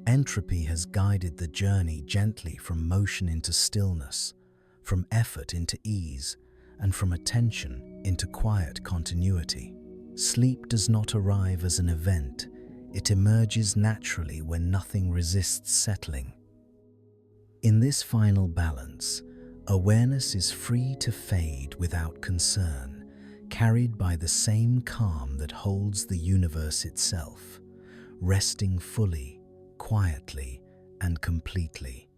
[SPEAKER 1] Entropy has guided the journey gently from motion into stillness, from effort into ease, and from attention into quiet continuity. Sleep does not arrive as an event, it emerges naturally when nothing resists settling. In this final balance, awareness is free to fade without concern, carried by the same calm that holds the universe itself, resting fully, quietly, and completely.